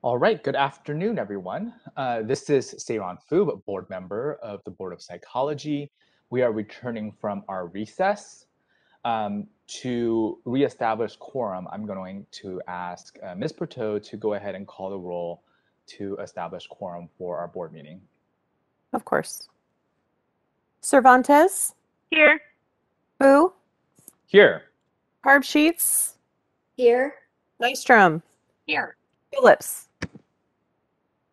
All right, good afternoon, everyone. This is Seiran Fu, board member of the Board of Psychology. We are returning from our recess. To reestablish quorum, I'm going to ask Ms. Berteau to go ahead and call the roll to establish quorum for our board meeting. Of course. Cervantes? Here. Fu? Here. Harbsheets? Here. Nystrom? Here. Phillips?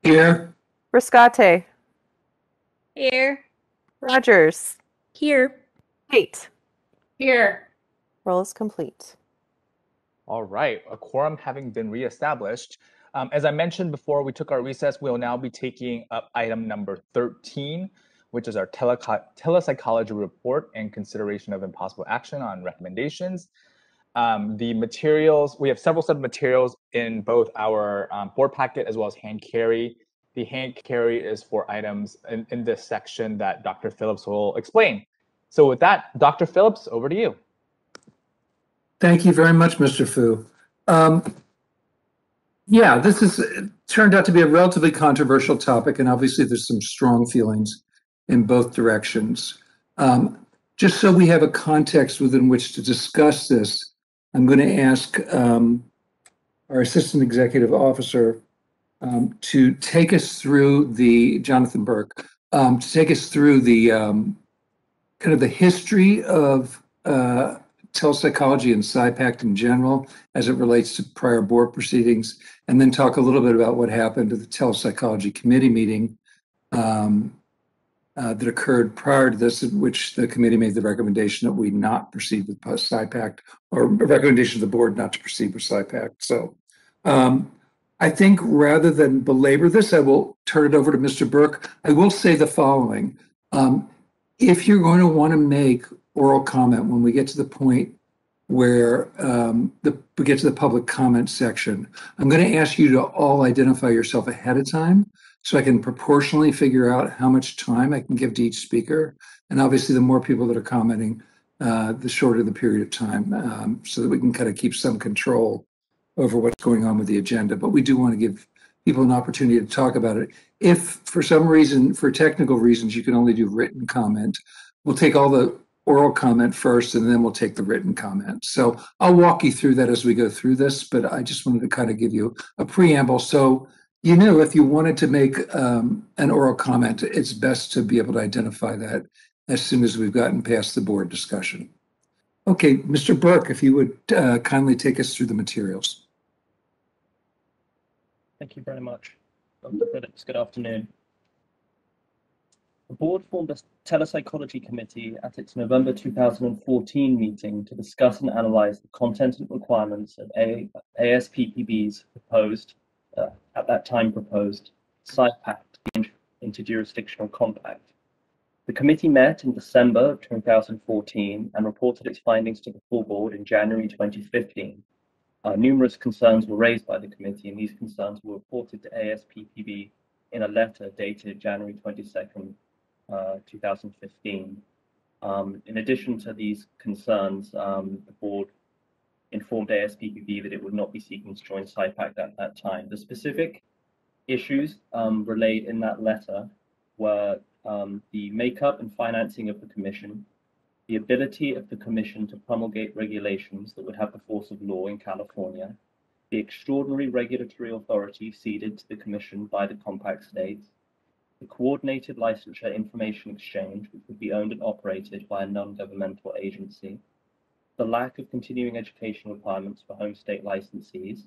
Here. Riscate? Here. Rogers? Here. Tate? Here. Roll is complete. All right, a quorum having been reestablished. As I mentioned before we took our recess, we'll now be taking up item number 13, which is our telepsychology report and consideration of impossible action on recommendations. The materials, we have several set of materials in both our board packet as well as hand carry. The hand carry is for items in this section that Dr. Phillips will explain. So with that, Dr. Phillips, over to you. Thank you very much, Mr. Fu. Yeah, this is turned out to be a relatively controversial topic, and obviously there's some strong feelings in both directions. Just so we have a context within which to discuss this, I'm going to ask our Assistant Executive Officer to take us through Jonathan Burke, to take us through the kind of the history of telepsychology and Kpic in general as it relates to prior board proceedings, and then talk a little bit about what happened at the telepsychology committee meeting that occurred prior to this, in which the committee made the recommendation that we not proceed with Kpic, or a recommendation of the board not to proceed with Kpic. So I think rather than belabor this, I will turn it over to Mr. Burke. I will say the following. If you're going to want to make oral comment when we get to the point where we get to the public comment section, I'm going to ask you to all identify yourself ahead of time so I can proportionally figure out how much time I can give to each speaker. And obviously, the more people that are commenting, the shorter the period of time, so that we can kind of keep some control over what's going on with the agenda. But we do want to give people an opportunity to talk about it. If for some reason, for technical reasons, you can only do written comment, we'll take all the oral comment first, and then we'll take the written comment. So I'll walk you through that as we go through this, but I just wanted to kind of give you a preamble. So, you know, if you wanted to make an oral comment, it's best to be able to identify that as soon as we've gotten past the board discussion. Okay, Mr. Burke, if you would kindly take us through the materials. Thank you very much, Dr. Phillips. Good afternoon. The board formed a telepsychology committee at its November 2014 meeting to discuss and analyze the content and requirements of ASPPB's proposed, at that time proposed, Kpic interjurisdictional compact. The committee met in December 2014 and reported its findings to the full board in January 2015. Numerous concerns were raised by the committee, and these concerns were reported to ASPPB in a letter dated January 22nd, 2015. In addition to these concerns, the board informed ASPPB that it would not be seeking to join Kpic at that time. The specific issues relayed in that letter were the makeup and financing of the commission, the ability of the commission to promulgate regulations that would have the force of law in California, the extraordinary regulatory authority ceded to the commission by the compact states, the coordinated licensure information exchange, which would be owned and operated by a non-governmental agency, the lack of continuing education requirements for home state licensees,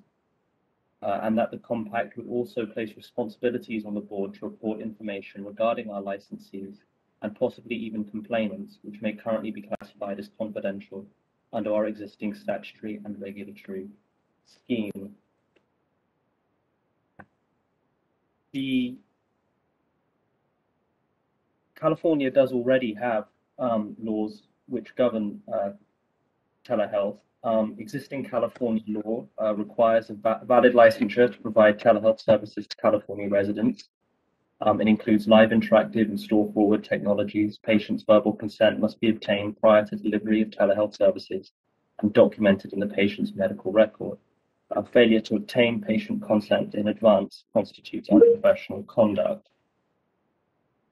and that the compact would also place responsibilities on the board to report information regarding our licensees and possibly even complainants, which may currently be classified as confidential under our existing statutory and regulatory scheme. The California does already have laws which govern telehealth. Existing California law requires a valid licensure to provide telehealth services to California residents. It includes live interactive and store forward technologies. Patients' verbal consent must be obtained prior to delivery of telehealth services and documented in the patient's medical record. failure to obtain patient consent in advance constitutes unprofessional conduct.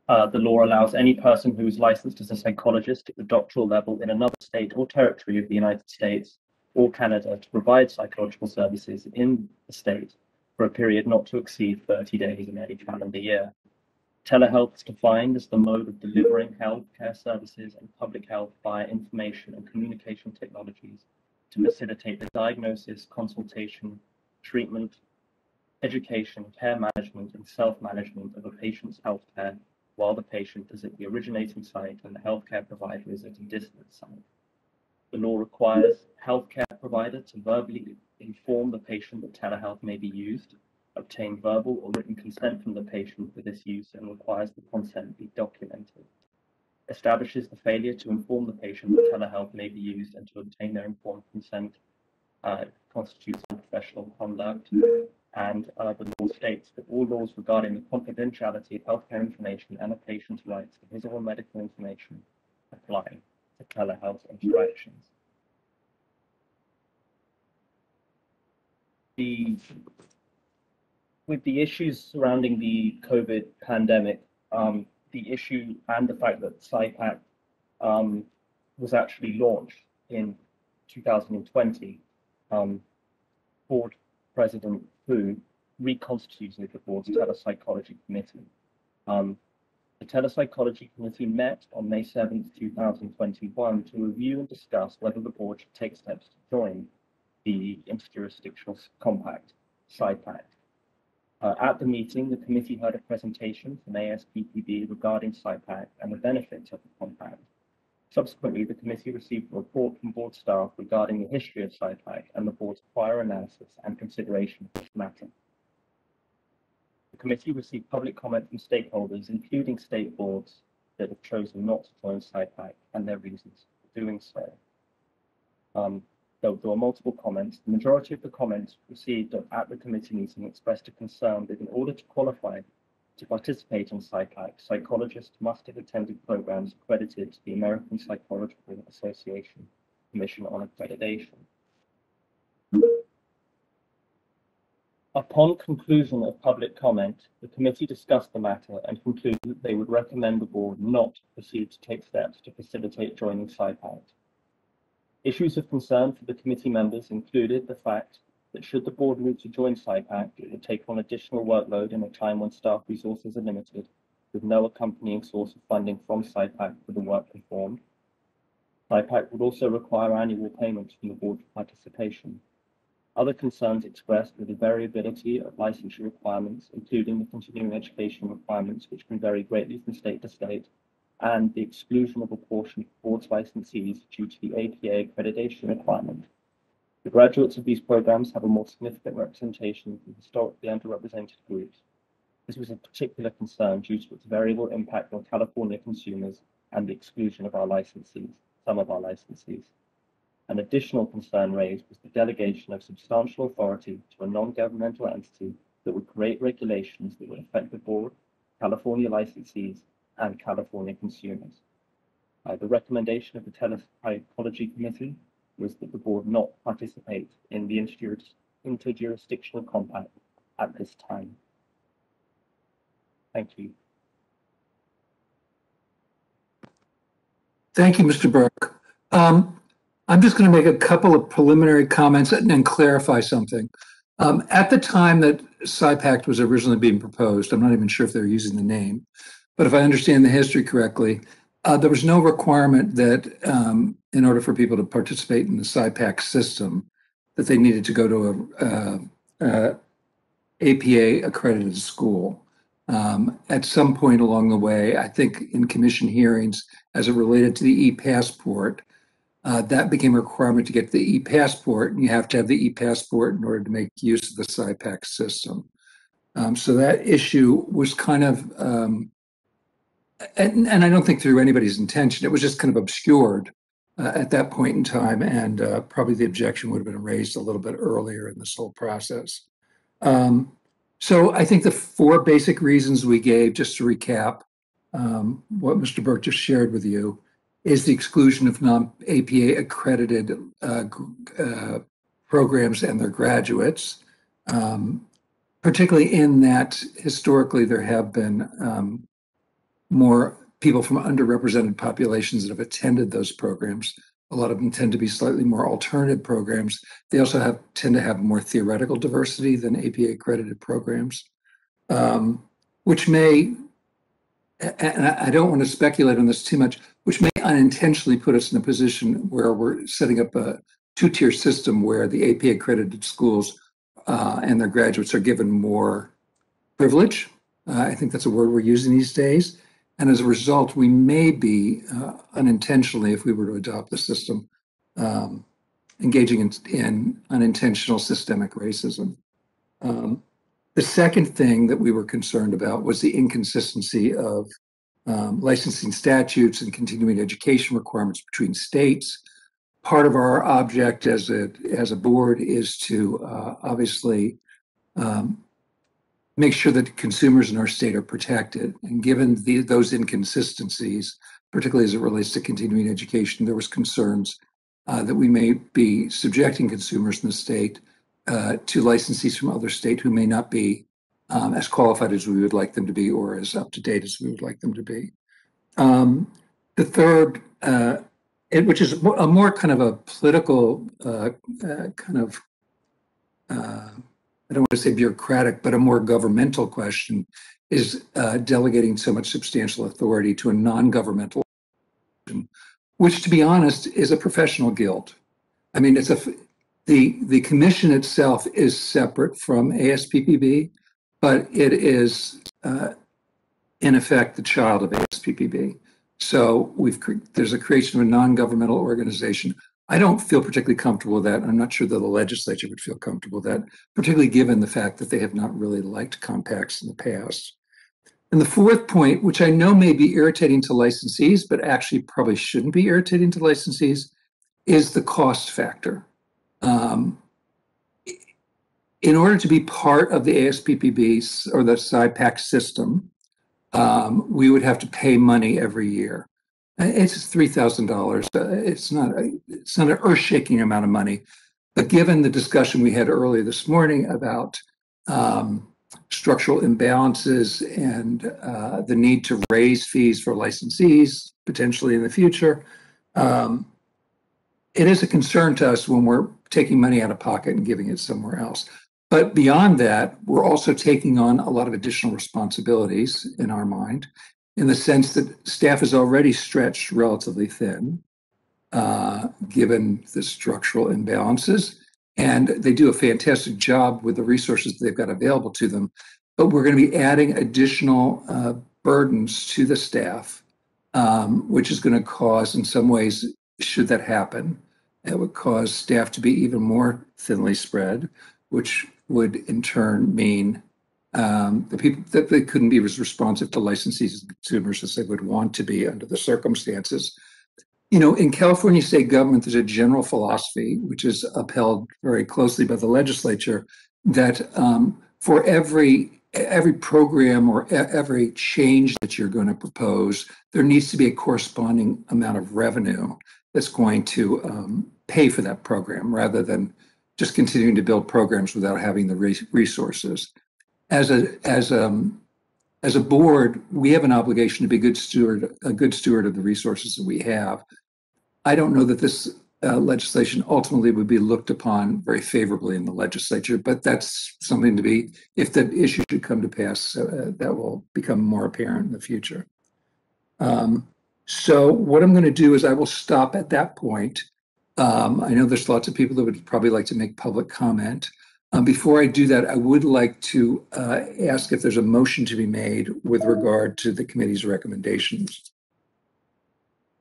The law allows any person who is licensed as a psychologist at the doctoral level in another state or territory of the United States or Canada to provide psychological services in the state for a period not to exceed 30 days in any calendar year. Telehealth is defined as the mode of delivering healthcare services and public health via information and communication technologies to facilitate the diagnosis, consultation, treatment, education, care management, and self-management of a patient's healthcare while the patient is at the originating site and the healthcare provider is at a distant site. The law requires healthcare provider to verbally inform the patient that telehealth may be used, obtain verbal or written consent from the patient for this use, and requires the consent be documented. Establishes the failure to inform the patient that telehealth may be used and to obtain their informed consent constitutes unprofessional conduct. And the law states that all laws regarding the confidentiality of healthcare information and a patient's rights to his or her medical information apply to telehealth interactions. With the issues surrounding the COVID pandemic, the issue and the fact that Psychiatrists was actually launched in 2020, Board President Fu reconstituted the board's telepsychology committee. The telepsychology committee met on May 7th, 2021 to review and discuss whether the board should take steps to join the Interjurisdictional Compact, Psychiatrists. At the meeting, the committee heard a presentation from ASPPB regarding Psychiatrists and the benefits of the compact. Subsequently, the committee received a report from board staff regarding the history of Psychiatrists and the board's prior analysis and consideration of this matter. The committee received public comment from stakeholders, including state boards that have chosen not to join Psychiatrists and their reasons for doing so. There were multiple comments. The majority of the comments received at the committee meeting expressed a concern that in order to qualify to participate in Psychiatrists, psychologists must have attended programs accredited to the American Psychological Association Commission on Accreditation. Upon conclusion of public comment, the committee discussed the matter and concluded that they would recommend the board not proceed to take steps to facilitate joining Psychiatrists. Issues of concern for the committee members included the fact that should the board move to join Psychiatrists, it would take on additional workload in a time when staff resources are limited, with no accompanying source of funding from Psychiatrists for the work performed. Psychiatrists would also require annual payments from the board for participation. Other concerns expressed were the variability of licensure requirements, including the continuing education requirements, which can vary greatly from state to state, and the exclusion of a portion of board's licensees due to the APA accreditation requirement. The graduates of these programs have a more significant representation of historically underrepresented groups. This was a particular concern due to its variable impact on California consumers and the exclusion of our licensees, some of our licensees. An additional concern raised was the delegation of substantial authority to a non-governmental entity that would create regulations that would affect the board, California licensees, and California consumers. The recommendation of the Telepsychology Committee was that the board not participate in the interjurisdictional compact at this time. Thank you. Thank you, Mr. Burke. I'm just going to make a couple of preliminary comments and then clarify something. At the time that Psychiatrists was originally being proposed, I'm not even sure if they're using the name, but if I understand the history correctly, there was no requirement that in order for people to participate in the Psychiatrists system, that they needed to go to a APA accredited school. At some point along the way, I think in commission hearings, as it related to the e-passport, that became a requirement to get the e-passport, and you have to have the e-passport in order to make use of the Psychiatrists system. So that issue was kind of, and I don't think through anybody's intention, it was just kind of obscured at that point in time, and probably the objection would have been raised a little bit earlier in this whole process. So I think the four basic reasons we gave, just to recap what Mr. Burke just shared with you, is the exclusion of non-APA accredited programs and their graduates, particularly in that historically there have been more people from underrepresented populations that have attended those programs. A lot of them tend to be slightly more alternative programs. They also tend to have more theoretical diversity than APA accredited programs, which may, and I don't want to speculate on this too much, which may unintentionally put us in a position where we're setting up a two-tier system where the APA accredited schools and their graduates are given more privilege. I think that's a word we're using these days. And as a result, we may be unintentionally, if we were to adopt the system, engaging in unintentional systemic racism. The second thing that we were concerned about was the inconsistency of licensing statutes and continuing education requirements between states. Part of our object as a board is to obviously make sure that consumers in our state are protected. And given those inconsistencies, particularly as it relates to continuing education, there was concerns that we may be subjecting consumers in the state to licensees from other states who may not be as qualified as we would like them to be or as up to date as we would like them to be. The third, which is a more kind of a political kind of, I don't want to say bureaucratic, but a more governmental question, is delegating so much substantial authority to a non-governmental, which, to be honest, is a professional guild. I mean, the commission itself is separate from ASPPB, but it is in effect the child of ASPPB. So there's a creation of a non-governmental organization. I don't feel particularly comfortable with that. I'm not sure that the legislature would feel comfortable with that, particularly given the fact that they have not really liked compacts in the past. And the fourth point, which I know may be irritating to licensees, but actually probably shouldn't be irritating to licensees, is the cost factor. In order to be part of the ASPPB or the PSYPAC system, we would have to pay money every year. It's $3,000. It's not an earth-shaking amount of money, but given the discussion we had earlier this morning about structural imbalances and the need to raise fees for licensees potentially in the future, it is a concern to us when we're taking money out of pocket and giving it somewhere else. But beyond that, we're also taking on a lot of additional responsibilities in our mind, in the sense that staff is already stretched relatively thin, given the structural imbalances. And they do a fantastic job with the resources they've got available to them. But we're going to be adding additional burdens to the staff, which is going to cause, in some ways, should that happen, it would cause staff to be even more thinly spread, which would in turn mean the people that they couldn't be as responsive to licensees and consumers as they would want to be under the circumstances. You know, in California state government, there's a general philosophy, which is upheld very closely by the legislature, that for every program or every change that you're going to propose, there needs to be a corresponding amount of revenue that's going to pay for that program, rather than just continuing to build programs without having the resources. As a board, we have an obligation to be a good steward of the resources that we have. I don't know that this legislation ultimately would be looked upon very favorably in the legislature, but that's something to be, if the issue should come to pass, that will become more apparent in the future. So what I'm going to do is I will stop at that point. I know there's lots of people that would probably like to make public comment. Before I do that, I would like to ask if there's a motion to be made with regard to the committee's recommendations.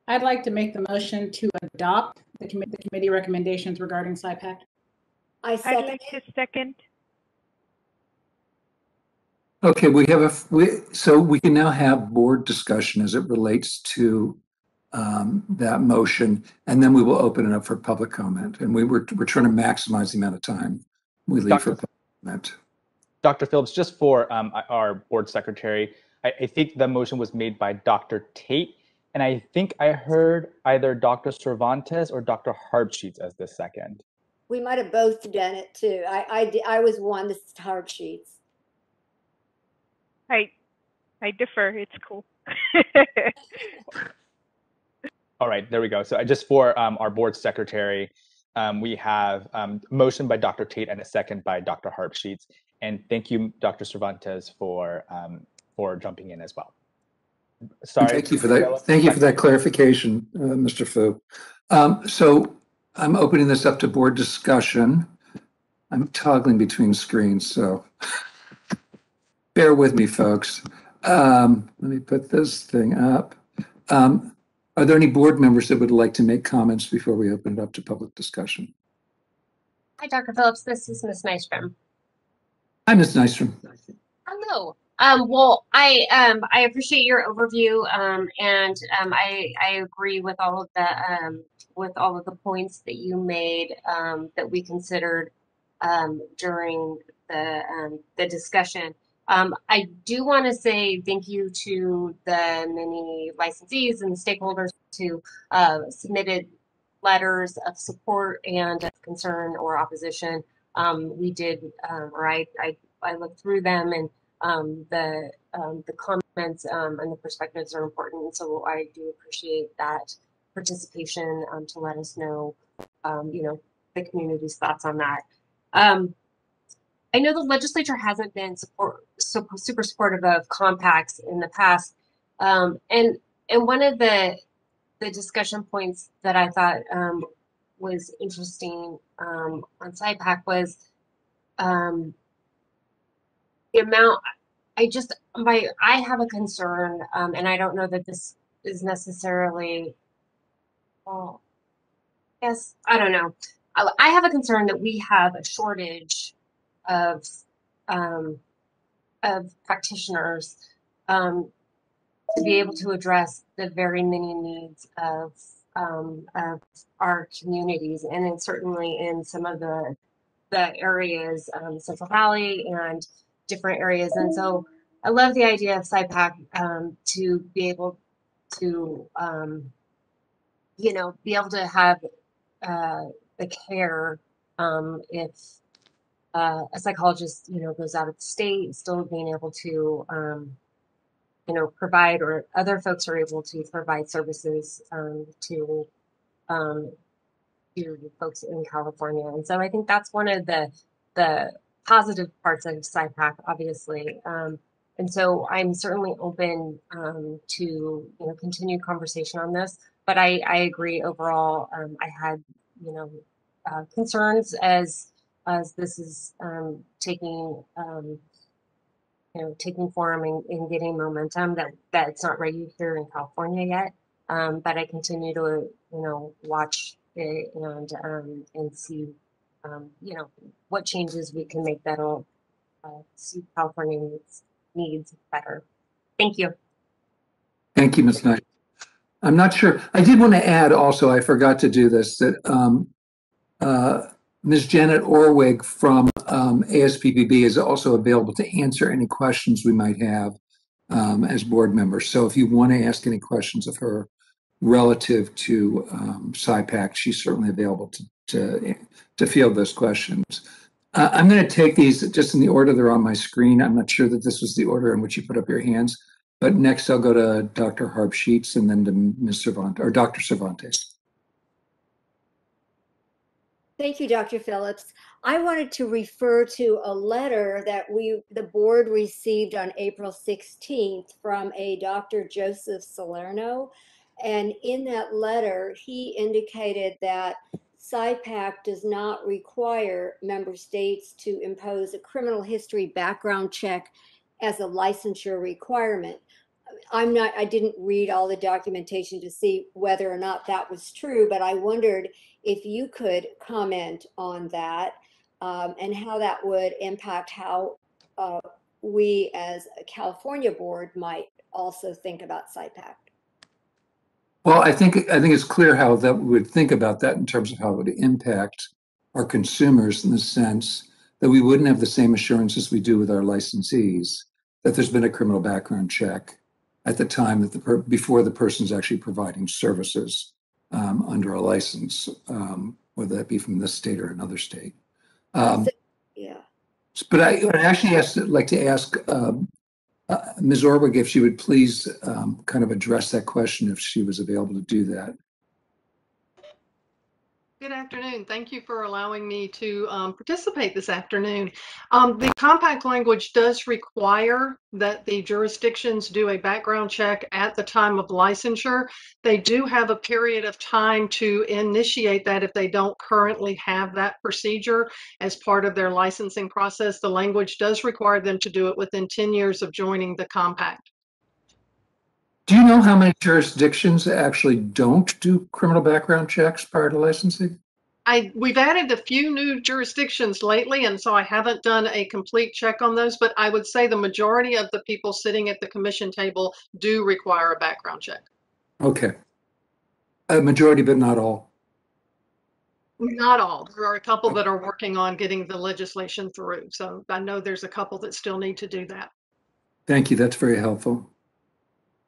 I'd like to make the motion to adopt the committee recommendations regarding PSYPAC. I'd like to second. Okay, so we can now have board discussion as it relates to that motion, and then we will open it up for public comment. And we're trying to maximize the amount of time we leave for public comment. Dr. Phillips, just for our board secretary, I think the motion was made by Dr. Tate, and I think I heard either Dr. Cervantes or Dr. Harpsheets as the second. We might have both done it too. I was one. This is hard sheets. I differ. It's cool. All right, there we go. So just for our board secretary, we have a motion by Dr. Tate and a second by Dr. Harpsheets. And thank you, Dr. Cervantes, for jumping in as well. Sorry. Thank you for that. Thank you for that clarification, Mr. Fu. So I'm opening this up to board discussion. I'm toggling between screens, so bear with me, folks. Let me put this thing up. Are there any board members that would like to make comments before we open it up to public discussion? Hi, Dr. Phillips. This is Ms. Nystrom. Hi, Ms. Nystrom. Hello. Well, I appreciate your overview, and I agree with all of the points that you made that we considered during the discussion. I do want to say thank you to the many licensees and stakeholders who submitted letters of support and of concern or opposition. We did, or I looked through them, and the comments and the perspectives are important. And so I do appreciate that participation to let us know, the community's thoughts on that. I know the legislature hasn't been super supportive of compacts in the past, and one of the discussion points that I thought was interesting on Psychiatrists was the amount. I have a concern, and I don't know that this is necessarily. Well, yes, I don't know. I have a concern that we have a shortage of practitioners to be able to address the very many needs of our communities, and then certainly in some of the areas, Central Valley and different areas. And so I love the idea of Kpic to be able to be able to have the care if a psychologist, goes out of the state, still being able to, provide, or other folks are able to provide services to folks in California. And so I think that's one of the positive parts of Kpic, obviously. And so I'm certainly open to continued conversation on this. But I agree overall. I had concerns as this is taking form and getting momentum, that it's not ready here in California yet. But I continue to watch it and see what changes we can make that'll suit California needs better. Thank you. Thank you, Ms. Knight. I'm not sure. I did want to add also, I forgot to do this, that Ms. Janet Orwig from ASPPB is also available to answer any questions we might have as board members. So if you want to ask any questions of her relative to Kpic, she's certainly available to field those questions. I'm going to take these just in the order they're on my screen. I'm not sure that this was the order in which you put up your hands, but next I'll go to Dr. Harpsheets and then to Ms. Cervantes, or Dr. Cervantes. Thank you, Dr. Phillips. I wanted to refer to a letter that the board received on April 16th from a Dr. Joseph Salerno. And in that letter, he indicated that Kpic does not require member states to impose a criminal history background check as a licensure requirement. I didn't read all the documentation to see whether or not that was true, but I wondered if you could comment on that and how that would impact how we as a California board might also think about Kpic. Well, I think it's clear how that we would think about that in terms of how it would impact our consumers, in the sense that we wouldn't have the same assurances we do with our licensees that there's been a criminal background check at the time that before the person's actually providing services under a license. whether that be from this state or another state. Yeah. But I actually like to ask Ms. Orwig if she would please kind of address that question if she was available to do that. Good afternoon. Thank you for allowing me to participate this afternoon. The compact language does require that the jurisdictions do a background check at the time of licensure. They do have a period of time to initiate that if they don't currently have that procedure as part of their licensing process. The language does require them to do it within 10 years of joining the compact. Do you know how many jurisdictions actually don't do criminal background checks prior to licensing? We've added a few new jurisdictions lately, and so I haven't done a complete check on those, but I would say the majority of the people sitting at the commission table do require a background check. Okay. A majority, but not all. Not all. There are a couple that are working on getting the legislation through. So I know there's a couple that still need to do that. Thank you. That's very helpful.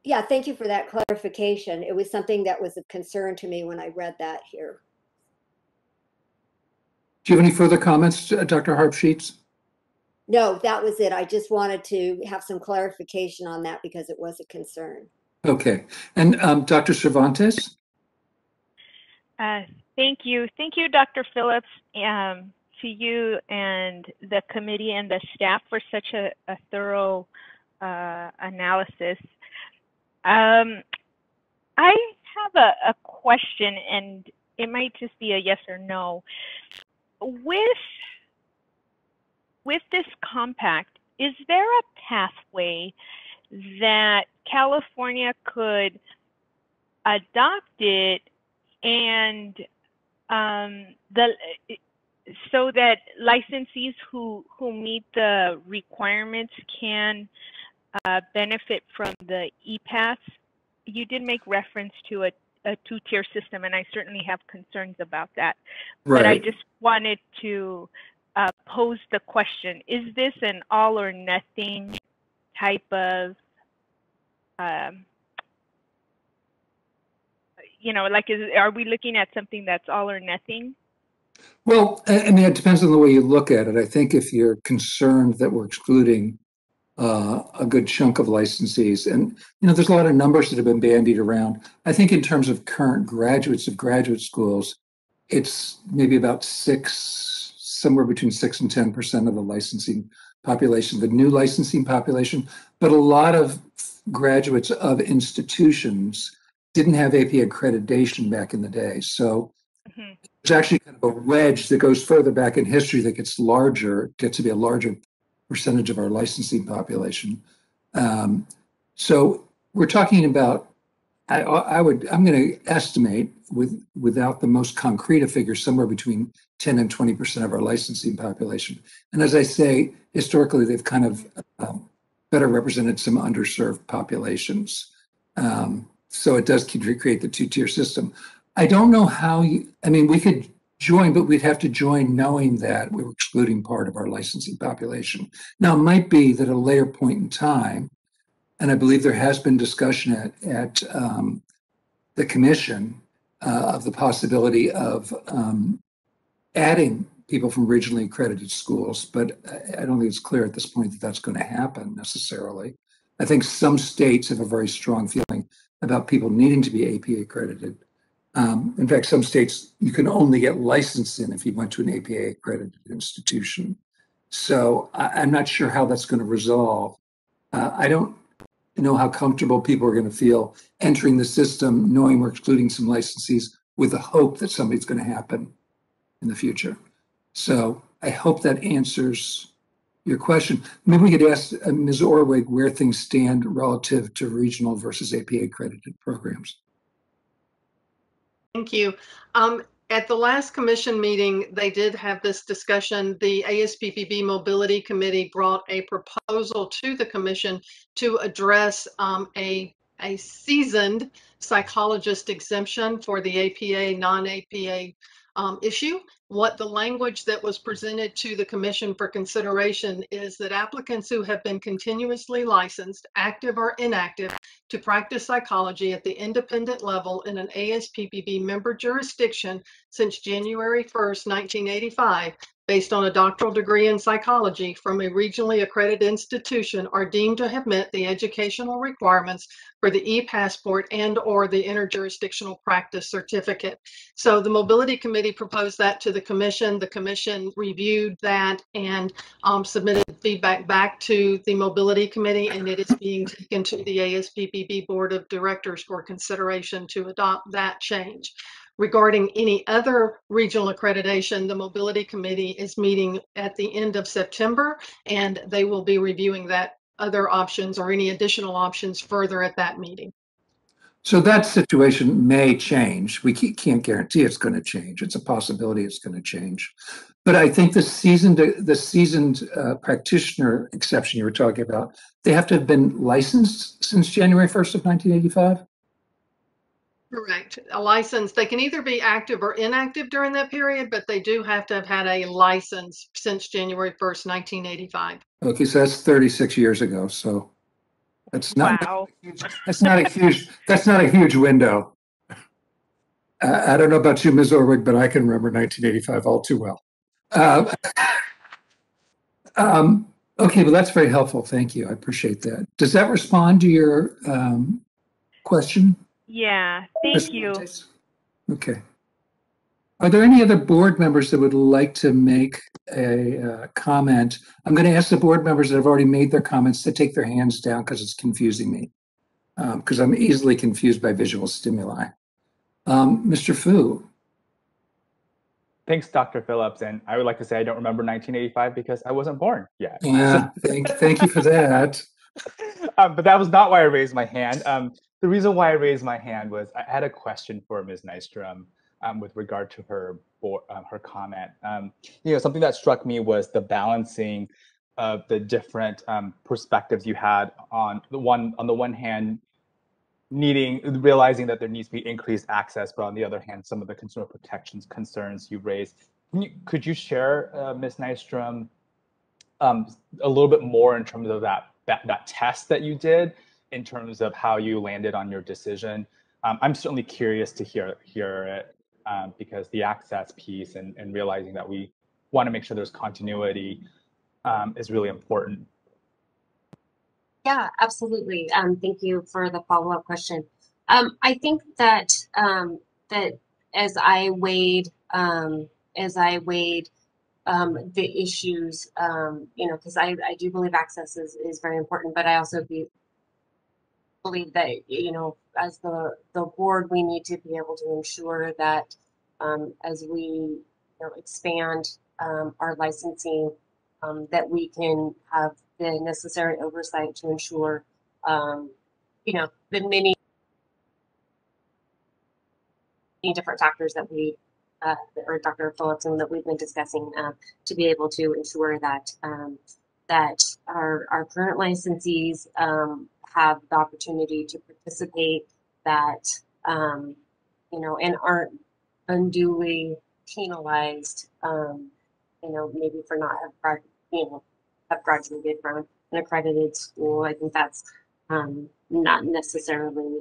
Yeah, thank you for that clarification. It was something that was of concern to me when I read that here. Do you have any further comments, Dr. Harpsheets? No, that was it. I just wanted to have some clarification on that because it was a concern. Okay. And Dr. Cervantes? Thank you. Thank you, Dr. Phillips, to you and the committee and the staff for such a thorough analysis. I have a question, and it might just be a yes or no. With this compact, is there a pathway that California could adopt it and so that licensees who meet the requirements can benefit from the e-pass? You did make reference to a two-tier system, and I certainly have concerns about that. Right. But I just wanted to pose the question: is this an all or nothing type of, are we looking at something that's all or nothing? Well, I mean, it depends on the way you look at it. I think if you're concerned that we're excluding a good chunk of licensees, and there's a lot of numbers that have been bandied around. I think in terms of current graduates of graduate schools, it's maybe about somewhere between 6 and 10% of the licensing population, the new licensing population. But a lot of graduates of institutions didn't have AP accreditation back in the day. So there's actually kind of a wedge that goes further back in history that gets to be a larger percentage of our licensing population. So we're talking about, I'm going to estimate without the most concrete of figures, somewhere between 10 and 20% of our licensing population. And as I say, historically, they've kind of better represented some underserved populations. So it does create the two-tier system. I don't know how we could join, but we'd have to join knowing that we were excluding part of our licensing population. Now, it might be that at a later point in time, and I believe there has been discussion at the commission of the possibility of adding people from regionally accredited schools, but I don't think it's clear at this point that that's going to happen necessarily. I think some states have a very strong feeling about people needing to be APA accredited. In fact, some states you can only get licensed in if you went to an APA accredited institution. So I'm not sure how that's going to resolve. I don't know how comfortable people are going to feel entering the system, knowing we're excluding some licensees with the hope that something's going to happen in the future. So I hope that answers your question. Maybe we could ask Ms. Orwig where things stand relative to regional versus APA accredited programs. Thank you. At the last commission meeting, they did have this discussion. The ASPPB Mobility Committee brought a proposal to the commission to address a seasoned psychologist exemption for the APA, non-APA issue. What the language that was presented to the commission for consideration is that applicants who have been continuously licensed, active or inactive, to practice psychology at the independent level in an ASPPB member jurisdiction since January 1st, 1985, based on a doctoral degree in psychology from a regionally accredited institution are deemed to have met the educational requirements for the e-passport and/or the interjurisdictional practice certificate. So the Mobility Committee proposed that to the Commission. The Commission reviewed that and submitted feedback back to the Mobility Committee, and it is being taken to the ASPPB Board of Directors for consideration to adopt that change. Regarding any other regional accreditation, the Mobility Committee is meeting at the end of September, and they will be reviewing that other options or any additional options further at that meeting. So that situation may change. We can't guarantee it's going to change. It's a possibility it's going to change. But I think the seasoned practitioner exception you were talking about, they have to have been licensed since January 1st of 1985? Correct. A license, they can either be active or inactive during that period, but they do have to have had a license since January 1st, 1985. Okay, so that's 36 years ago. So that's not, Wow. that's not a huge window. I don't know about you, Ms. Orwig, but I can remember 1985 all too well. Okay, well, that's very helpful. Thank you. I appreciate that. Does that respond to your question? Yeah, thank you. Okay. Are there any other board members that would like to make a comment? I'm going to ask the board members that have already made their comments to take their hands down because it's confusing me, because I'm easily confused by visual stimuli. Mr. Fu. Thanks, Dr. Phillips. And I would like to say I don't remember 1985 because I wasn't born yet. Yeah, thank you for that. But that was not why I raised my hand. The reason why I raised my hand was I had a question for Ms. Nystrom with regard to her comment. Something that struck me was the balancing of the different perspectives you had on the one hand, realizing that there needs to be increased access, but on the other hand, some of the consumer protections concerns you raised. Could you share, Ms. Nystrom, a little bit more in terms of that test that you did, in terms of how you landed on your decision? I'm certainly curious to hear it because the access piece and realizing that we want to make sure there's continuity is really important. Yeah, absolutely. Thank you for the follow-up question. I think that that as I weighed the issues, because I do believe access is very important, but I also believe that, as the board, we need to be able to ensure that as we expand our licensing, that we can have the necessary oversight to ensure, the many different factors that we, or Dr. Phillips, and that we've been discussing, to be able to ensure that that our current licensees have the opportunity to participate, that and aren't unduly penalized, maybe for not have graduated from an accredited school. I think that's not necessarily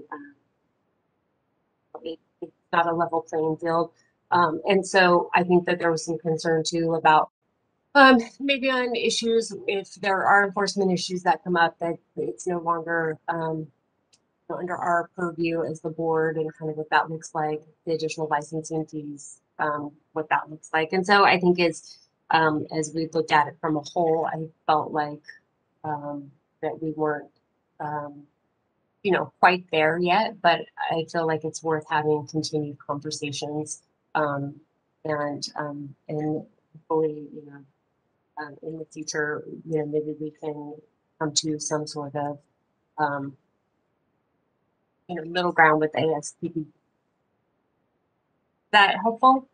it's not a level playing field, and so I think that there was some concern too about maybe on issues, if there are enforcement issues that come up, that it's no longer under our purview as the board, and kind of what that looks like, the additional licensing fees, what that looks like. And so I think as we looked at it from a whole, I felt like that we weren't quite there yet, but I feel like it's worth having continued conversations, and hopefully, in the future, maybe we can come to some sort of middle ground with ASPP. Is that helpful?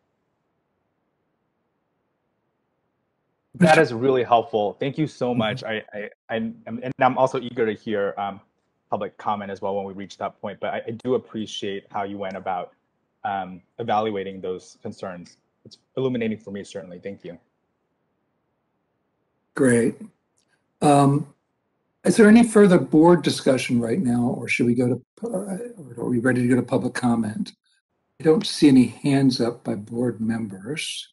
That is really helpful. Thank you so much. I'm also eager to hear public comment as well when we reach that point. But I do appreciate how you went about evaluating those concerns. It's illuminating for me, certainly. Thank you. Great. Is there any further board discussion right now, or should we go to, or are we ready to go to public comment? I don't see any hands up by board members.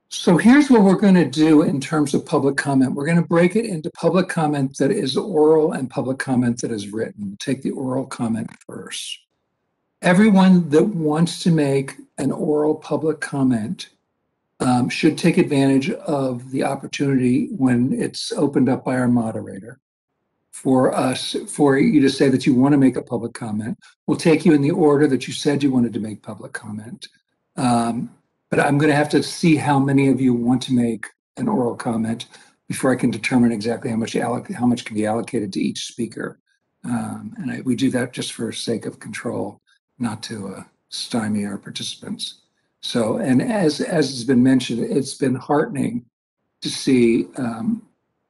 So here's what we're going to do in terms of public comment. We're going to break it into public comment that is oral and public comment that is written. Take the oral comment first. Everyone that wants to make an oral public comment should take advantage of the opportunity when it's opened up by our moderator for you to say that you want to make a public comment. We'll take you in the order that you said you wanted to make public comment. But I'm going to have to see how many of you want to make an oral comment before I can determine exactly how much can be allocated to each speaker. We do that just for sake of control, not to stymie our participants. So, and as has been mentioned, it's been heartening to see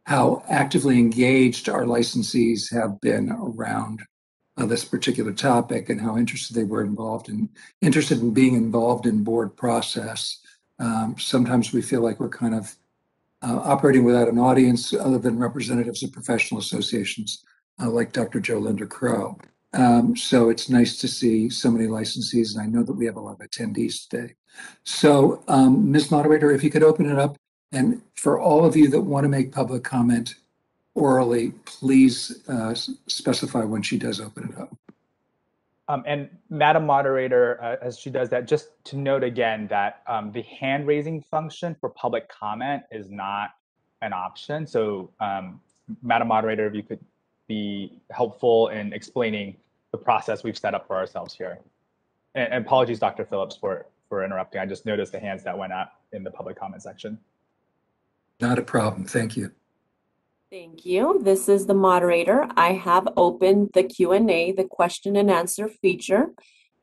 how actively engaged our licensees have been around this particular topic and how interested they were interested in being involved in board process. Sometimes we feel like we're kind of operating without an audience other than representatives of professional associations like Dr. Joe Linderkrone. So it's nice to see so many licensees, and I know that we have a lot of attendees today. So Ms. Moderator, if you could open it up, and for all of you that want to make public comment orally, please specify when she does open it up. And Madam Moderator, as she does that, just to note again that the hand raising function for public comment is not an option. So Madam Moderator, if you could be helpful in explaining the process we've set up for ourselves here. And apologies, Dr. Phillips, for interrupting. I just noticed the hands that went up in the public comment section. Not a problem. Thank you. Thank you. This is the moderator. I have opened the Q&A, the question and answer feature.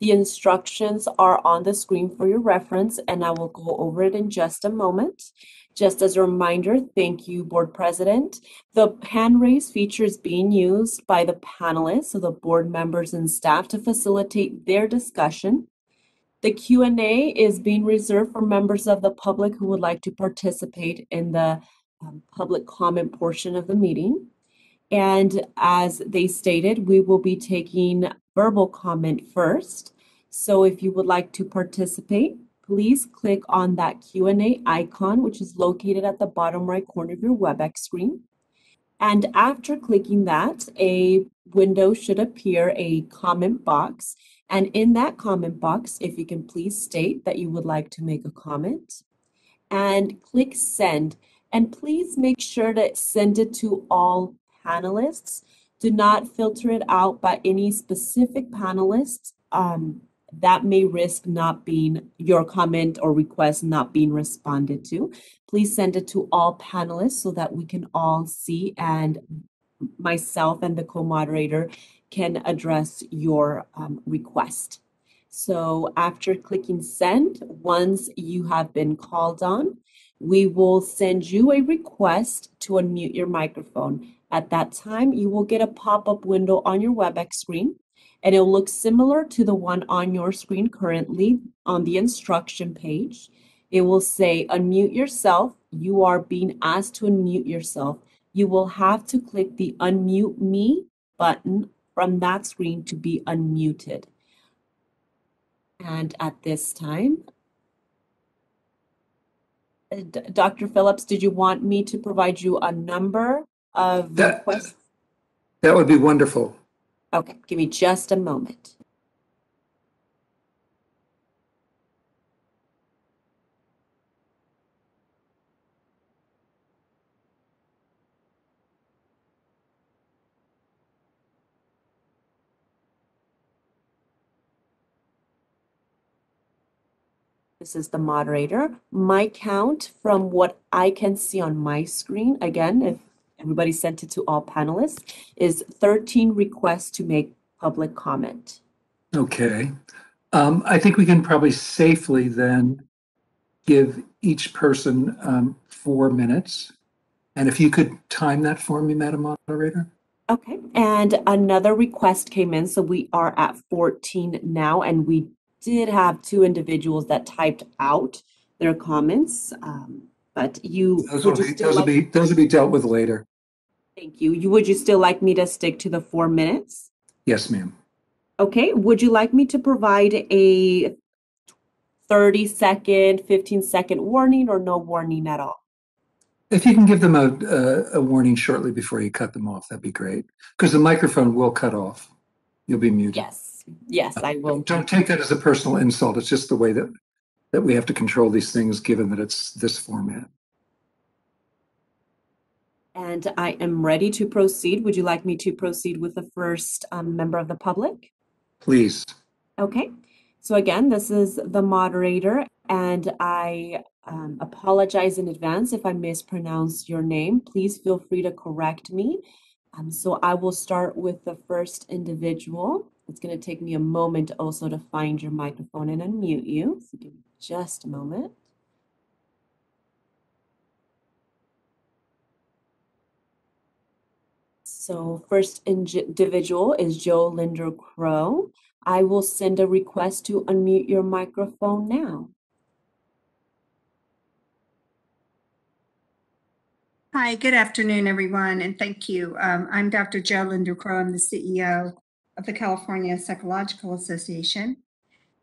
The instructions are on the screen for your reference, and I will go over it in just a moment. Just as a reminder, thank you, Board President. The hand raise feature is being used by the panelists, so the board members and staff, to facilitate their discussion. The Q&A is being reserved for members of the public who would like to participate in the public comment portion of the meeting. And as they stated, we will be taking verbal comment first. So if you would like to participate, please click on that Q&A icon, which is located at the bottom right corner of your WebEx screen. And after clicking that, a window should appear, a comment box. And in that comment box, if you can please state that you would like to make a comment and click send. And please make sure to send it to all panelists. Do not filter it out by any specific panelists. That may risk not being your comment or request not being responded to. Please send it to all panelists so that we can all see, and myself and the co-moderator can address your request. So after clicking send, once you have been called on, we will send you a request to unmute your microphone. At that time, you will get a pop-up window on your WebEx screen, and it will look similar to the one on your screen currently on the instruction page. It will say, unmute yourself. You are being asked to unmute yourself. You will have to click the unmute me button from that screen to be unmuted. And at this time, Dr. Phillips, did you want me to provide you a number of requests? That would be wonderful. Okay, give me just a moment. This is the moderator. My count from what I can see on my screen, again, if everybody sent it to all panelists, is 13 requests to make public comment. Okay. I think we can probably safely then give each person 4 minutes. And if you could time that for me, Madam Moderator. Okay, and another request came in, so we are at 14 now, and we did have 2 individuals that typed out their comments, but you those will be dealt with later. Thank you. Would you still like me to stick to the 4 minutes? Yes, ma'am. Okay. Would you like me to provide a 30-second, 15-second warning or no warning at all? If you can give them a warning shortly before you cut them off, that'd be great. Because the microphone will cut off. You'll be muted. Yes, I will. Don't take that as a personal insult. It's just the way that we have to control these things, given that it's this format. And I am ready to proceed. Would you like me to proceed with the first member of the public? Please. Okay. So again, this is the moderator, and I apologize in advance if I mispronounce your name. Please feel free to correct me. So I will start with the first individual. It's going to take me a moment also to find your microphone and unmute you. So give me just a moment. So first individual is Joe Linderkrone. I will send a request to unmute your microphone now. Hi, good afternoon, everyone, and thank you. I'm Dr. Joe Linderkrone. I'm the CEO of the California Psychological Association.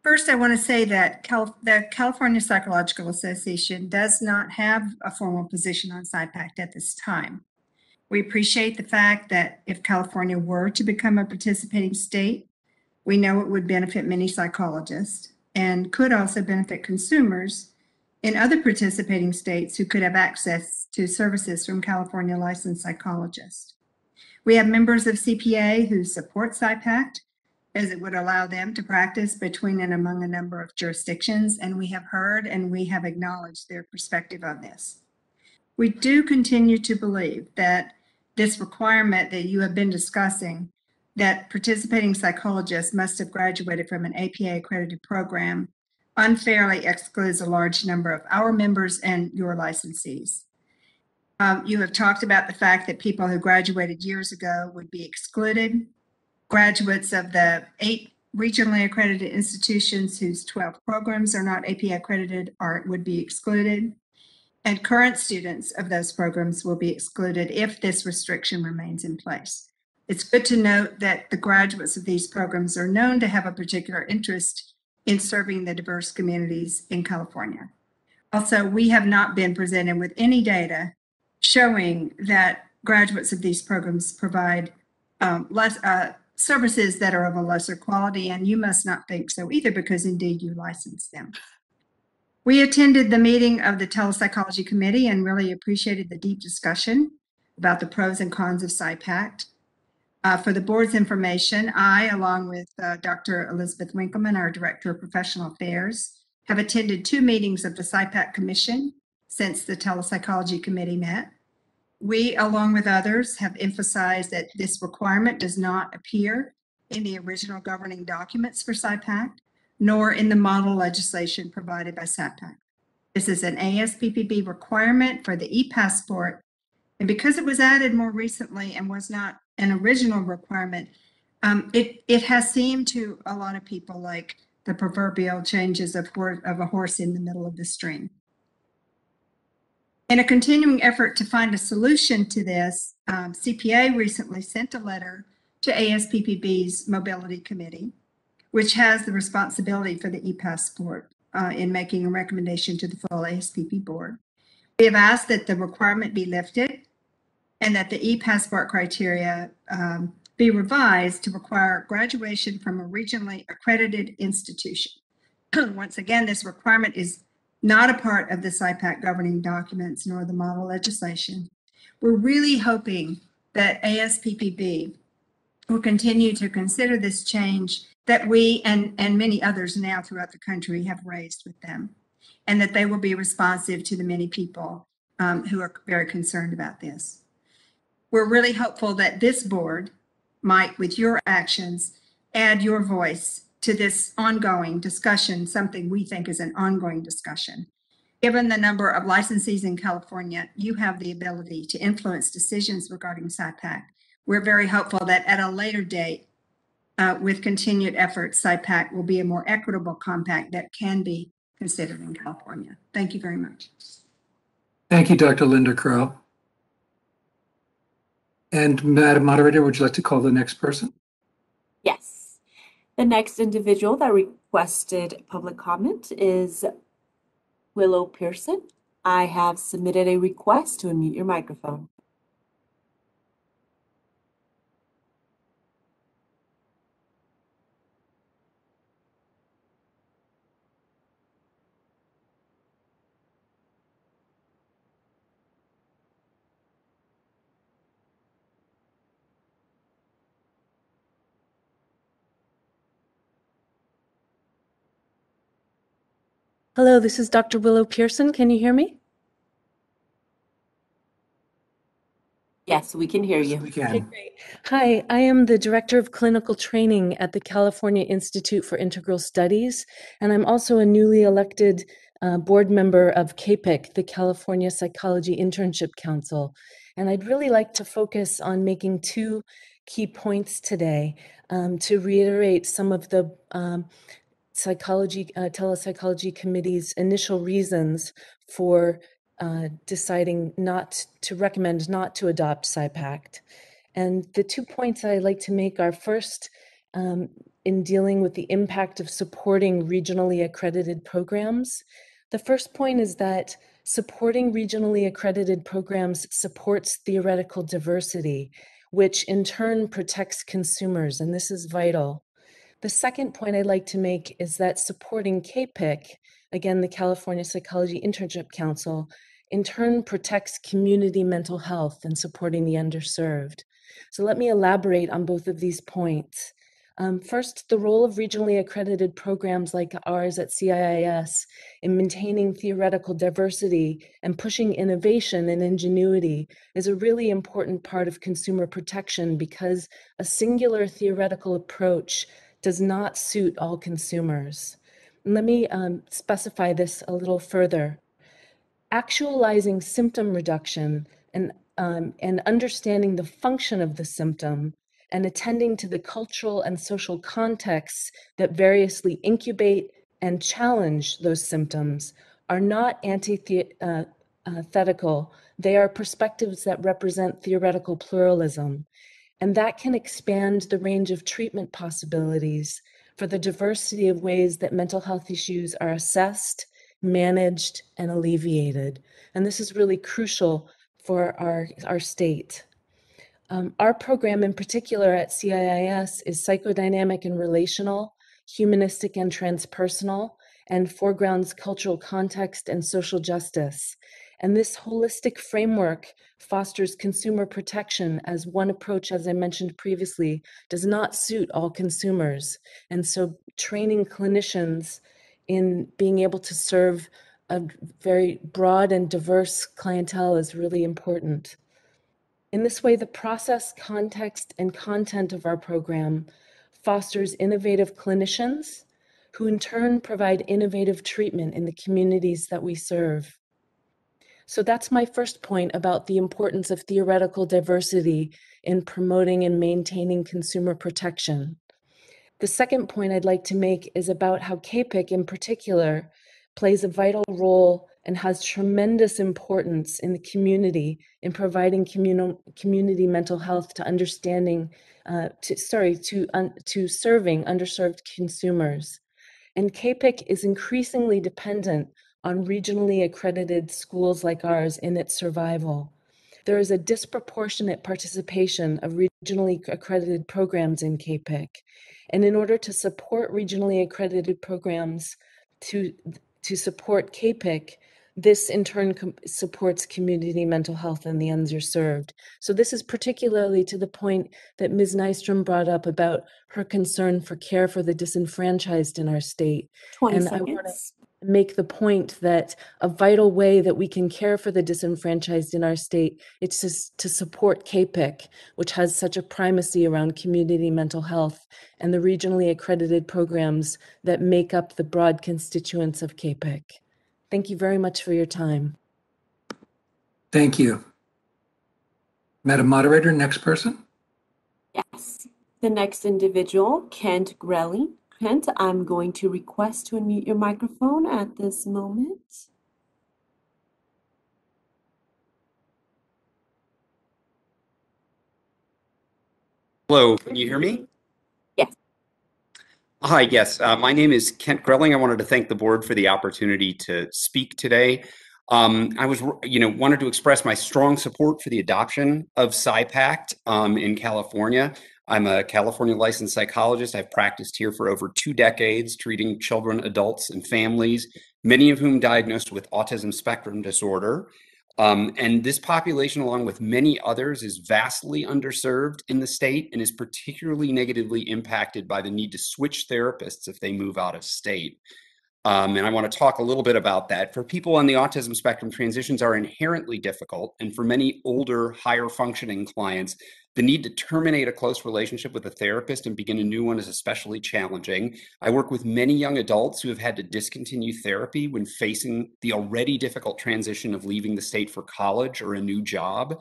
First, I want to say that the California Psychological Association does not have a formal position on PsyPact at this time. We appreciate the fact that if California were to become a participating state, we know it would benefit many psychologists and could also benefit consumers in other participating states who could have access to services from California licensed psychologists. We have members of CPA who support PsyPact, as it would allow them to practice between and among a number of jurisdictions, and we have heard and we have acknowledged their perspective on this. We do continue to believe that this requirement that you have been discussing, that participating psychologists must have graduated from an APA accredited program, unfairly excludes a large number of our members and your licensees. You have talked about the fact that people who graduated years ago would be excluded. Graduates of the 8 regionally accredited institutions whose 12 programs are not APA accredited would be excluded. And current students of those programs will be excluded if this restriction remains in place. It's good to note that the graduates of these programs are known to have a particular interest in serving the diverse communities in California. Also, we have not been presented with any data showing that graduates of these programs provide services that are of a lesser quality, and you must not think so either, because indeed you license them. We attended the meeting of the Telepsychology Committee and really appreciated the deep discussion about the pros and cons of PsyPact. For the board's information, I, along with Dr. Elizabeth Winkleman, our Director of Professional Affairs, have attended 2 meetings of the PsyPact Commission since the Telepsychology Committee met. We, along with others, have emphasized that this requirement does not appear in the original governing documents for PsyPact, nor in the model legislation provided by PsyPact. This is an ASPPB requirement for the e-passport, and because it was added more recently and was not an original requirement, it has seemed to a lot of people like the proverbial changes of a horse in the middle of the stream. In a continuing effort to find a solution to this, CPA recently sent a letter to ASPPB's Mobility Committee, which has the responsibility for the e-passport in making a recommendation to the full ASPP board. We have asked that the requirement be lifted and that the e-passport criteria be revised to require graduation from a regionally accredited institution. Once again, this requirement is not a part of the PsyPact governing documents nor the model legislation. We're really hoping that ASPPB will continue to consider this change that we and many others now throughout the country have raised with them, and that they will be responsive to the many people who are very concerned about this. We're really hopeful that this board might, with your actions, add your voice to this ongoing discussion, something we think is an ongoing discussion. Given the number of licensees in California, you have the ability to influence decisions regarding PsyPact. We're very hopeful that at a later date, with continued efforts, PsyPact will be a more equitable compact that can be considered in California. Thank you very much. Thank you, Dr. Linderkrone. And Madam Moderator, would you like to call the next person? Yes. The next individual that requested public comment is Willow Pearson. I have submitted a request to unmute your microphone. Hello, this is Dr. Willow Pearson. Can you hear me? Yes, we can hear you. We Okay, can. great. Hi, I am the Director of Clinical Training at the California Institute for Integral Studies, and I'm also a newly elected board member of Kpic, the California Psychology Internship Council. And I'd really like to focus on making two key points today to reiterate some of the telepsychology committee's initial reasons for deciding not to recommend not to adopt PsyPact. And the 2 points I'd like to make are first, in dealing with the impact of supporting regionally accredited programs. The first point is that supporting regionally accredited programs supports theoretical diversity, which in turn protects consumers, and this is vital. The second point I'd like to make is that supporting Kpic, again, the California Psychology Internship Council, in turn protects community mental health and supporting the underserved. So let me elaborate on both of these points. First, the role of regionally accredited programs like ours at CIIS in maintaining theoretical diversity and pushing innovation and ingenuity is a really important part of consumer protection because a singular theoretical approach does not suit all consumers. Let me specify this a little further. Actualizing symptom reduction and understanding the function of the symptom and attending to the cultural and social contexts that variously incubate and challenge those symptoms are not antithetical. They are perspectives that represent theoretical pluralism. And that can expand the range of treatment possibilities for the diversity of ways that mental health issues are assessed, managed, and alleviated. And this is really crucial for our state. Our program in particular at CIIS is psychodynamic and relational, humanistic and transpersonal, and foregrounds cultural context and social justice. And this holistic framework fosters consumer protection as one approach, as I mentioned previously, does not suit all consumers. And so training clinicians in being able to serve a very broad and diverse clientele is really important. In this way, the process, context, and content of our program fosters innovative clinicians who in turn provide innovative treatment in the communities that we serve. So that's my first point about the importance of theoretical diversity in promoting and maintaining consumer protection. The second point I'd like to make is about how Kpic in particular plays a vital role and has tremendous importance in the community in providing community mental health to understanding, to serving underserved consumers. And Kpic is increasingly dependent on regionally accredited schools like ours in its survival. There is a disproportionate participation of regionally accredited programs in Kpic. And in order to support regionally accredited programs to support Kpic, this in turn supports community mental health and the underserved. So this is particularly to the point that Ms. Nystrom brought up about her concern for care for the disenfranchised in our state. 20 and seconds. I want to make the point that a vital way that we can care for the disenfranchised in our state is to support Kpic, which has such a primacy around community mental health and the regionally accredited programs that make up the broad constituents of Kpic. Thank you very much for your time. Thank you. Madam Moderator, next person. Yes. The next individual, Kent Grelly. Kent, I'm going to request to unmute your microphone at this moment. Hello, can you hear me? Yes. Hi, yes. My name is Kent Grelling. I wanted to thank the board for the opportunity to speak today. Wanted to express my strong support for the adoption of Psypact in California. I'm a California licensed psychologist. I've practiced here for over 2 decades, treating children, adults, and families, many of whom diagnosed with autism spectrum disorder. And this population, along with many others, is vastly underserved in the state and is particularly negatively impacted by the need to switch therapists if they move out of state. And I want to talk a little bit about that. For people on the autism spectrum, transitions are inherently difficult. And for many older, higher functioning clients, the need to terminate a close relationship with a therapist and begin a new one is especially challenging. I work with many young adults who have had to discontinue therapy when facing the already difficult transition of leaving the state for college or a new job.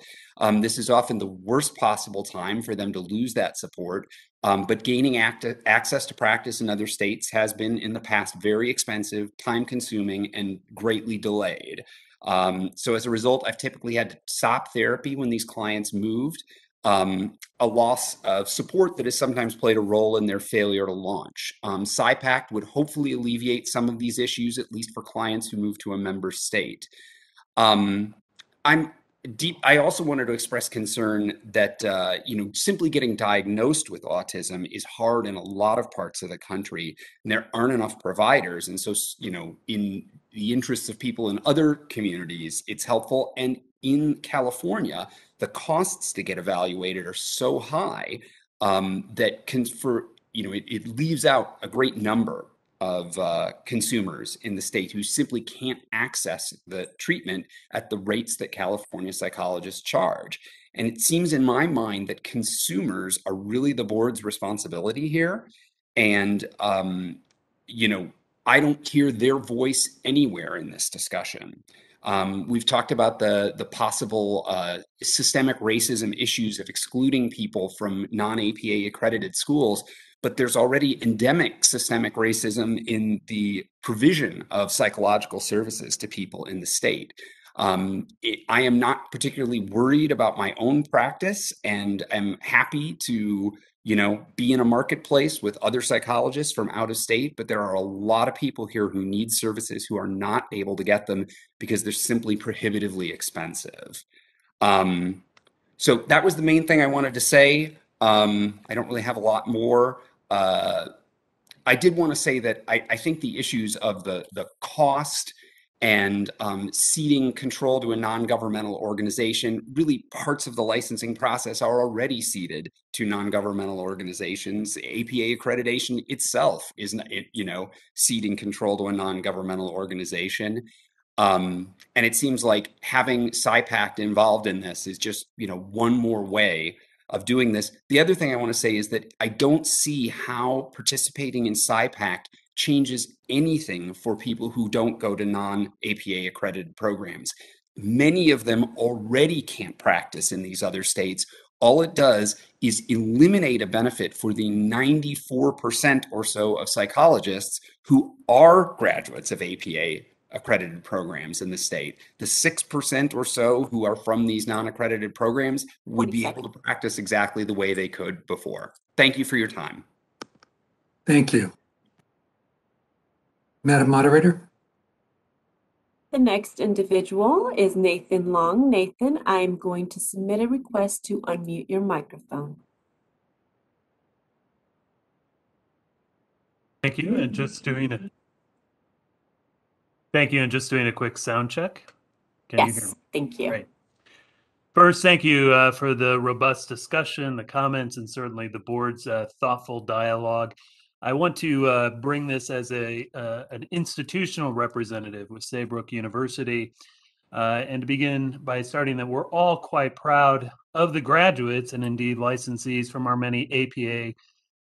This is often the worst possible time for them to lose that support. But gaining access to practice in other states has been in the past very expensive, time-consuming, and greatly delayed. So as a result, I've typically had to stop therapy when these clients moved. A loss of support that has sometimes played a role in their failure to launch. Psypact would hopefully alleviate some of these issues, at least for clients who move to a member state. I also wanted to express concern that simply getting diagnosed with autism is hard in a lot of parts of the country, and there aren't enough providers. And so, in the interests of people in other communities, it's helpful. And in California, the costs to get evaluated are so high that it leaves out a great number of consumers in the state who simply can't access the treatment at the rates that California psychologists charge. And it seems in my mind that consumers are really the board's responsibility here. And, I don't hear their voice anywhere in this discussion. We've talked about the possible systemic racism issues of excluding people from non-APA accredited schools, but there's already endemic systemic racism in the provision of psychological services to people in the state. I am not particularly worried about my own practice, and am happy to be in a marketplace with other psychologists from out of state, but there are a lot of people here who need services who are not able to get them because they're simply prohibitively expensive. So that was the main thing I wanted to say. I don't really have a lot more. I did want to say that I think the issues of the cost and ceding control to a non-governmental organization, really parts of the licensing process are already ceded to non-governmental organizations. APA accreditation itself is, ceding control to a non-governmental organization. And it seems like having Psypact involved in this is just, one more way of doing this. The other thing I want to say is that I don't see how participating in Psypact changes anything for people who don't go to non-APA accredited programs. Many of them already can't practice in these other states. All it does is eliminate a benefit for the 94% or so of psychologists who are graduates of APA accredited programs in the state. The 6% or so who are from these non-accredited programs would be able to practice exactly the way they could before. Thank you for your time. Thank you. Madam Moderator? The next individual is Nathan Long. Nathan, I'm going to submit a request to unmute your microphone. Thank you, and just doing a quick sound check. Can you hear me? Thank you. Great. First, thank you for the robust discussion, the comments, and certainly the board's thoughtful dialogue. I want to bring this as an institutional representative with Saybrook University, and to begin by starting that we're all quite proud of the graduates and indeed licensees from our many APA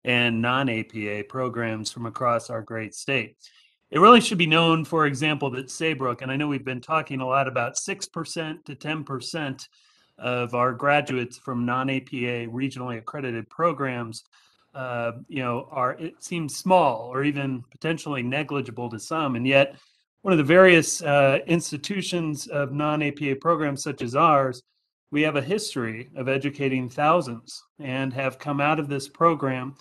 and non-APA programs from across our great state. It really should be known, for example, that Saybrook, and I know we've been talking a lot about 6% to 10% of our graduates from non-APA regionally accredited programs it seems small or even potentially negligible to some. And yet one of the various institutions of non-APA programs such as ours We have a history of educating thousands and have come out of this program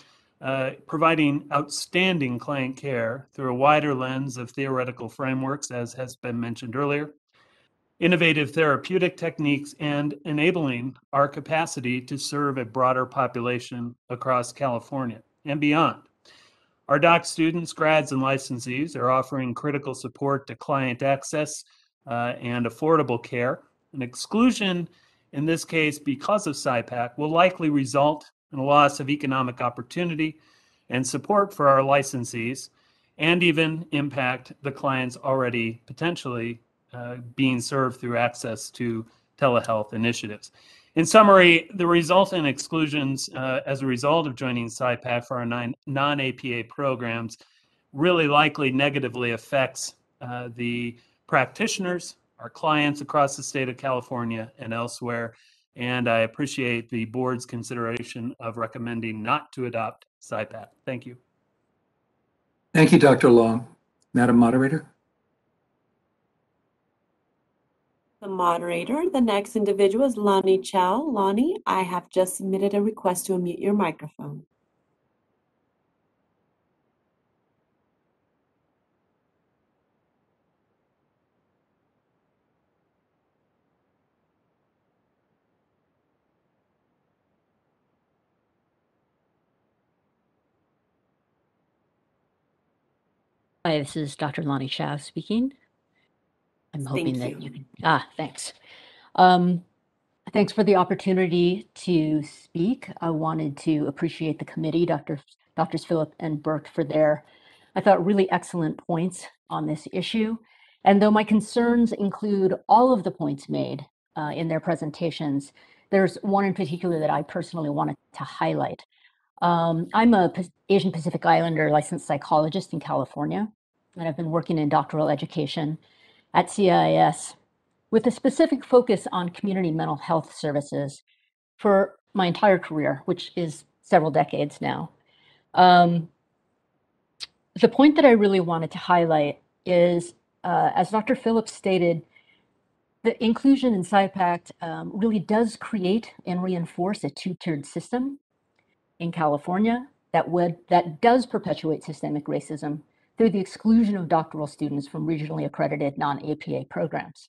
providing outstanding client care through a wider lens of theoretical frameworks, as has been mentioned earlier, innovative therapeutic techniques, and enabling our capacity to serve a broader population across California and beyond. Our doc students, grads, and licensees are offering critical support to client access and affordable care. An exclusion, in this case, because of PsyPac, will likely result in a loss of economic opportunity and support for our licensees, and even impact the clients already potentially being served through access to telehealth initiatives. In summary, the resultant exclusions as a result of joining PsyPac for our non-APA programs really likely negatively affects the practitioners, our clients across the state of California and elsewhere. And I appreciate the board's consideration of recommending not to adopt PsyPac. Thank you. Thank you, Dr. Long. Madam Moderator? The moderator, the next individual is Lonnie Chow. Lonnie, I have just submitted a request to unmute your microphone. Hi, this is Dr. Lonnie Chow speaking. I'm hoping that you can. Thanks. Thanks for the opportunity to speak. I wanted to appreciate the committee, Drs. Phillip and Burke, for their, I thought, really excellent points on this issue. And though my concerns include all of the points made in their presentations, there's one in particular that I personally wanted to highlight. I'm a Asian Pacific Islander licensed psychologist in California, and I've been working in doctoral education at CIS with a specific focus on community mental health services for my entire career, which is several decades now. The point that I really wanted to highlight is, as Dr. Phillips stated, the inclusion in PsyPac really does create and reinforce a two-tiered system in California that does perpetuate systemic racism through the exclusion of doctoral students from regionally accredited non-APA programs.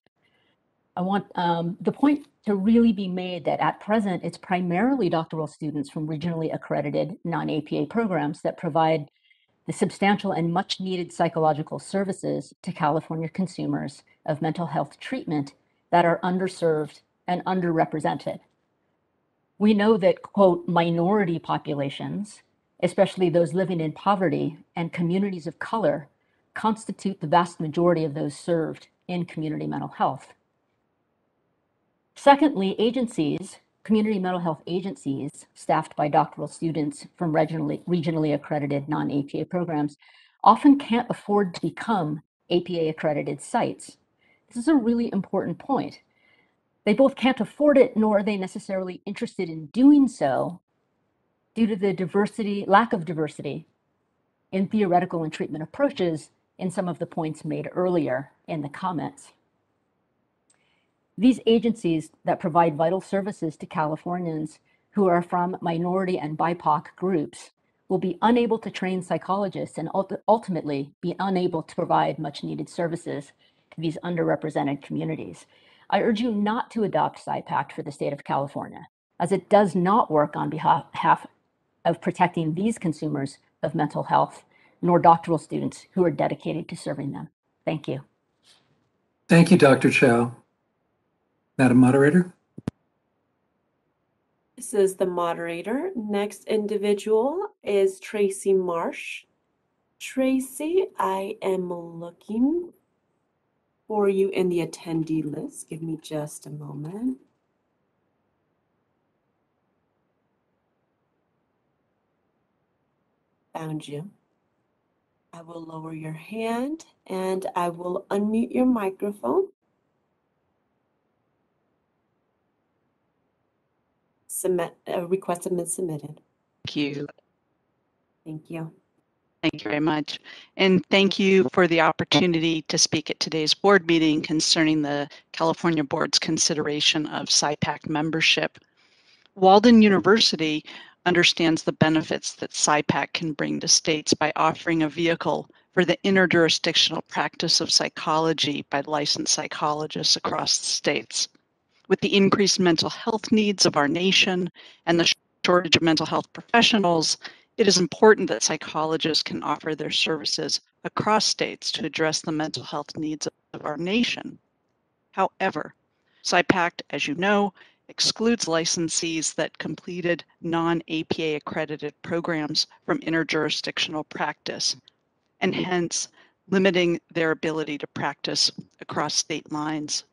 I want the point to really be made that at present, it's primarily doctoral students from regionally accredited non-APA programs that provide the substantial and much needed psychological services to California consumers of mental health treatment that are underserved and underrepresented. We know that, quote, minority populations, especially those living in poverty and communities of color, constitute the vast majority of those served in community mental health. Secondly, community mental health agencies staffed by doctoral students from regionally accredited non-APA programs often can't afford to become APA accredited sites. This is a really important point. They both can't afford it, nor are they necessarily interested in doing so due to the lack of diversity in theoretical and treatment approaches in some of the points made earlier in the comments. These agencies that provide vital services to Californians who are from minority and BIPOC groups will be unable to train psychologists and ultimately be unable to provide much needed services to these underrepresented communities. I urge you not to adopt PsyPac for the state of California, as it does not work on behalf of protecting these consumers of mental health, nor doctoral students who are dedicated to serving them. Thank you. Thank you, Dr. Chow. Madam Moderator? This is the moderator. Next individual is Tracy Marsh. Tracy, I am looking for you in the attendee list. Give me just a moment. Found you. I will lower your hand and I will unmute your microphone. Request has been submitted. Thank you. Thank you. Thank you very much. And thank you for the opportunity to speak at today's board meeting concerning the California Board's consideration of SIPAC membership. Walden University understands the benefits that SIPAC can bring to states by offering a vehicle for the interjurisdictional practice of psychology by licensed psychologists across the states. With the increased mental health needs of our nation and the shortage of mental health professionals, it is important that psychologists can offer their services across states to address the mental health needs of our nation. However, SIPAC, as you know, excludes licensees that completed non-APA accredited programs from interjurisdictional practice, and hence limiting their ability to practice across state lines.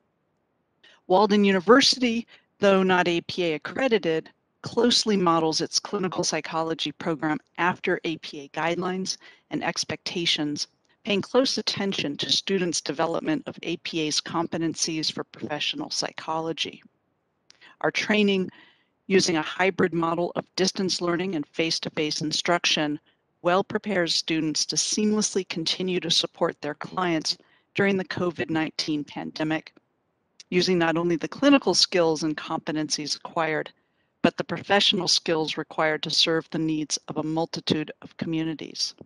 Walden University, though not APA accredited, closely models its clinical psychology program after APA guidelines and expectations, paying close attention to students' development of APA's competencies for professional psychology. Our training, using a hybrid model of distance learning and face-to-face instruction, well prepares students to seamlessly continue to support their clients during the COVID-19 pandemic, using not only the clinical skills and competencies acquired, but the professional skills required to serve the needs of a multitude of communities.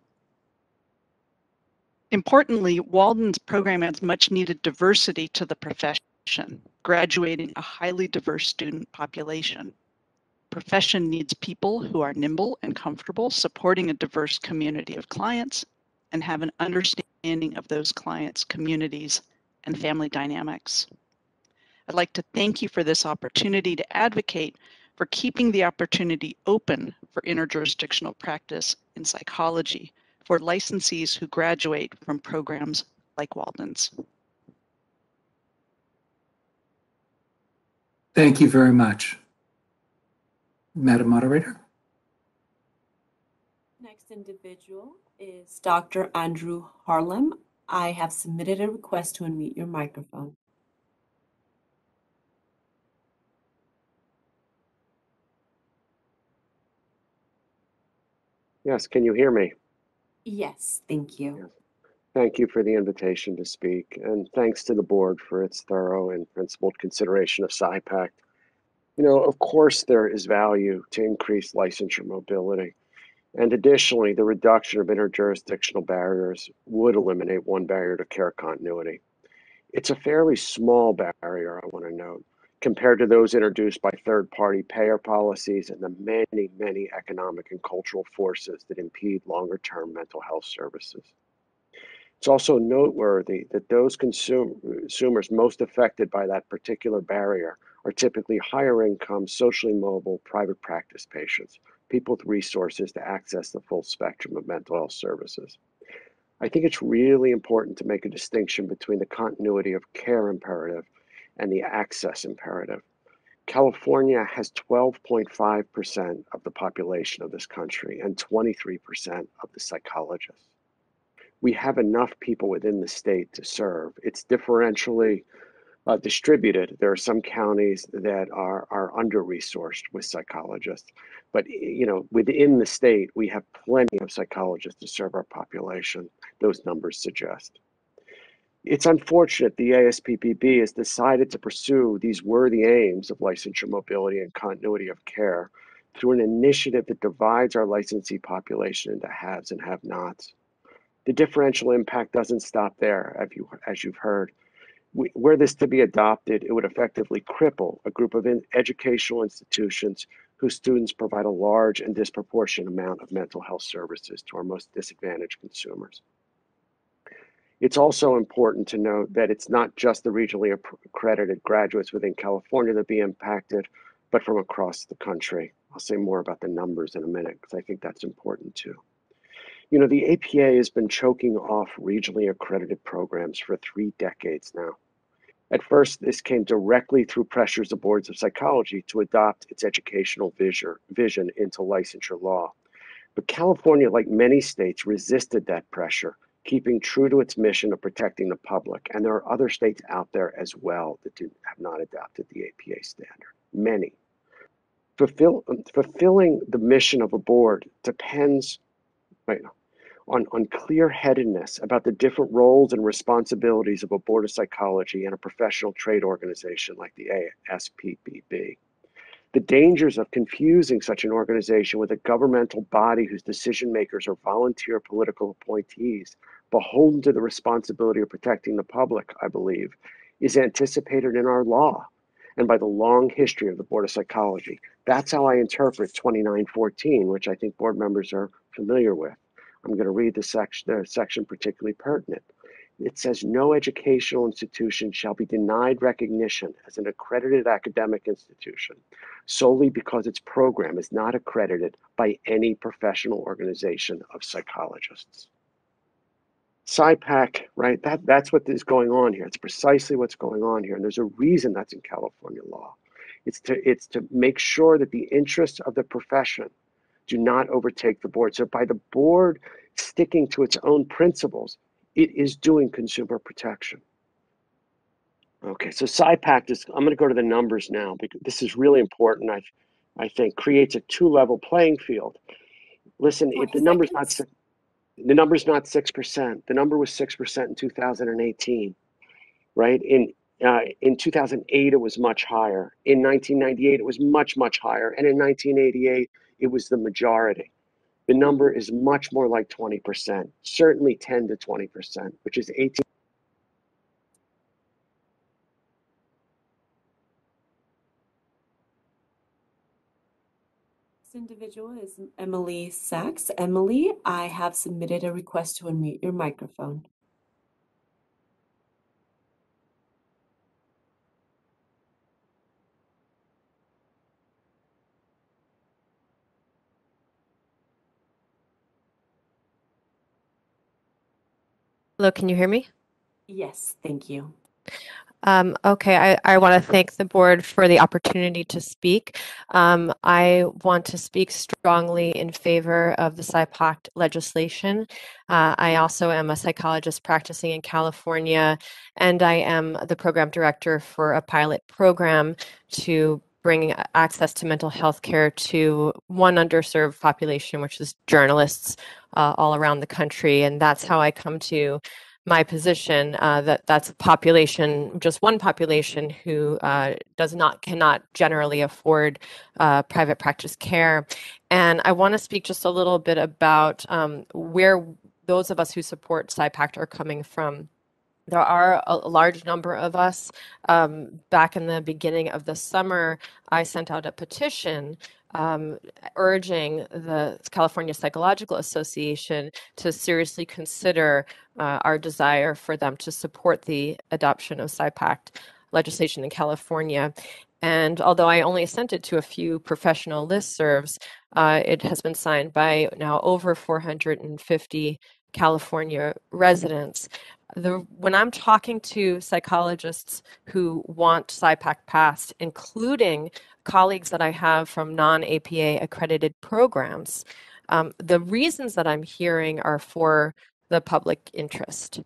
Importantly, Walden's program adds much needed diversity to the profession, graduating a highly diverse student population. Profession needs people who are nimble and comfortable supporting a diverse community of clients and have an understanding of those clients' communities and family dynamics. I'd like to thank you for this opportunity to advocate for keeping the opportunity open for interjurisdictional practice in psychology for licensees who graduate from programs like Walden's. Thank you very much. Madam Moderator? Next individual is Dr. Andrew Harlem. I have submitted a request to unmute your microphone. Yes, can you hear me? Yes, thank you. Yes. Thank you for the invitation to speak, and thanks to the board for its thorough and principled consideration of SIPAC. You know, of course, there is value to increase licensure mobility, and additionally, the reduction of interjurisdictional barriers would eliminate one barrier to care continuity. It's a fairly small barrier, I want to note, compared to those introduced by third-party payer policies and the many, many economic and cultural forces that impede longer-term mental health services. It's also noteworthy that those consumers most affected by that particular barrier are typically higher income, socially mobile, private practice patients, people with resources to access the full spectrum of mental health services. I think it's really important to make a distinction between the continuity of care imperative and the access imperative. California has 12.5% of the population of this country and 23% of the psychologists. We have enough people within the state to serve. It's differentially distributed. There are some counties that are under-resourced with psychologists, but you know, within the state, we have plenty of psychologists to serve our population, those numbers suggest. It's unfortunate the ASPPB has decided to pursue these worthy aims of licensure mobility and continuity of care through an initiative that divides our licensee population into haves and have-nots. The differential impact doesn't stop there, as you've heard. Were this to be adopted, it would effectively cripple a group of educational institutions whose students provide a large and disproportionate amount of mental health services to our most disadvantaged consumers. It's also important to note that it's not just the regionally accredited graduates within California that be impacted, but from across the country. I'll say more about the numbers in a minute because I think that's important too. You know, the APA has been choking off regionally accredited programs for 3 decades now. At first, this came directly through pressures of boards of psychology to adopt its educational vision into licensure law. But California, like many states, resisted that pressure, keeping true to its mission of protecting the public. And there are other states out there as well that have not adopted the APA standard, many. Fulfilling the mission of a board depends on clear-headedness about the different roles and responsibilities of a board of psychology and a professional trade organization like the ASPPB. The dangers of confusing such an organization with a governmental body whose decision makers are volunteer political appointees, beholden to the responsibility of protecting the public, I believe, is anticipated in our law and by the long history of the Board of Psychology. That's how I interpret 2914, which I think board members are familiar with. I'm going to read the section particularly pertinent. It says, no educational institution shall be denied recognition as an accredited academic institution solely because its program is not accredited by any professional organization of psychologists. Psypac, right? That's what is going on here. It's precisely what's going on here. And there's a reason that's in California law. It's to make sure that the interests of the profession do not overtake the board. So by the board sticking to its own principles, it is doing consumer protection. Okay, so Psypac is, I'm going to go to the numbers now because this is really important. I think creates a two-level playing field. Listen, if the number's not 6%. The number was 6% in 2018, right? In 2008, it was much higher. In 1998, it was much, much higher. And in 1988, it was the majority. The number is much more like 20%, certainly 10 to 20%, which is 18. This individual is Emily Sachs. Emily, I have submitted a request to unmute your microphone. Hello, can you hear me? Yes, thank you. Okay, I want to thank the board for the opportunity to speak. I want to speak strongly in favor of the Psypac legislation. I also am a psychologist practicing in California, and I am the program director for a pilot program to bring access to mental health care to one underserved population, which is journalists all around the country. And that's how I come to my position, that's a population, just one population who cannot generally afford private practice care. And I want to speak just a little bit about where those of us who support Psypac are coming from. There are a large number of us. Back in the beginning of the summer, I sent out a petition urging the California Psychological Association to seriously consider our desire for them to support the adoption of Psypac legislation in California. And although I only sent it to a few professional listservs, it has been signed by now over 450 California residents. When I'm talking to psychologists who want Psypac passed, including colleagues that I have from non-APA accredited programs, the reasons that I'm hearing are for the public interest.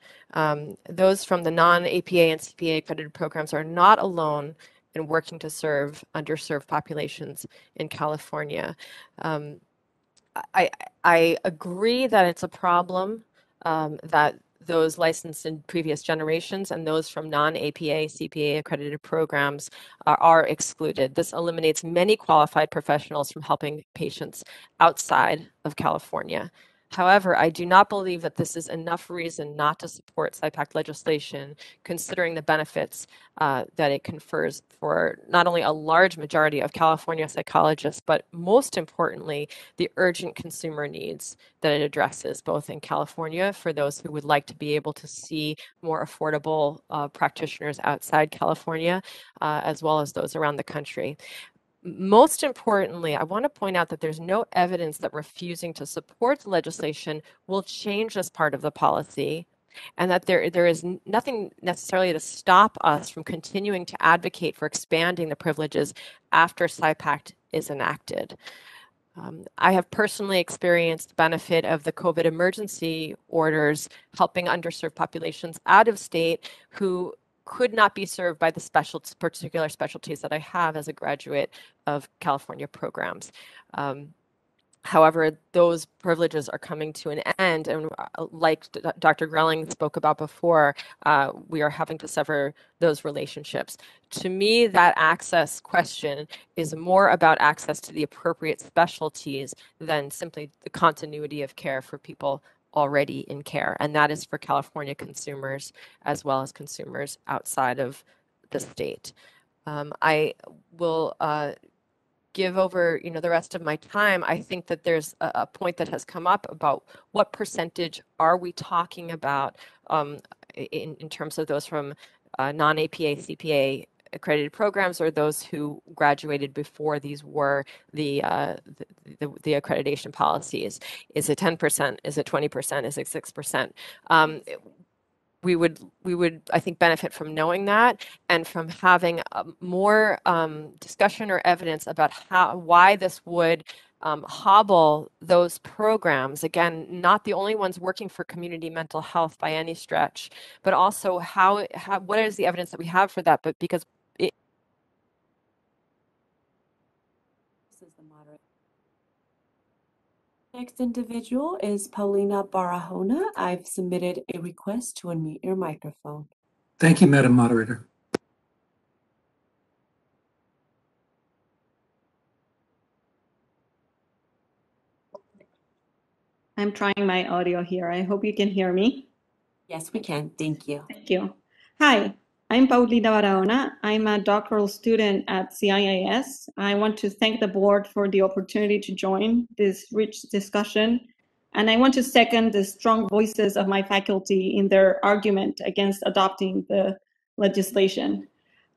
Those from the non-APA and CPA accredited programs are not alone in working to serve underserved populations in California. I agree that it's a problem that those licensed in previous generations and those from non-APA, CPA accredited programs are excluded. This eliminates many qualified professionals from helping patients outside of California. However, I do not believe that this is enough reason not to support Psypac legislation, considering the benefits that it confers for not only a large majority of California psychologists, but most importantly, the urgent consumer needs that it addresses, both in California for those who would like to be able to see more affordable practitioners outside California, as well as those around the country. Most importantly, I want to point out that there's no evidence that refusing to support the legislation will change this part of the policy, and that there is nothing necessarily to stop us from continuing to advocate for expanding the privileges after Psypac is enacted. I have personally experienced the benefit of the COVID emergency orders helping underserved populations out of state who could not be served by the particular specialties that I have as a graduate of California programs. However, those privileges are coming to an end, and like Dr. Grelling spoke about before, we are having to sever those relationships. To me, that access question is more about access to the appropriate specialties than simply the continuity of care for people already in care, and that is for California consumers as well as consumers outside of the state. I will give over, the rest of my time. I think that there's a point that has come up about what percentage are we talking about in terms of those from non-APA, CPA accredited programs, or those who graduated before these were the accreditation policies. Is it 10%? Is it 20%? Is it 6%? We would, I think, benefit from knowing that and from having more discussion or evidence about why this would hobble those programs. Again, not the only ones working for community mental health by any stretch, but also what is the evidence that we have for that? But because This is the moderator. Next individual is Paulina Barahona. I've submitted a request to unmute your microphone. Thank you, Madam Moderator. I'm trying my audio here. I hope you can hear me. Yes, we can. Thank you. Thank you. Hi, I'm Paulina Barahona. I'm a doctoral student at CIIS. I want to thank the board for the opportunity to join this rich discussion. And I want to second the strong voices of my faculty in their argument against adopting the legislation.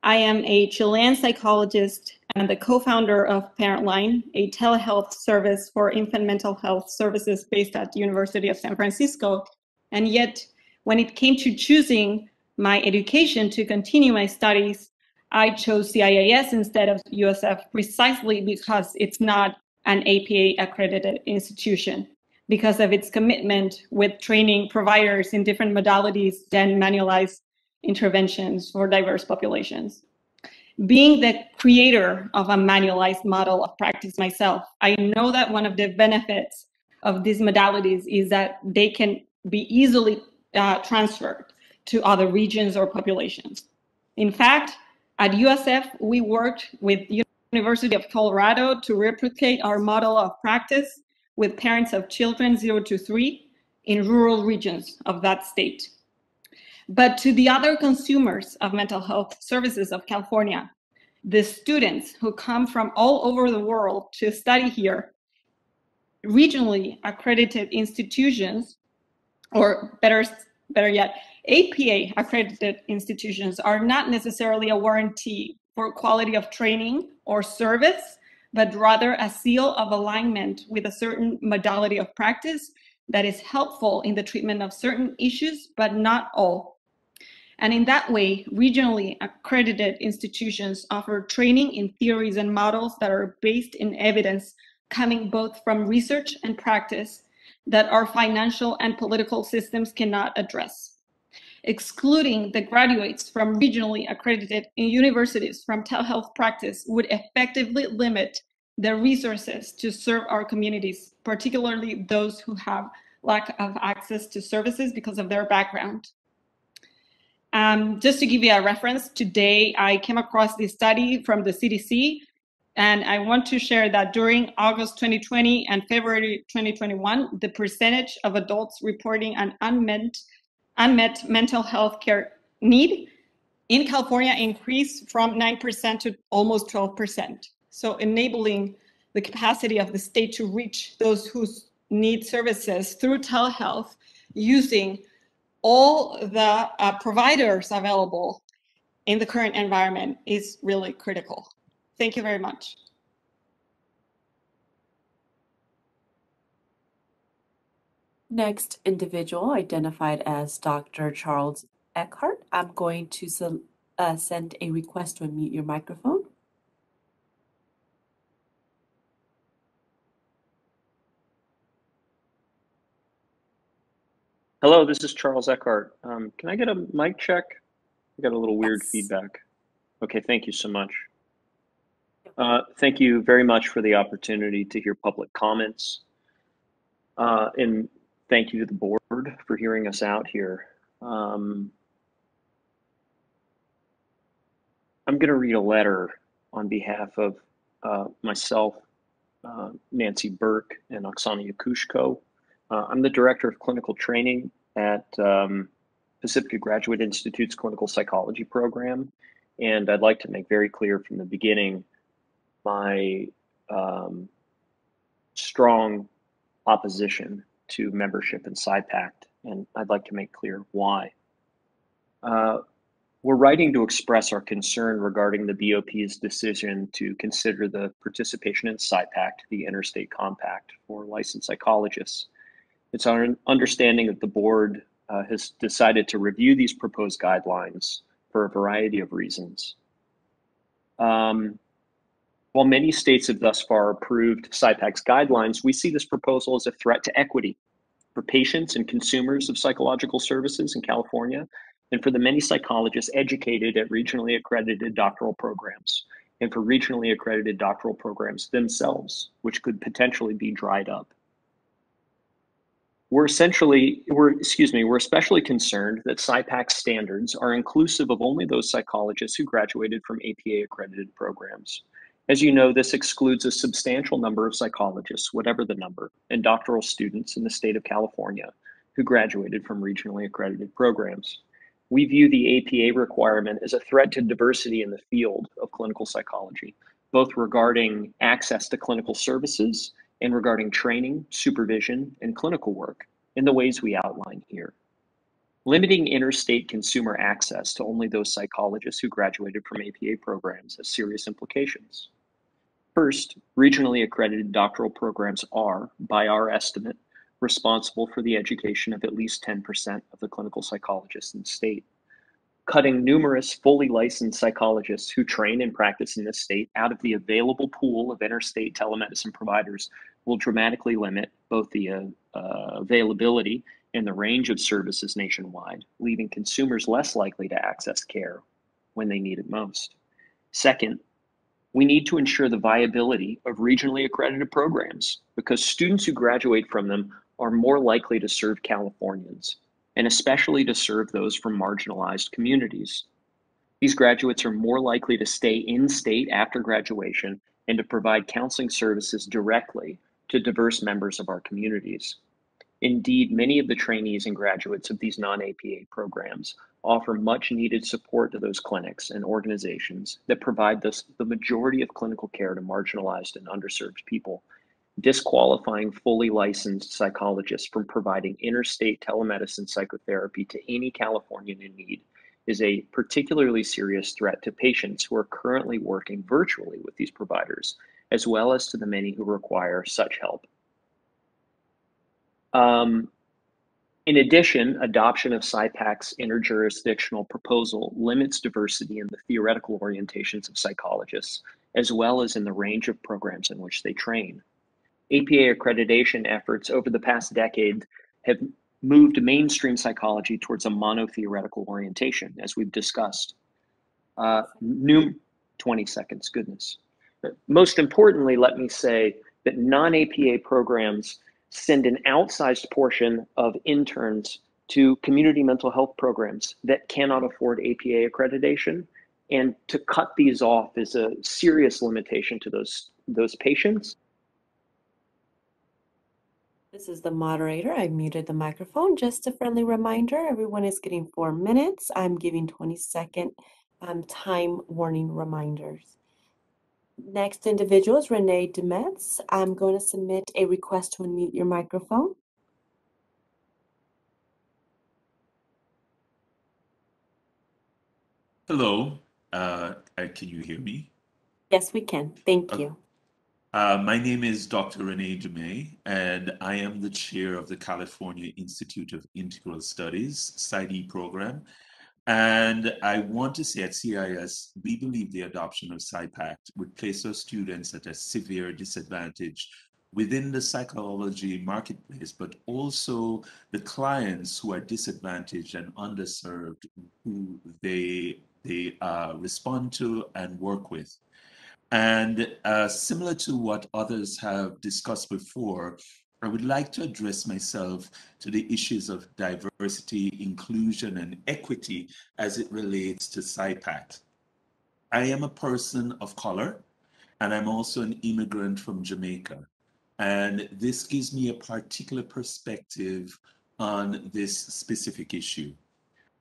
I am a Chilean psychologist and the co-founder of Parentline, a telehealth service for infant mental health services based at the University of San Francisco. And yet, when it came to choosing my education to continue my studies, I chose CIIS instead of USF precisely because it's not an APA accredited institution, because of its commitment with training providers in different modalities than manualized interventions for diverse populations. Being the creator of a manualized model of practice myself, I know that one of the benefits of these modalities is that they can be easily transferred to other regions or populations. In fact, at USF, we worked with University of Colorado to replicate our model of practice with parents of children 0 to 3 in rural regions of that state. But to the other consumers of mental health services of California, the students who come from all over the world to study here, regionally accredited institutions, or better yet, APA accredited institutions are not necessarily a warranty for quality of training or service, but rather a seal of alignment with a certain modality of practice that is helpful in the treatment of certain issues, but not all. And in that way, regionally accredited institutions offer training in theories and models that are based in evidence coming both from research and practice that our financial and political systems cannot address. Excluding the graduates from regionally accredited universities from telehealth practice would effectively limit the resources to serve our communities, particularly those who have lack of access to services because of their background. Just to give you a reference, today I came across this study from the CDC, and I want to share that during August 2020 and February 2021, the percentage of adults reporting an unmet mental health care need in California increased from 9% to almost 12%. So enabling the capacity of the state to reach those who need services through telehealth using all the providers available in the current environment is really critical. Thank you very much. Next individual identified as Dr. Charles Eckhart. I'm going to send a request to unmute your microphone. Hello, this is Charles Eckhart. Can I get a mic check? I got a little weird feedback. Okay, thank you so much. Thank you very much for the opportunity to hear public comments. And thank you to the board for hearing us out here. I'm going to read a letter on behalf of myself, Nancy Burke, and Oksana Yakushko. I'm the Director of Clinical Training at Pacifica Graduate Institute's Clinical Psychology Program. And I'd like to make very clear from the beginning my strong opposition to membership in PsyPact, and I'd like to make clear why. We're writing to express our concern regarding the BOP's decision to consider the participation in PsyPact, the interstate compact for licensed psychologists. It's our understanding that the board has decided to review these proposed guidelines for a variety of reasons. While many states have thus far approved PsyPact's guidelines, we see this proposal as a threat to equity for patients and consumers of psychological services in California, and for the many psychologists educated at regionally accredited doctoral programs, and for regionally accredited doctoral programs themselves, which could potentially be dried up. We're especially concerned that PsyPact's standards are inclusive of only those psychologists who graduated from APA accredited programs. As you know, this excludes a substantial number of psychologists, whatever the number, and doctoral students in the state of California who graduated from regionally accredited programs. We view the APA requirement as a threat to diversity in the field of clinical psychology, both regarding access to clinical services and regarding training, supervision, and clinical work in the ways we outline here. Limiting interstate consumer access to only those psychologists who graduated from APA programs has serious implications. First, regionally accredited doctoral programs are, by our estimate, responsible for the education of at least 10% of the clinical psychologists in the state. Cutting numerous fully licensed psychologists who train and practice in this state out of the available pool of interstate telemedicine providers will dramatically limit both the availability and the range of services nationwide, leaving consumers less likely to access care when they need it most. Second, we need to ensure the viability of regionally accredited programs because students who graduate from them are more likely to serve Californians, and especially to serve those from marginalized communities. These graduates are more likely to stay in state after graduation and to provide counseling services directly to diverse members of our communities. Indeed, many of the trainees and graduates of these non-APA programs offer much needed support to those clinics and organizations that provide the majority of clinical care to marginalized and underserved people. Disqualifying fully licensed psychologists from providing interstate telemedicine psychotherapy to any Californian in need is a particularly serious threat to patients who are currently working virtually with these providers, as well as to the many who require such help. In addition, adoption of PsyPact's interjurisdictional proposal limits diversity in the theoretical orientations of psychologists, as well as in the range of programs in which they train. APA accreditation efforts over the past decade have moved mainstream psychology towards a monotheoretical orientation, as we've discussed. 20 seconds, goodness. But most importantly, let me say that non-APA programs send an outsized portion of interns to community mental health programs that cannot afford APA accreditation. And to cut these off is a serious limitation to those patients. This is the moderator. I muted the microphone. Just a friendly reminder, everyone is getting 4 minutes. I'm giving 20-second time warning reminders. Next individual is Renee Demetz. I'm going to submit a request to unmute your microphone. Hello, can you hear me? Yes, we can. Thank you. My name is Dr. Renee Dumais, and I am the chair of the California Institute of Integral Studies, PsyD program. And I want to say at CIS, we believe the adoption of PsyPact would place our students at a severe disadvantage within the psychology marketplace, but also the clients who are disadvantaged and underserved, who they respond to and work with. And similar to what others have discussed before, I would like to address myself to the issues of diversity, inclusion, and equity as it relates to SIPAC. I am a person of color, and I'm also an immigrant from Jamaica. And this gives me a particular perspective on this specific issue.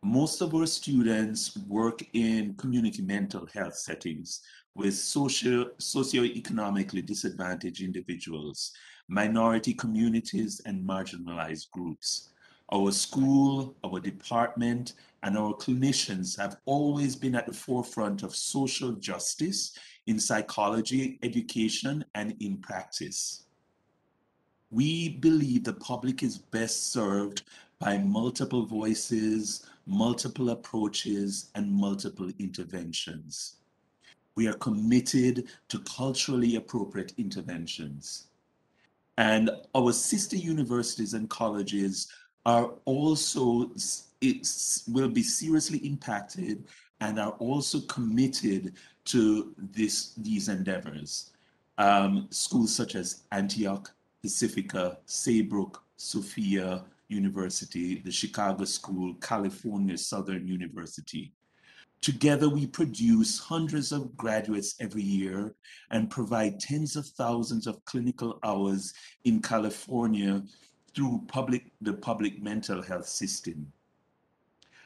Most of our students work in community mental health settings with socioeconomically disadvantaged individuals, minority communities, and marginalized groups. Our school, our department, and our clinicians have always been at the forefront of social justice in psychology, education, and in practice. We believe the public is best served by multiple voices, multiple approaches, and multiple interventions. We are committed to culturally appropriate interventions. And our sister universities and colleges are also, will be seriously impacted and are also committed to these endeavors. Schools such as Antioch, Pacifica, Saybrook, Sophia University, the Chicago School, California Southern University. Together, we produce hundreds of graduates every year and provide tens of thousands of clinical hours in California through the public mental health system.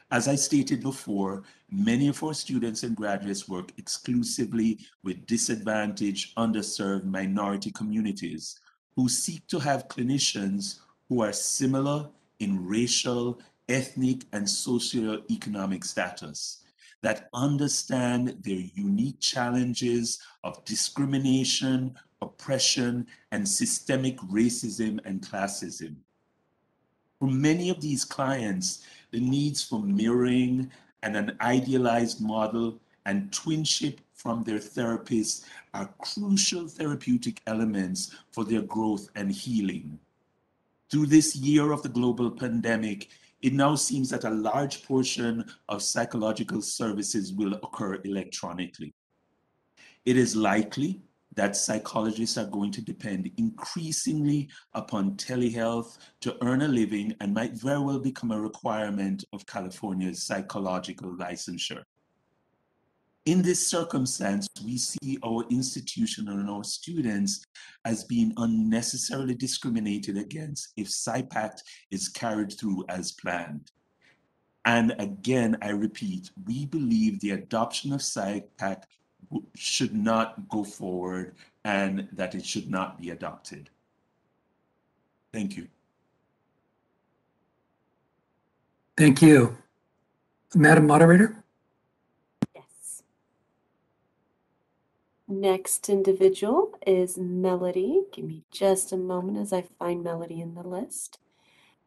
As I stated before, many of our students and graduates work exclusively with disadvantaged, underserved minority communities who seek to have clinicians who are similar in racial, ethnic, and socioeconomic status, that understand their unique challenges of discrimination, oppression, and systemic racism and classism. For many of these clients, the needs for mirroring and an idealized model and twinship from their therapists are crucial therapeutic elements for their growth and healing. Through this year of the global pandemic, it now seems that a large portion of psychological services will occur electronically. It is likely that psychologists are going to depend increasingly upon telehealth to earn a living and might very well become a requirement of California's psychological licensure. In this circumstance, we see our institution and our students as being unnecessarily discriminated against if SIPAC is carried through as planned. And again, I repeat, we believe the adoption of SIPAC should not go forward and that it should not be adopted. Thank you. Thank you. Madam Moderator? Yes. Next individual is Melody. Give me just a moment as I find Melody in the list.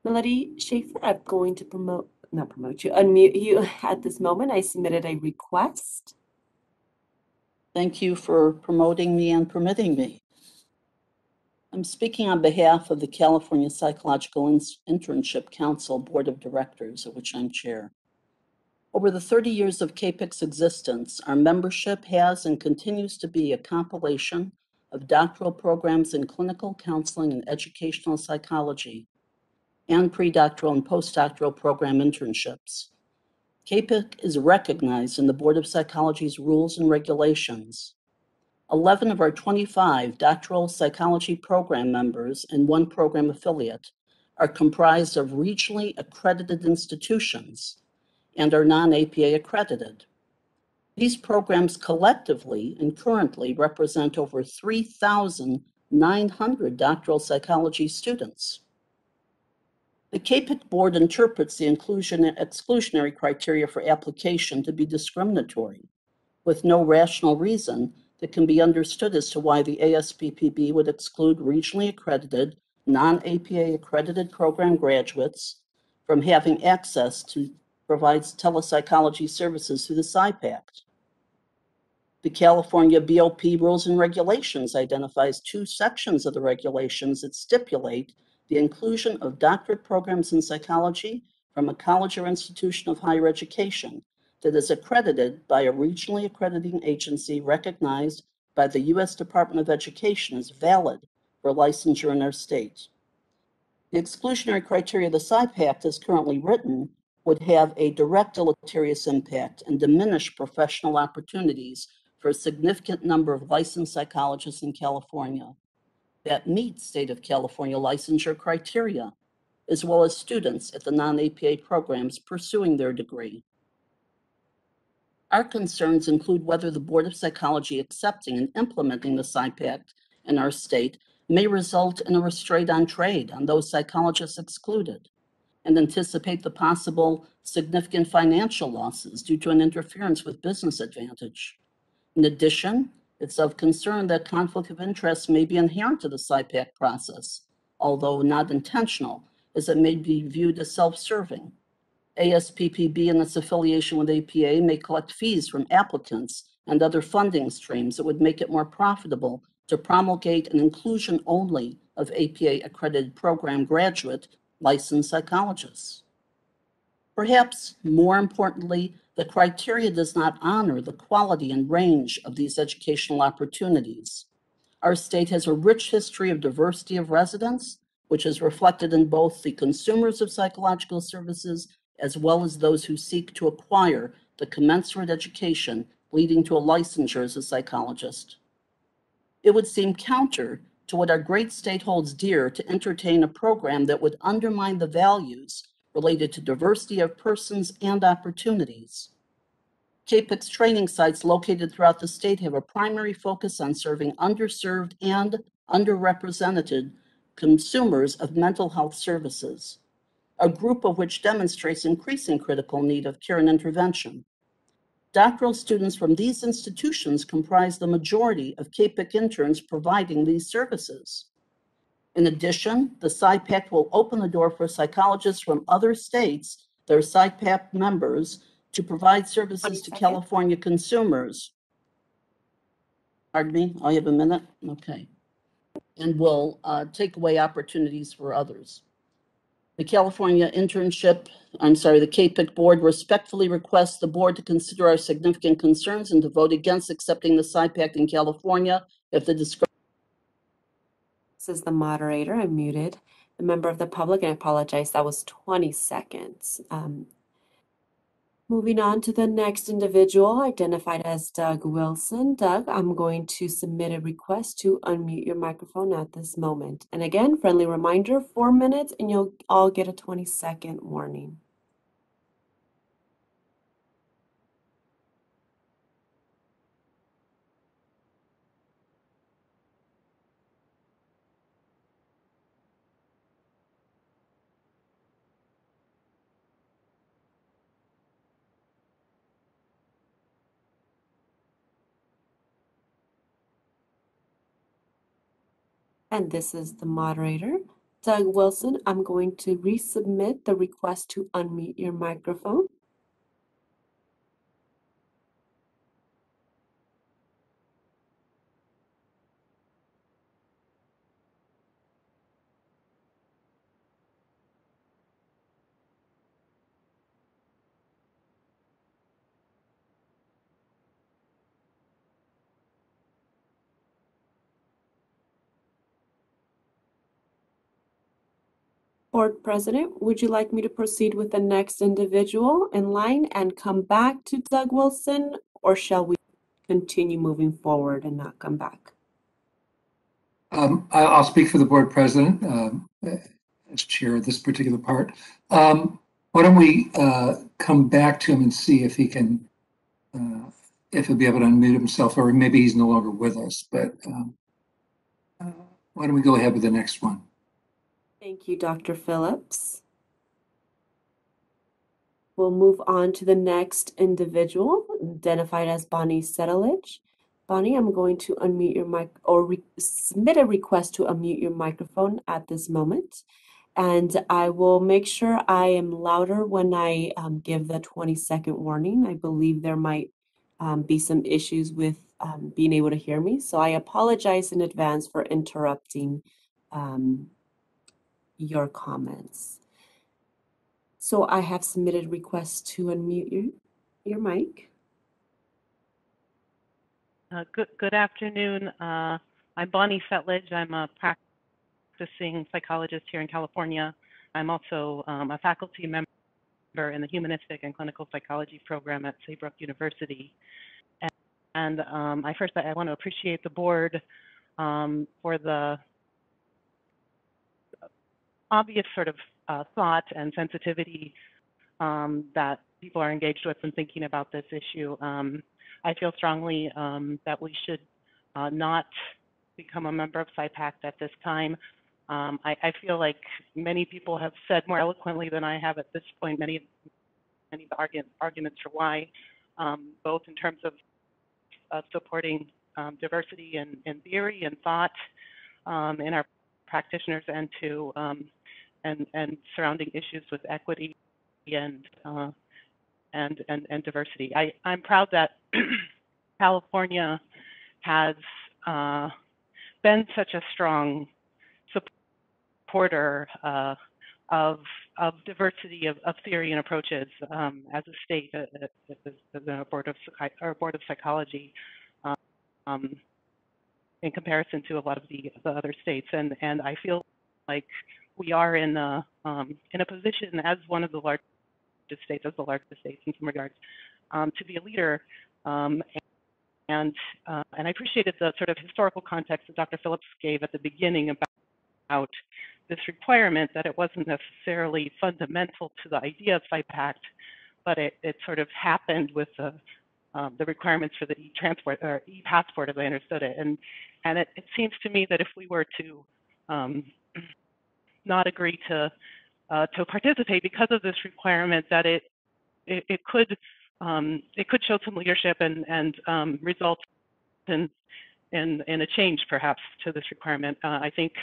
Melody Schaefer, I'm going to unmute you at this moment. I submitted a request. Thank you for promoting me and permitting me. I'm speaking on behalf of the California Psychological Internship Council Board of Directors, of which I'm chair. Over the 30 years of Kpic's existence, our membership has and continues to be a compilation of doctoral programs in clinical counseling and educational psychology, and pre-doctoral and postdoctoral program internships. Kpic is recognized in the Board of Psychology's rules and regulations. 11 of our 25 doctoral psychology program members and 1 program affiliate are comprised of regionally accredited institutions and are non-APA accredited. These programs collectively and currently represent over 3,900 doctoral psychology students. The Kpic board interprets the inclusion and exclusionary criteria for application to be discriminatory, with no rational reason that can be understood as to why the ASPPB would exclude regionally accredited, non-APA accredited program graduates from having access to provides telepsychology services through the SIPAC. The California BOP Rules and Regulations identifies 2 sections of the regulations that stipulate the inclusion of doctorate programs in psychology from a college or institution of higher education that is accredited by a regionally accrediting agency recognized by the U.S. Department of Education is valid for licensure in our state. The exclusionary criteria of the PSYPACT as currently written would have a direct deleterious impact and diminish professional opportunities for a significant number of licensed psychologists in California that meet state of California licensure criteria, as well as students at the non-APA programs pursuing their degree. Our concerns include whether the Board of Psychology accepting and implementing the PSYPACT in our state may result in a restraint on trade on those psychologists excluded, and anticipate the possible significant financial losses due to an interference with business advantage. In addition, it's of concern that conflict of interest may be inherent to the PSYPACT process, although not intentional, as it may be viewed as self-serving. ASPPB and its affiliation with APA may collect fees from applicants and other funding streams that would make it more profitable to promulgate an inclusion only of APA-accredited program graduate licensed psychologists. Perhaps more importantly, the criteria does not honor the quality and range of these educational opportunities. Our state has a rich history of diversity of residents, which is reflected in both the consumers of psychological services as well as those who seek to acquire the commensurate education leading to a licensure as a psychologist. It would seem counter to what our great state holds dear to entertain a program that would undermine the values related to diversity of persons and opportunities. Kpic's training sites located throughout the state have a primary focus on serving underserved and underrepresented consumers of mental health services, a group of which demonstrates increasing critical need of care and intervention. Doctoral students from these institutions comprise the majority of Kpic interns providing these services. In addition, the PSYPACT will open the door for psychologists from other states that are PSYPACT members to provide services to California consumers. Pardon me, I have a minute? Okay. And will take away opportunities for others. The Kpic board respectfully requests the board to consider our significant concerns and to vote against accepting the PSYPACT in California if the description. This is the moderator. I'm muted. The member of the public, and I apologize, that was 20 seconds. Moving on to the next individual identified as Doug Wilson. Doug, I'm going to submit a request to unmute your microphone at this moment. And again, friendly reminder, 4 minutes and you'll all get a 20-second warning. And this is the moderator. Doug Wilson, I'm going to resubmit the request to unmute your microphone. Board President, would you like me to proceed with the next individual in line and come back to Doug Wilson, or shall we continue moving forward and not come back? I'll speak for the board president as chair of this particular part. Why don't we come back to him and see if he can, if he'll be able to unmute himself, or maybe he's no longer with us, but why don't we go ahead with the next one? Thank you, Dr. Phillips. We'll move on to the next individual, identified as Bonnie Settelich. Bonnie, I'm going to unmute your mic, or submit a request to unmute your microphone at this moment. And I will make sure I am louder when I give the 20-second warning. I believe there might be some issues with being able to hear me. So I apologize in advance for interrupting your comments. So I have submitted requests to unmute your mic. Good afternoon. I'm Bonnie Settelich. I'm a practicing psychologist here in California. I'm also a faculty member in the Humanistic and Clinical Psychology program at Saybrook University. And I want to appreciate the board for the obvious sort of thought and sensitivity that people are engaged with in thinking about this issue. I feel strongly that we should not become a member of PsyPact at this time. I feel like many people have said more eloquently than I have at this point, many of the arguments for why, both in terms of supporting diversity in theory and thought in our practitioners and and surrounding issues with equity and diversity. I'm proud that California has been such a strong supporter of diversity of theory and approaches as a state, as a board of psychology, in comparison to a lot of the other states, and I feel like we are in a position as one of the largest states, as the largest states in some regards, to be a leader. And I appreciated the sort of historical context that Dr. Phillips gave at the beginning about this requirement, that it wasn't necessarily fundamental to the idea of PsyPact, but it sort of happened with the requirements for the e-transport or e-passport, as I understood it. And it seems to me that if we were to not agree to participate because of this requirement, that it could show some leadership and result in a change perhaps to this requirement. I think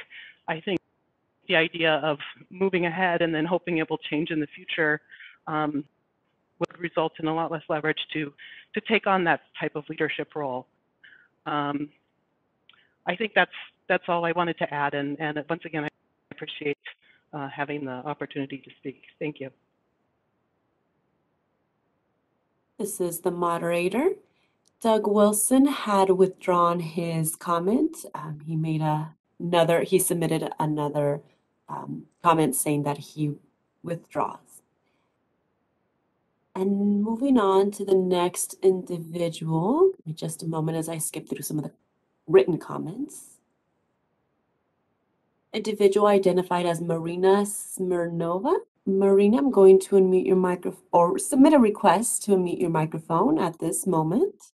the idea of moving ahead and then hoping it will change in the future would result in a lot less leverage to take on that type of leadership role. I think that's all I wanted to add, and once again, I appreciate having the opportunity to speak. Thank you. This is the moderator. Doug Wilson had withdrawn his comment. He submitted another comment saying that he withdraws. And moving on to the next individual, give me just a moment as I skip through some of the written comments. Individual identified as Marina Smirnova. Marina, I'm going to unmute your microphone or submit a request to unmute your microphone at this moment.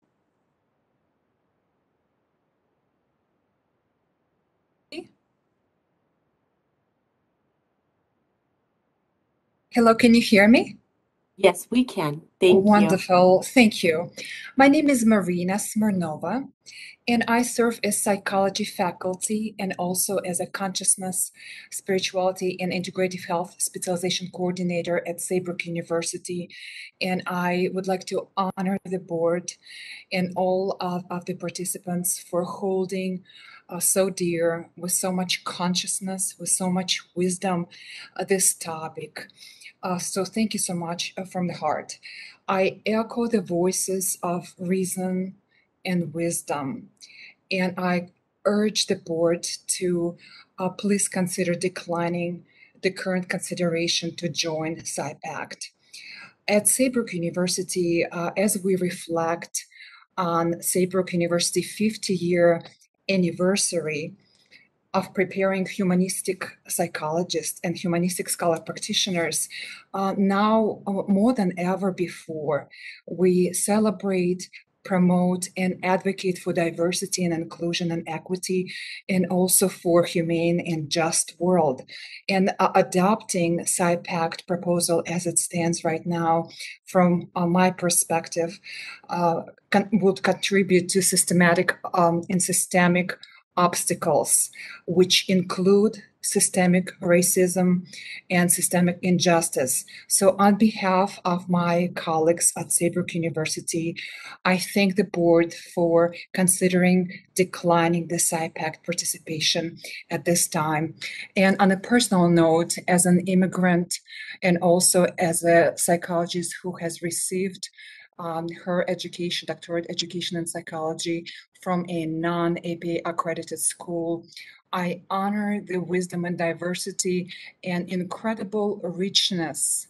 Hello, can you hear me? Yes, we can. Thank you. Wonderful. Thank you. My name is Marina Smirnova, and I serve as psychology faculty and also as a consciousness, spirituality, and integrative health specialization coordinator at Saybrook University. And I would like to honor the board and all of the participants for holding so dear, with so much consciousness, with so much wisdom, this topic. So thank you so much from the heart. I echo the voices of reason and wisdom, and I urge the board to please consider declining the current consideration to join PsyPact. At Saybrook University, as we reflect on Saybrook University 50-year anniversary of preparing humanistic psychologists and humanistic scholar practitioners, now more than ever before, we celebrate, promote, and advocate for diversity and inclusion and equity, and also for humane and just world. And adopting PsyPact proposal as it stands right now, from my perspective, would contribute to systematic and systemic obstacles, which include systemic racism and systemic injustice. So on behalf of my colleagues at Saybrook University, I thank the board for considering declining the PsyPact participation at this time. And on a personal note, as an immigrant and also as a psychologist who has received her education, doctorate education in psychology from a non-APA accredited school. I honor the wisdom and diversity and incredible richness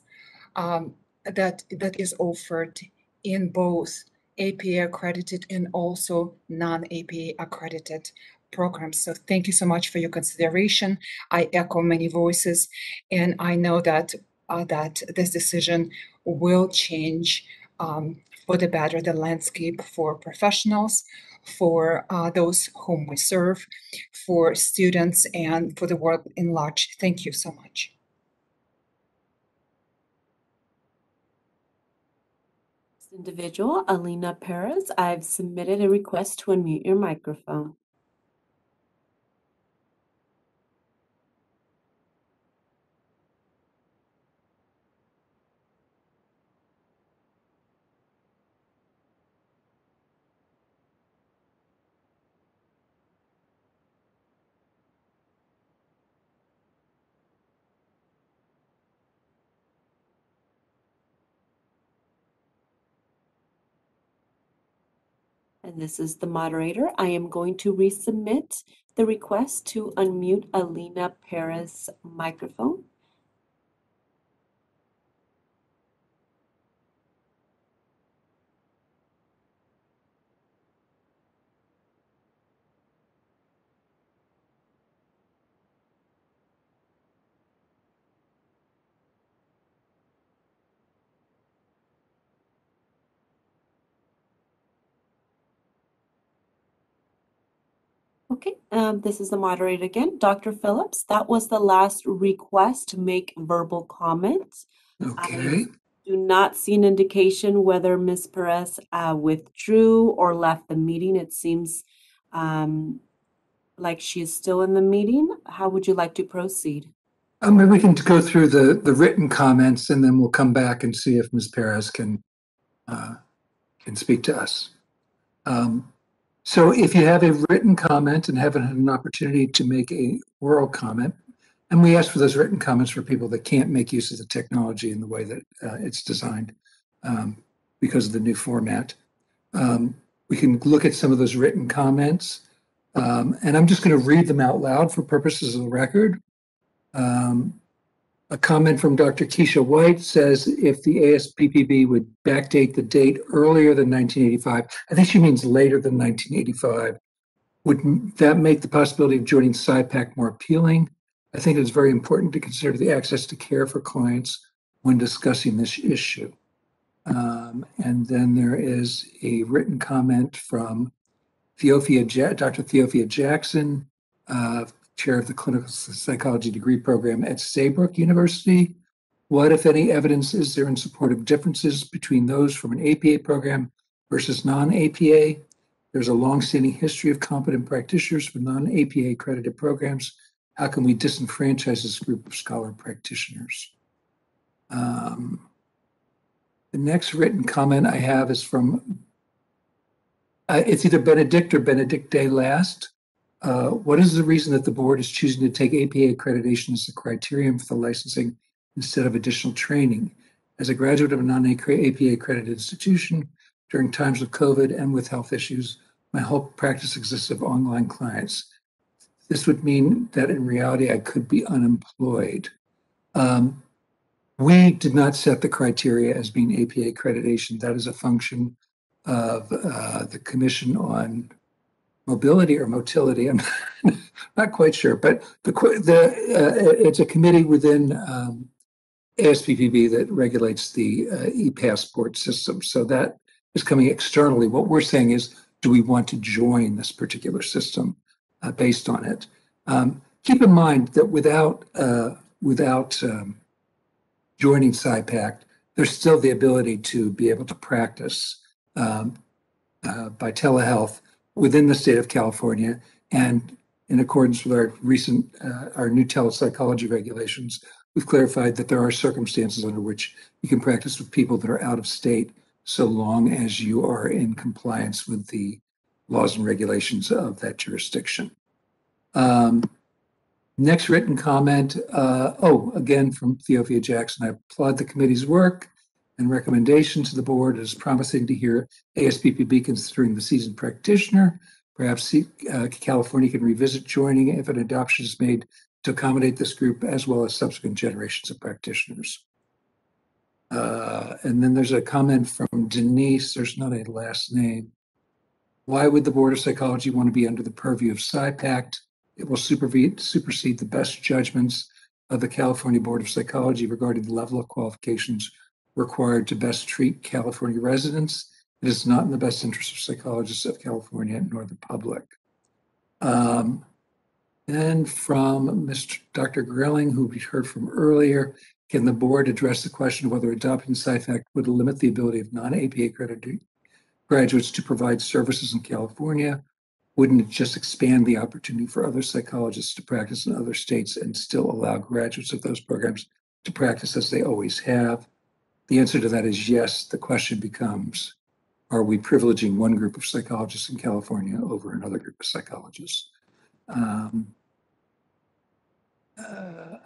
that is offered in both APA accredited and also non-APA accredited programs. So thank you so much for your consideration. I echo many voices, and I know that that this decision will change for the better the landscape for professionals, for those whom we serve, for students, and for the world in large. Thank you so much. Individual, Alina Perez, I've submitted a request to unmute your microphone. And this is the moderator. I am going to resubmit the request to unmute Alina Perez's microphone. Okay, this is the moderator again. Dr. Phillips, that was the last request to make verbal comments. Okay. I do not see an indication whether Ms. Perez withdrew or left the meeting. It seems like she is still in the meeting. How would you like to proceed? Maybe we can go through the written comments, and then we'll come back and see if Ms. Perez can speak to us. So if you have a written comment and haven't had an opportunity to make a oral comment, and we ask for those written comments for people that can't make use of the technology in the way that it's designed because of the new format. We can look at some of those written comments, and I'm just going to read them out loud for purposes of the record. A comment from Dr. Keisha White says, if the ASPPB would backdate the date earlier than 1985, I think she means later than 1985, would that make the possibility of joining PsyPact more appealing? I think it's very important to consider the access to care for clients when discussing this issue. And then there is a written comment from Dr. Theophia Jackson, chair of the clinical psychology degree program at Saybrook University. What, if any, evidence is there in support of differences between those from an APA program versus non-APA? There's a longstanding history of competent practitioners for non-APA accredited programs. How can we disenfranchise this group of scholar practitioners? The next written comment I have is from, it's either Benedict or Benedict Day Last. What is the reason that the board is choosing to take APA accreditation as the criterion for the licensing instead of additional training? As a graduate of a non-APA accredited institution during times of COVID and with health issues, my whole practice exists of online clients. This would mean that in reality, I could be unemployed. We did not set the criteria as being APA accreditation. That is a function of the Commission on Mobility or Motility. I'm not quite sure, but it's a committee within ASPPB that regulates the e-passport system. So that is coming externally. What we're saying is, do we want to join this particular system based on it? Keep in mind that without joining PsyPact, there's still the ability to be able to practice by telehealth within the state of California, and in accordance with our new telepsychology regulations, we've clarified that there are circumstances under which you can practice with people that are out of state, so long as you are in compliance with the laws and regulations of that jurisdiction. Next written comment, again from Theophia Jackson. I applaud the committee's work And recommendation to the board is promising to hear ASPPB considering the seasoned practitioner. Perhaps California can revisit joining if an adoption is made to accommodate this group as well as subsequent generations of practitioners. And then there's a comment from Denise, there's not a last name. Why would the Board of Psychology want to be under the purview of Psypact? It will supersede the best judgments of the California Board of Psychology regarding the level of qualifications required to best treat California residents. It is not in the best interest of psychologists of California nor the public. And from Dr. Grilling, who we heard from earlier, can the board address the question of whether adopting Psypact would limit the ability of non-APA accredited graduates to provide services in California? Wouldn't it just expand the opportunity for other psychologists to practice in other states and still allow graduates of those programs to practice as they always have? The answer to that is yes. The question becomes, are we privileging one group of psychologists in California over another group of psychologists?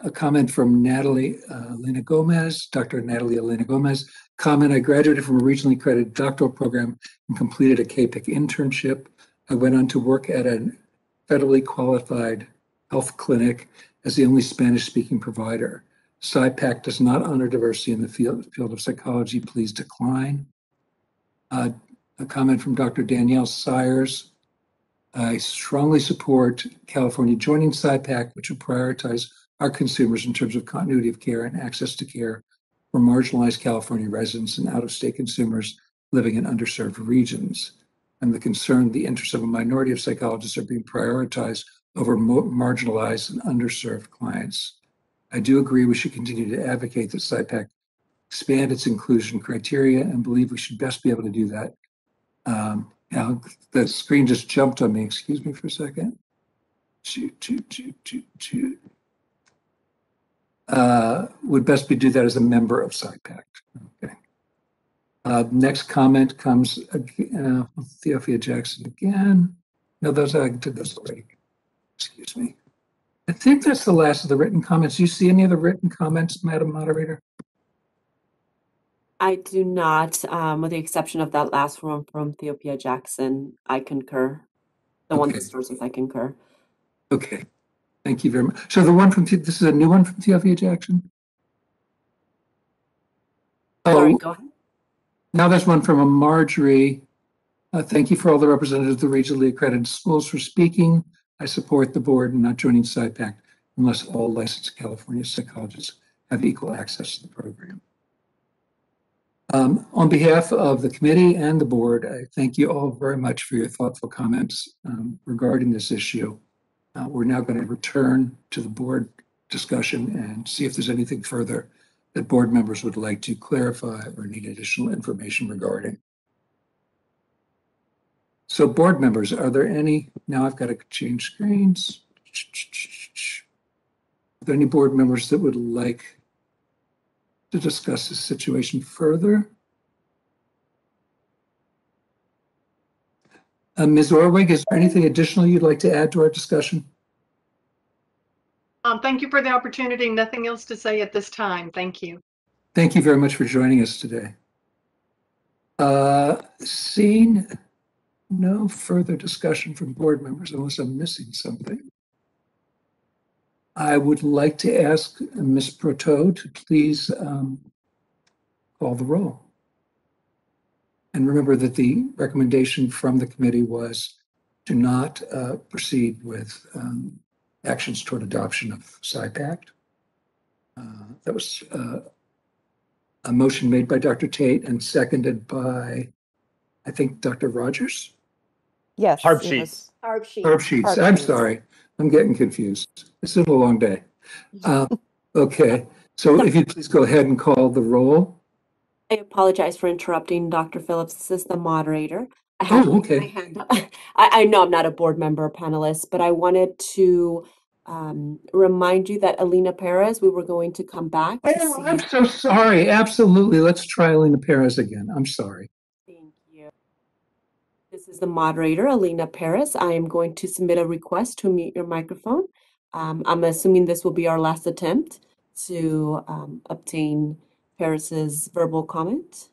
A comment from Natalie Elena Gomez, Dr. Natalie Elena Gomez. Comment, I graduated from a regionally accredited doctoral program and completed a Kpic internship. I went on to work at a federally qualified health clinic as the only Spanish-speaking provider. Psypact does not honor diversity in the field of psychology. Please decline. A comment from Dr. Danielle Sires. I strongly support California joining Psypact, which will prioritize our consumers in terms of continuity of care and access to care for marginalized California residents and out-of-state consumers living in underserved regions. I'm concerned the interests of a minority of psychologists are being prioritized over marginalized and underserved clients. I do agree we should continue to advocate that Psypact expand its inclusion criteria and believe we should best be able to do that. Now, the screen just jumped on me. Excuse me for a second. Would best be do that as a member of Psypact. Okay. Next comment comes Theophia Jackson again. No, I did those already. Excuse me. I think that's the last of the written comments. Do you see any of the written comments, Madam Moderator? I do not, with the exception of that last one from Theophia Jackson. I concur. The one that starts with I concur. Okay. Thank you very much. So the one from, this is a new one from Theophia Jackson? Sorry, go ahead. Now there's one from a Marjorie. Thank you for all the representatives of the regionally accredited schools for speaking. I support the board in not joining Psypact unless all licensed California psychologists have equal access to the program. On behalf of the committee and the board, I thank you all very much for your thoughtful comments regarding this issue. We're now going to return to the board discussion and see if there's anything further that board members would like to clarify or need additional information regarding. So board members, are there any, now I've got to change screens. Are there any board members that would like to discuss this situation further? Ms. Orwig, is there anything additional you'd like to add to our discussion? Thank you for the opportunity. Nothing else to say at this time. Thank you. Thank you very much for joining us today. Seeing no further discussion from board members, unless I'm missing something, I would like to ask Ms. Proteau to please call the roll. And remember that the recommendation from the committee was to not proceed with actions toward adoption of Psypact. That was a motion made by Dr. Tate and seconded by, I think, Dr. Rogers? Yes. Harb Sheets. Harb Sheets. Harb Sheets. I'm sorry. I'm getting confused. It's been a long day. Okay. So if you'd please go ahead and call the roll. I apologize for interrupting, Dr. Phillips. This is the moderator. I have okay. my hand up. I know I'm not a board member or panelist, but I wanted to remind you that Alina Perez, we were going to come back. I'm so sorry. Absolutely. Let's try Alina Perez again. I'm sorry. Thank you. This is the moderator, Alina Perez. I am going to submit a request to mute your microphone. I'm assuming this will be our last attempt to obtain Harris's verbal comment.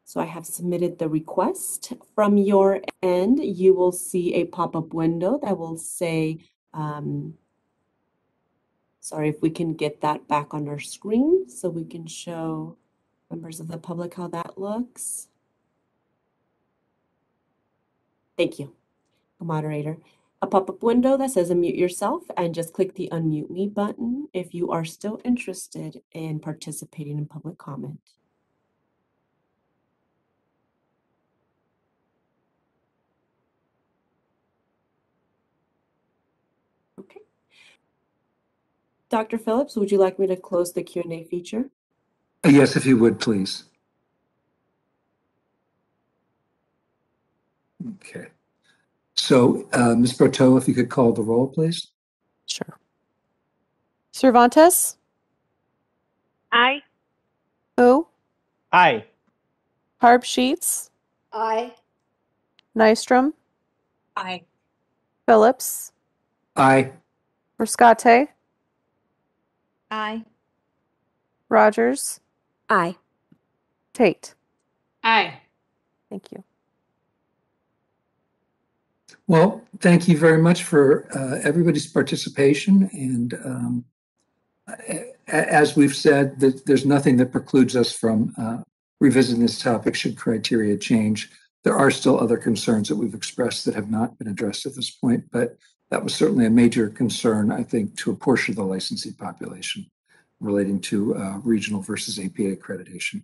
So I have submitted the request. From your end, you will see a pop-up window that will say, sorry, if we can get that back on our screen so we can show members of the public how that looks. Thank you, moderator. A pop-up window that says unmute yourself, and just click the unmute me button if you are still interested in participating in public comment. Okay. Dr. Phillips, would you like me to close the Q&A feature? Yes, if you would, please. Okay. So, Ms. Berteau, if you could call the roll, please. Sure. Cervantes? Aye. Who? Aye. Harb Sheets? Aye. Nystrom? Aye. Phillips? Aye. Rescate? Aye. Rogers? Aye. Tate? Aye. Thank you. Well, thank you very much for everybody's participation. And as we've said, there's nothing that precludes us from revisiting this topic should criteria change. There are still other concerns that we've expressed that have not been addressed at this point, but that was certainly a major concern, I think, to a portion of the licensee population relating to regional versus APA accreditation.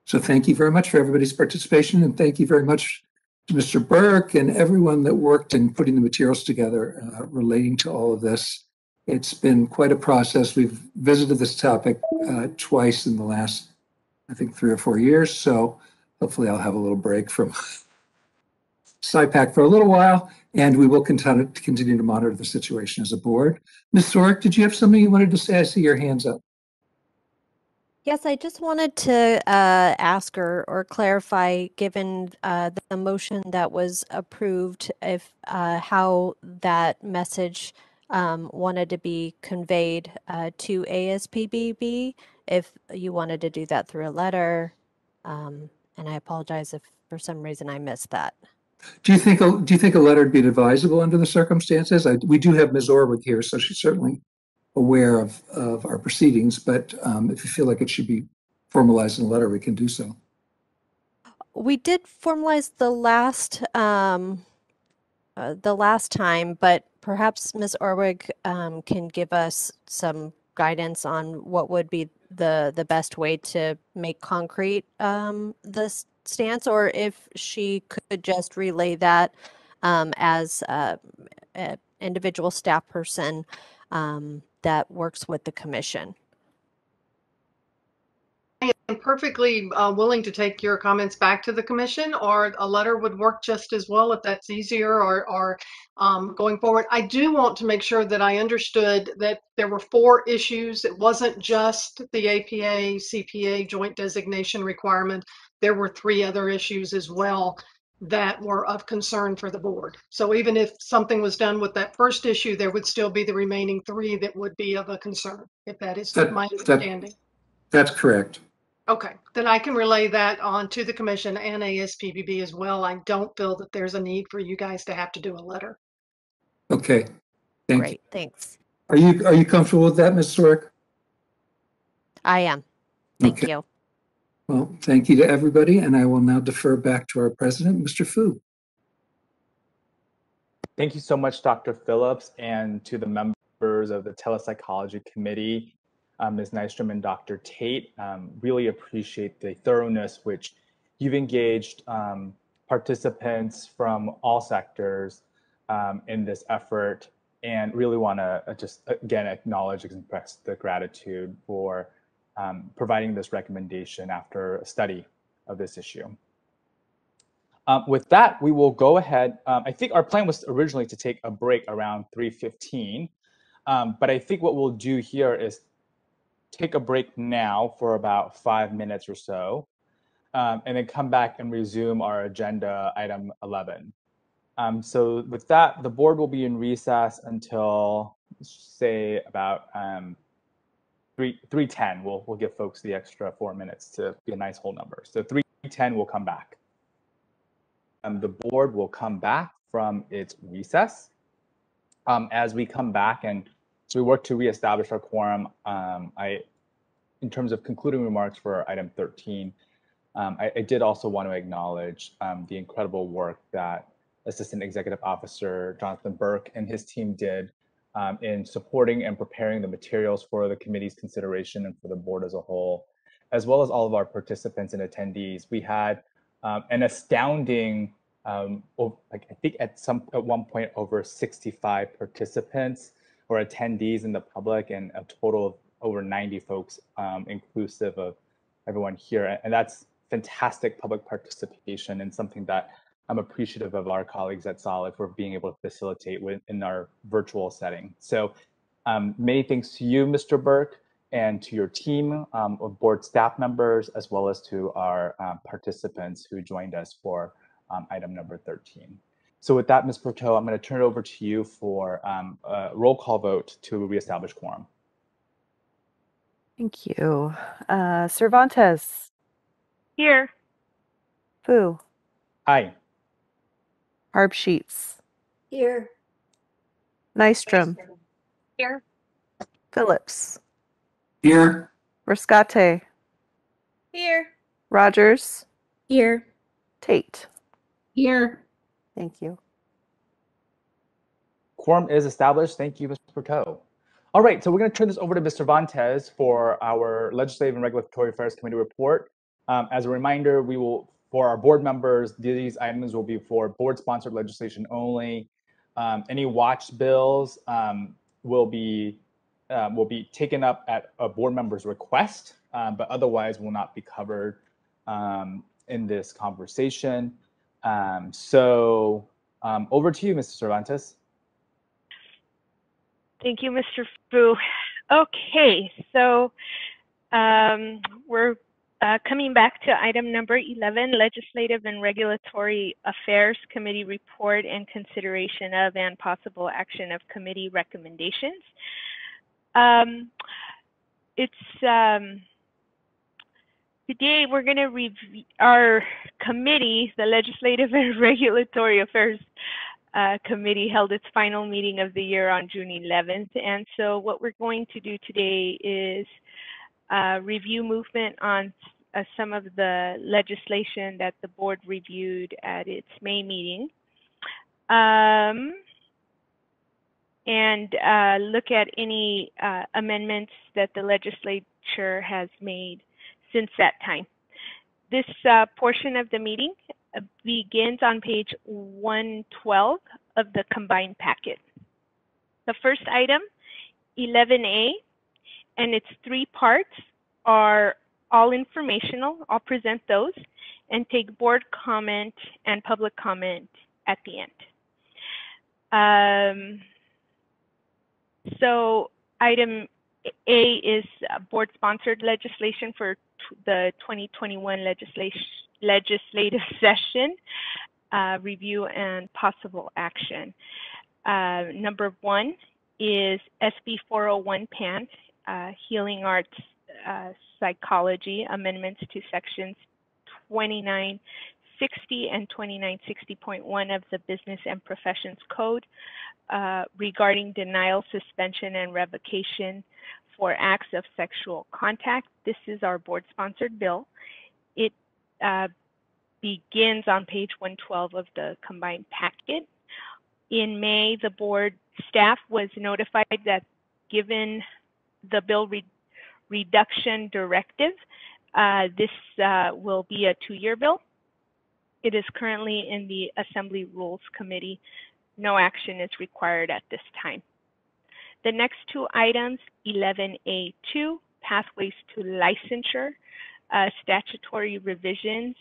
So thank you very much for everybody's participation, and thank you very much to Mr. Burke and everyone that worked in putting the materials together relating to all of this. It's been quite a process. We've visited this topic twice in the last, I think, 3 or 4 years. So hopefully I'll have a little break from SIPAC for a little while, and we will continue to monitor the situation as a board. Ms. Sorek, did you have something you wanted to say? I see your hands up. Yes, I just wanted to ask or clarify, given the motion that was approved, if how that message wanted to be conveyed to ASPBB, if you wanted to do that through a letter, and I apologize if for some reason I missed that. Do you think a letter would be advisable under the circumstances? We do have Ms. Orwig here, so she's certainly aware of our proceedings, but if you feel like it should be formalized in a letter, we can do so. We did formalize the last time, but perhaps Ms. Orwig can give us some guidance on what would be the best way to make concrete this stance, or if she could just relay that as an individual staff person that works with the commission. I am perfectly willing to take your comments back to the commission, or a letter would work just as well if that's easier, or going forward. I do want to make sure that I understood that there were 4 issues. It wasn't just the APA CPA joint designation requirement. There were 3 other issues as well that were of concern for the board. So even if something was done with that first issue, there would still be the remaining 3 that would be of a concern, if that is my understanding. That's correct. Okay, then I can relay that on to the commission and ASPBB as well. I don't feel that there's a need for you guys to have to do a letter. Okay, thank Great, you. thanks. Are you comfortable with that, Ms. Sorek? I am. Thank you. Well, thank you to everybody, and I will now defer back to our president, Mr. Fu. Thank you so much, Dr. Phillips, and to the members of the Telepsychology Committee, Ms. Nystrom and Dr. Tate. Really appreciate the thoroughness which you've engaged participants from all sectors in this effort, and really want to just again acknowledge and express the gratitude for providing this recommendation after a study of this issue. With that, we will go ahead. I think our plan was originally to take a break around 3:15, but I think what we'll do here is take a break now for about 5 minutes or so, and then come back and resume our agenda item 11. So with that, the board will be in recess until say about 310. We'll give folks the extra 4 minutes to be a nice whole number. So 310 will come back. The board will come back from its recess. As we come back and we work to reestablish our quorum, in terms of concluding remarks for item 13, I did also want to acknowledge the incredible work that Assistant Executive Officer Jonathan Burke and his team did in supporting and preparing the materials for the committee's consideration and for the board as a whole, as well as all of our participants and attendees. We had an astounding, I think at one point over 65 participants or attendees in the public, and a total of over 90 folks, inclusive of everyone here. And that's fantastic public participation and something that I'm appreciative of our colleagues at Solid for being able to facilitate in our virtual setting. So many thanks to you, Mr. Burke, and to your team of board staff members, as well as to our participants who joined us for item number 13. So with that, Ms. Berteau, I'm going to turn it over to you for a roll call vote to reestablish quorum. Thank you. Cervantes. Here. Fu. Aye. Harb Sheets. Here. Nystrom. Here. Phillips. Here. Rescate. Here. Rogers. Here. Tate. Here. Thank you. Quorum is established. Thank you, Ms. Berteau. All right, so we're going to turn this over to Mr. Cervantes for our Legislative and Regulatory Affairs Committee report. As a reminder, we will, for our board members, these items will be for board-sponsored legislation only. Any watched bills will be taken up at a board member's request, but otherwise will not be covered in this conversation. So over to you, Mr. Cervantes. Thank you, Mr. Fu. Okay, so we're coming back to item number 11, Legislative and Regulatory Affairs Committee report and consideration of and possible action of committee recommendations. Today we're going to review our committee, the Legislative and Regulatory Affairs Committee held its final meeting of the year on June 11th. And so what we're going to do today is review movement on some of the legislation that the board reviewed at its May meeting. And look at any amendments that the legislature has made since that time. This portion of the meeting begins on page 112 of the combined packet. The first item, 11A, and its 3 parts are all informational. I'll present those and take board comment and public comment at the end. So item A is board-sponsored legislation for the 2021 legislative session, review and possible action. Number 1 is SB 401 Pant, Healing Arts Psychology, amendments to sections 2960 and 2960.1 of the Business and Professions Code regarding denial, suspension, and revocation for acts of sexual contact. This is our board-sponsored bill. It begins on page 112 of the combined packet. In May, the board staff was notified that given the bill reduction directive, this will be a 2-year bill. It is currently in the Assembly Rules Committee. No action is required at this time. The next 2 items, 11A2, Pathways to Licensure, statutory revisions,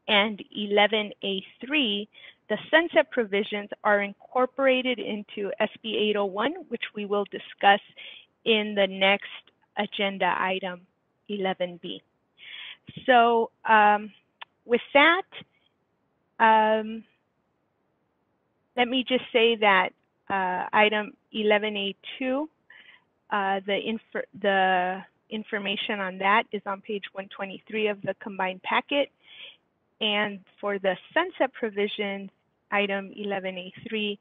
and 11A3, the sunset provisions are incorporated into SB 801, which we will discuss in the next agenda item, 11B. So with that, let me just say that item 11A2 The information on that is on page 123 of the combined packet. And for the sunset provision, item 11A3,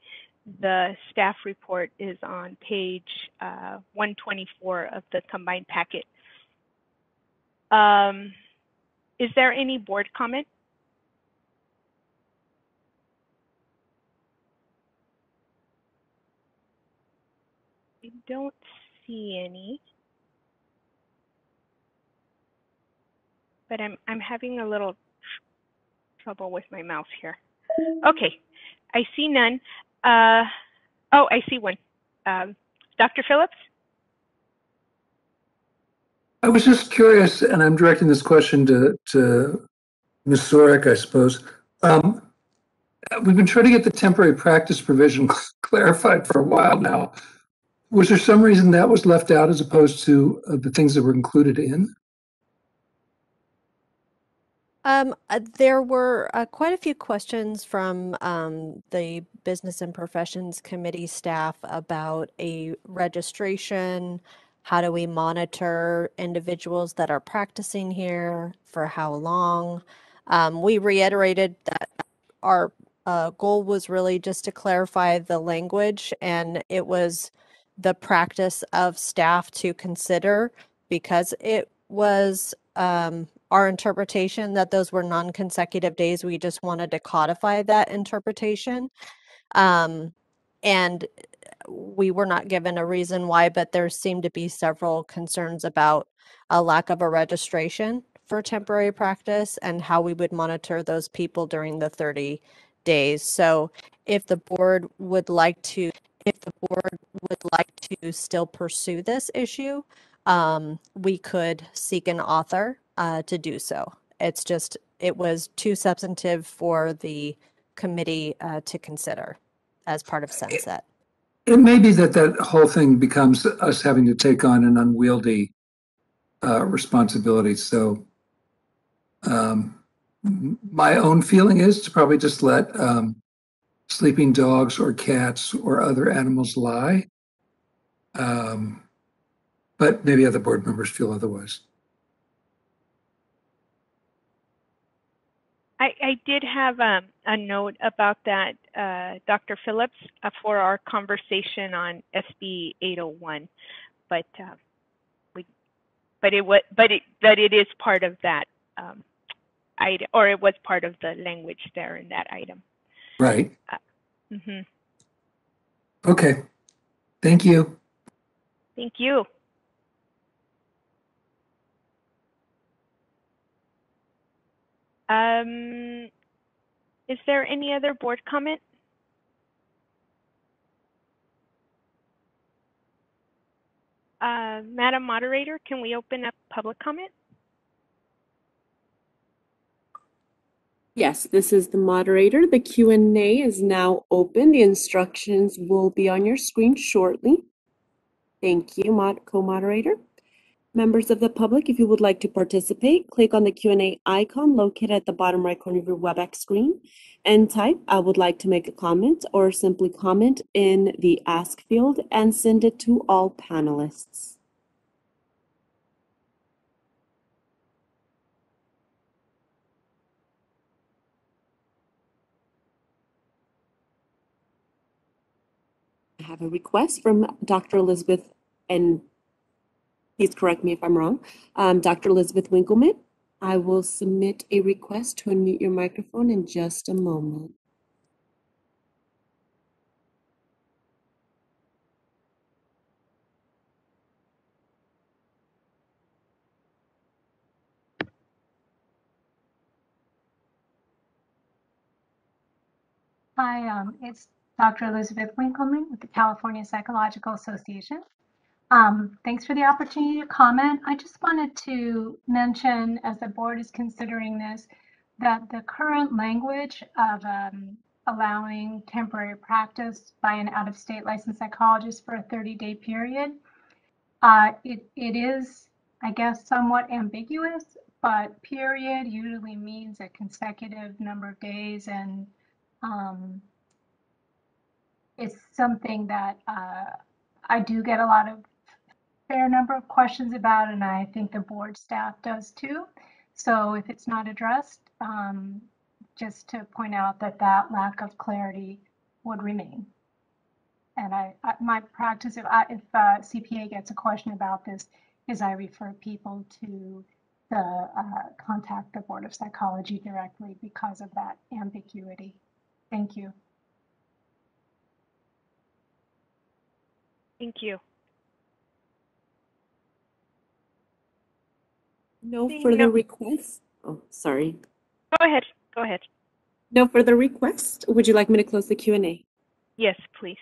the staff report is on page 124 of the combined packet. Is there any board comment? I don't see any, but I'm having a little trouble with my mouse here. Okay, I see none. Oh, I see one. Dr. Phillips? I was just curious, and I'm directing this question to Ms. Sorek, I suppose. We've been trying to get the temporary practice provision clarified for a while now. Was there some reason that was left out as opposed to the things that were included in? There were quite a few questions from the Business and Professions Committee staff about a registration. How do we monitor individuals that are practicing here? For how long? We reiterated that our goal was really just to clarify the language, and it was the practice of staff to consider, because it was our interpretation that those were non-consecutive days. We just wanted to codify that interpretation. And we were not given a reason why, but there seemed to be several concerns about a lack of a registration for temporary practice and how we would monitor those people during the 30 days. So if the board would like to still pursue this issue, we could seek an author to do so. It's just, it was too substantive for the committee to consider as part of sunset. It may be that that whole thing becomes us having to take on an unwieldy responsibility. So my own feeling is to probably just let sleeping dogs or cats or other animals lie. But maybe other board members feel otherwise. I did have a note about that, Dr. Phillips, for our conversation on SB 801, but it is part of that item, or it was part of the language there in that item. Right. Okay. Thank you. Thank you. Is there any other board comment? Madam Moderator, can we open up public comment? Yes, this is the moderator. The Q&A is now open. The instructions will be on your screen shortly. Thank you, co-moderator. Members of the public, if you would like to participate, click on the Q&A icon located at the bottom right corner of your WebEx screen and type, "I would like to make a comment," or simply comment in the Ask field and send it to all panelists. I have a request from Dr. Elizabeth, and please correct me if I'm wrong, Dr. Elizabeth Winkleman. I will submit a request to unmute your microphone in just a moment. Hi, it's Dr. Elizabeth Winkleman with the California Psychological Association. Thanks for the opportunity to comment. I just wanted to mention, as the board is considering this, that the current language of allowing temporary practice by an out-of-state licensed psychologist for a 30-day period, it is, I guess, somewhat ambiguous, but period usually means a consecutive number of days, and it's something that I do get a lot of fair number of questions about, and I think the board staff does too. So if it's not addressed, just to point out that that lack of clarity would remain. And my practice, if CPA gets a question about this, is I refer people to the contact the Board of Psychology directly because of that ambiguity. Thank you. Thank you. No Seeing further no- requests. Oh, sorry. Go ahead. Go ahead. No further requests. Would you like me to close the Q&A? Yes, please.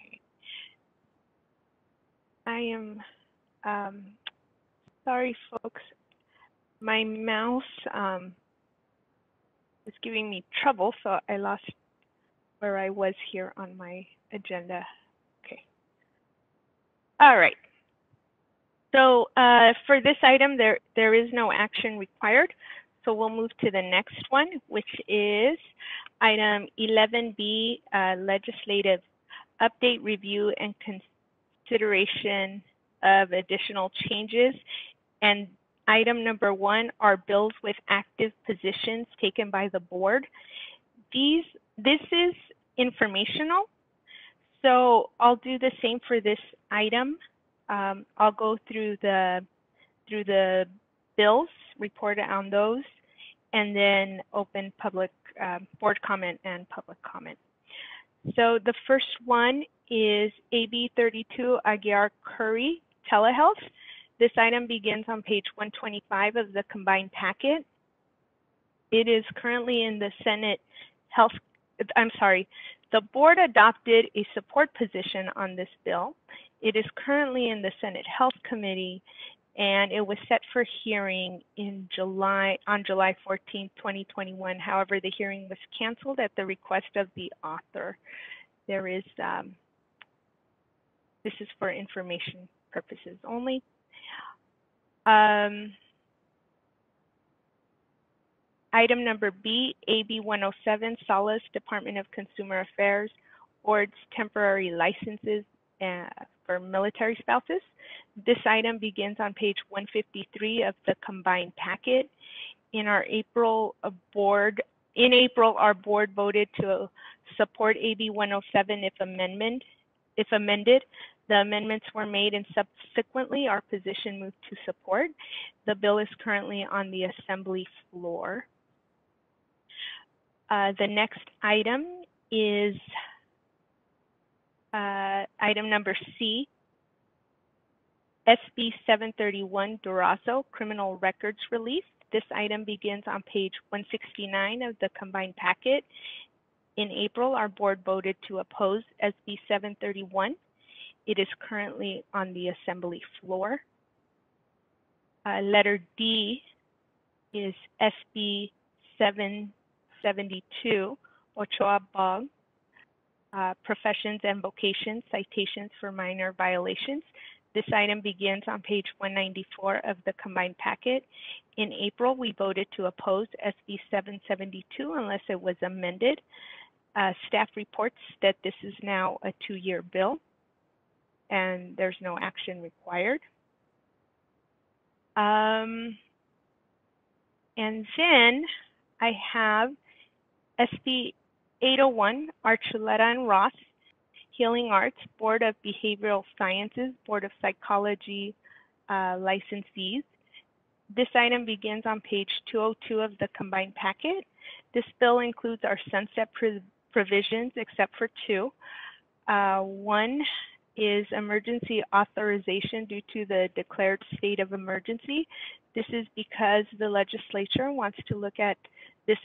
Okay. I am sorry, folks. My mouse is giving me trouble, so I lost where I was here on my agenda. Okay. All right. So for this item, there is no action required. So we'll move to the next one, which is item 11B, legislative update, review, and consideration of additional changes. And item number 1 are bills with active positions taken by the board. This is informational, so I'll do the same for this item. I'll go through the bills, report on those, and then open public board comment and public comment. So the first one is AB 32 Agyar Curry Telehealth. This item begins on page 125 of the combined packet. It is currently in the Senate Health, the board adopted a support position on this bill. It is currently in the Senate Health Committee, and it was set for hearing on July 14, 2021. However, the hearing was canceled at the request of the author. There is, this is for information purposes only. Item number B, AB 107, Solace Department of Consumer Affairs, boards temporary licenses for military spouses. This item begins on page 153 of the combined packet. In April, our board voted to support AB 107 if amended. The amendments were made, and subsequently our position moved to support. The bill is currently on the assembly floor. The next item is item number C, SB 731 Durosso, Criminal Records Relief. This item begins on page 169 of the combined packet. In April, our board voted to oppose SB 731. It is currently on the assembly floor. Letter D is SB 772, Ochoa Bog, Professions and Vocations, Citations for Minor Violations. This item begins on page 194 of the combined packet. In April, we voted to oppose SB 772 unless it was amended. Staff reports that this is now a 2-year bill, and there's no action required. And then I have SB 801, Archuleta and Ross, Healing Arts, Board of Behavioral Sciences, Board of Psychology licensees. This item begins on page 202 of the combined packet. This bill includes our sunset provisions except for 2. One is emergency authorization due to the declared state of emergency. This is because the legislature wants to look at this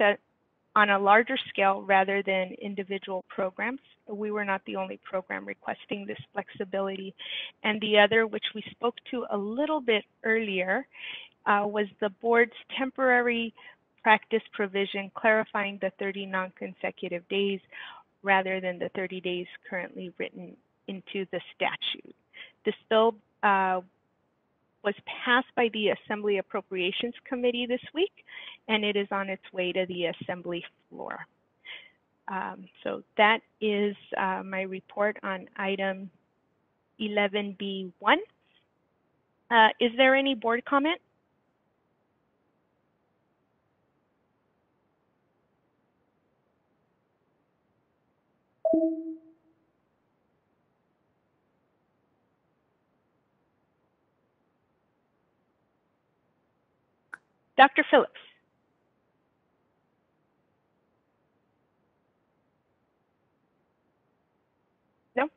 on a larger scale rather than individual programs. We were not the only program requesting this flexibility. And the other, which we spoke to a little bit earlier, was the board's temporary practice provision clarifying the 30 non-consecutive days rather than the 30 days currently written into the statute. This bill was passed by the Assembly Appropriations Committee this week, and it is on its way to the Assembly floor. So that is my report on item 11B1. Is there any board comment? Dr. Phillips. No?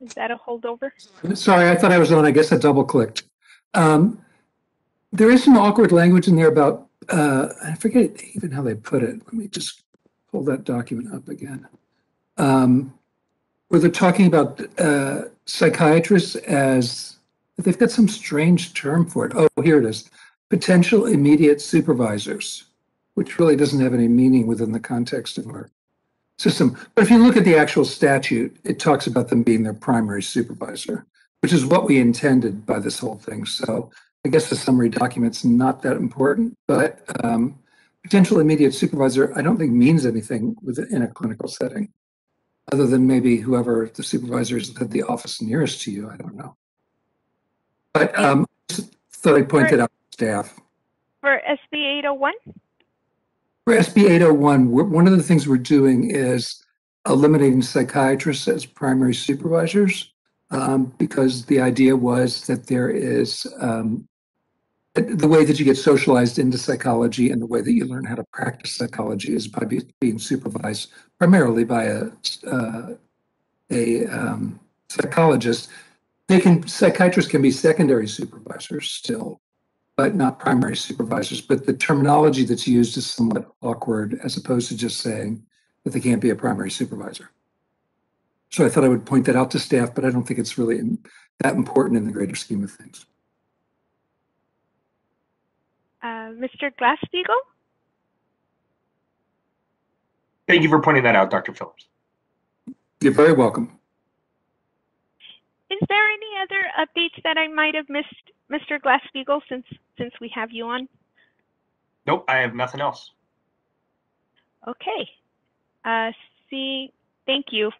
Is that a holdover? Sorry, I thought I was on. I guess I double clicked. There is some awkward language in there about, I forget even how they put it. Let me just pull that document up again. Where they're talking about psychiatrists as, they've got some strange term for it. Oh, here it is. Potential immediate supervisors, which really doesn't have any meaning within the context of our system. But if you look at the actual statute, it talks about them being their primary supervisor, which is what we intended by this whole thing. So I guess the summary document's not that important, but potential immediate supervisor, I don't think means anything in a clinical setting, other than maybe whoever the supervisor is at the office nearest to you. I don't know. But just thought I'd point that out to staff. For SB 801? For SB 801, one of the things we're doing is eliminating psychiatrists as primary supervisors, because the idea was that there is the way that you get socialized into psychology and the way that you learn how to practice psychology is by being supervised primarily by a psychologist. Psychiatrists can be secondary supervisors still, but not primary supervisors. But the terminology that's used is somewhat awkward, as opposed to just saying that they can't be a primary supervisor. So I thought I would point that out to staff, but I don't think it's really that important in the greater scheme of things. Mr. Glass-Steagall? Thank you for pointing that out, Dr. Phillips. You're very welcome. Is there any other updates that I might have missed, Mr. Glass-Steagall, since we have you on? Nope, I have nothing else. Okay. Thank you.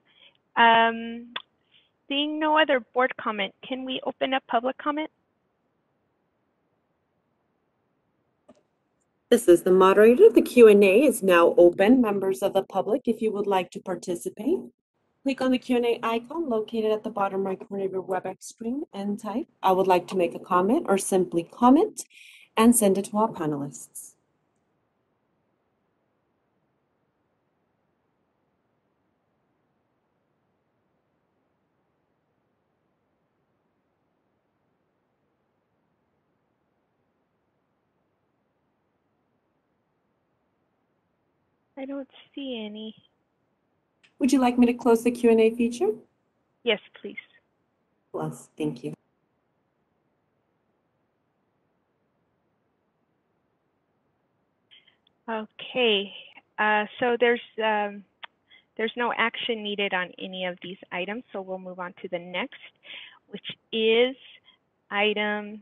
Seeing no other board comment, can we open up public comment? This is the moderator. The Q&A is now open. Members of the public, if you would like to participate, click on the Q&A icon located at the bottom right corner of your WebEx screen and type, "I would like to make a comment," or simply comment and send it to our panelists. I don't see any. Would you like me to close the Q&A feature? Yes, please. Yes, thank you. Okay, so there's no action needed on any of these items, so we'll move on to the next, which is item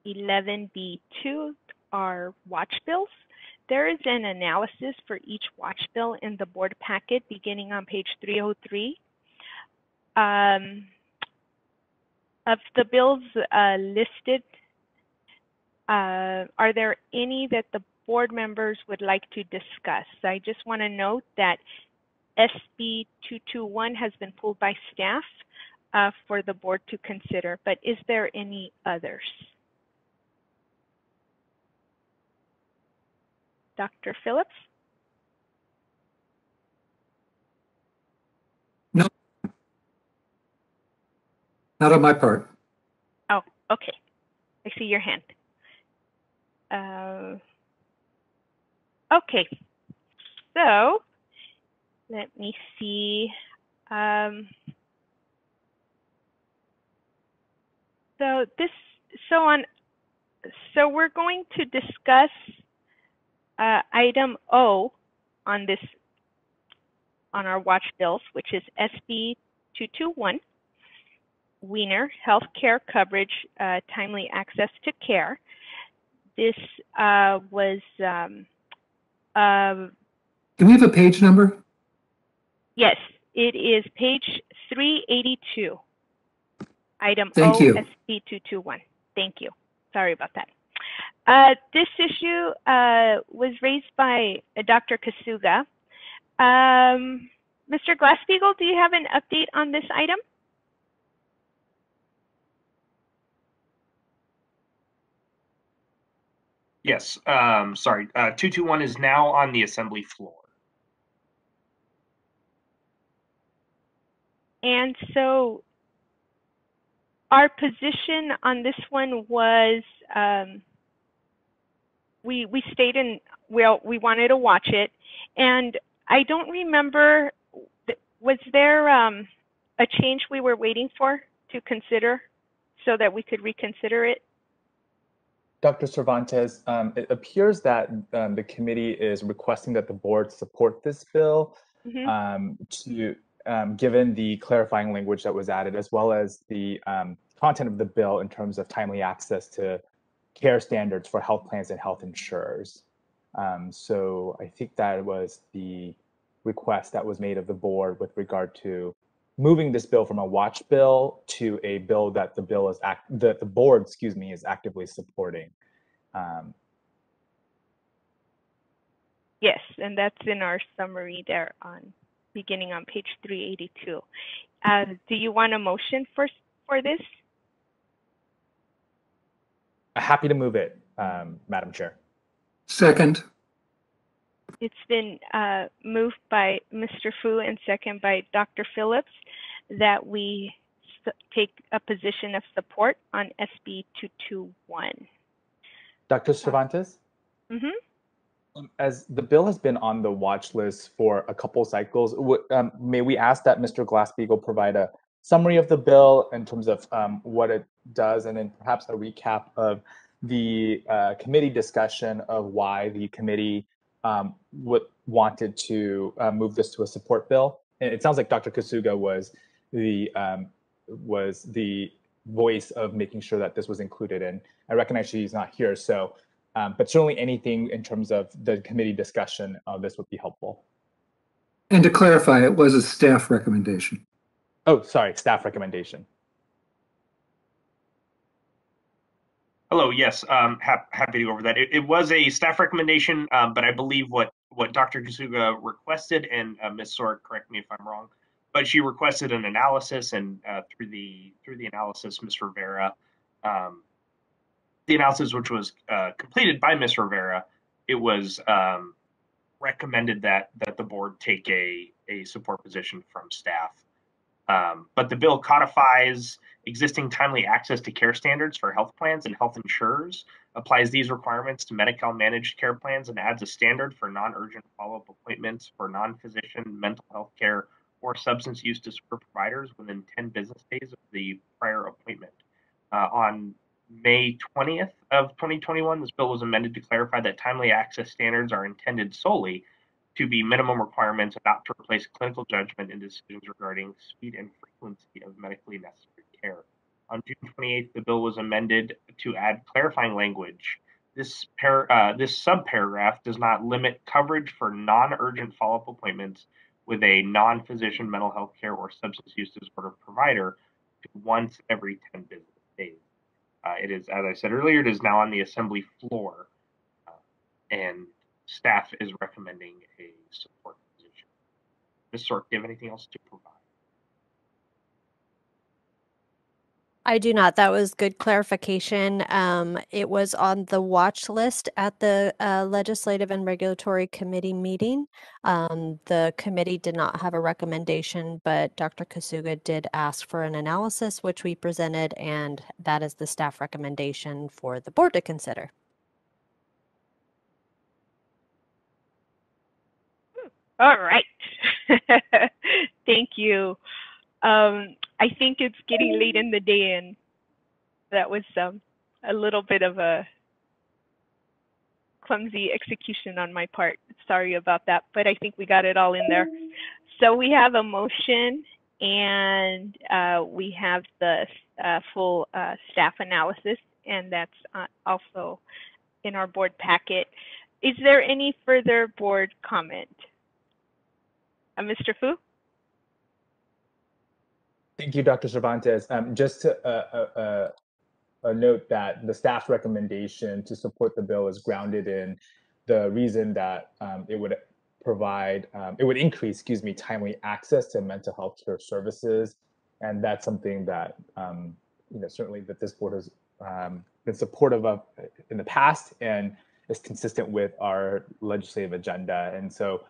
11B2, our watch bills. There is an analysis for each watch bill in the board packet beginning on page 303. Of the bills listed, are there any that the board members would like to discuss? I just want to note that SB 221 has been pulled by staff for the board to consider, but is there any others? Dr. Phillips? No, not on my part. Oh, okay. I see your hand. Okay, so let me see. So we're going to discuss item O on our watch bills, which is SB 221, Wiener Healthcare Coverage, Timely Access to Care. This was The Do we have a page number? Yes, it is page 382, item Thank you. OSP221. Thank you. Sorry about that. This issue was raised by Dr. Kasuga. Mr. Glass-Steagall, do you have an update on this item? Yes, sorry. 221 is now on the assembly floor. And so our position on this one was we stayed in, well, we wanted to watch it. And I don't remember, was there a change we were waiting for to consider so that we could reconsider it? Dr. Cervantes, it appears that the committee is requesting that the board support this bill given the clarifying language that was added, as well as the content of the bill in terms of timely access to care standards for health plans and health insurers. So I think that was the request that was made of the board with regard to moving this bill from a watch bill to a bill that the board, is actively supporting. Yes, and that's in our summary there beginning on page 382. Do you want a motion for this? Happy to move it, Madam Chair. Second. It's been moved by Mr. Fu and second by Dr. Phillips that we take a position of support on SB 221. Dr. Cervantes? As the bill has been on the watch list for a couple cycles, may we ask that Mr. Glass-Steagall provide a summary of the bill in terms of what it does, and then perhaps a recap of the committee discussion of why the committee wanted to move this to a support bill? And it sounds like Dr. Kasuga was the voice of making sure that this was included, and I recognize she's not here, so but certainly anything in terms of the committee discussion of this would be helpful. And to clarify, it was a staff recommendation. Oh, sorry, staff recommendation. Hello, yes, happy to go over that. It was a staff recommendation, but I believe what Dr. Kasuga requested, and Ms. Sork, correct me if I'm wrong, but she requested an analysis, and through the analysis, Ms. Rivera, the analysis which was completed by Ms. Rivera, it was recommended that the board take a support position from staff. But the bill codifies existing timely access to care standards for health plans and health insurers, applies these requirements to Medi-Cal managed care plans, and adds a standard for non-urgent follow-up appointments for non-physician mental health care or substance use disorder providers within 10 business days of the prior appointment. On May 20th of 2021, this bill was amended to clarify that timely access standards are intended solely to be minimum requirements and not to replace clinical judgment in decisions regarding speed and frequency of medically necessary care. On June 28th, the bill was amended to add clarifying language. This subparagraph does not limit coverage for non-urgent follow-up appointments with a non-physician mental health care or substance use disorder provider to once every 10 business days. It is, as I said earlier, it is now on the assembly floor, and staff is recommending a support position. Ms. Sork, do you have anything else to provide? I do not. That was good clarification. It was on the watch list at the Legislative and Regulatory Committee meeting. The committee did not have a recommendation, but Dr. Kasuga did ask for an analysis, which we presented, and that is the staff recommendation for the board to consider. All right. Thank you. I think it's getting late in the day, and that was a little bit of a clumsy execution on my part. Sorry about that, but I think we got it all in there. So we have a motion, and we have the full staff analysis, and that's also in our board packet. Is there any further board comment? Mr. Fu? Thank you, Dr. Cervantes. Just to note that the staff's recommendation to support the bill is grounded in the reason that it would increase, timely access to mental health care services. And that's something that, certainly that this board has been supportive of in the past and is consistent with our legislative agenda. And so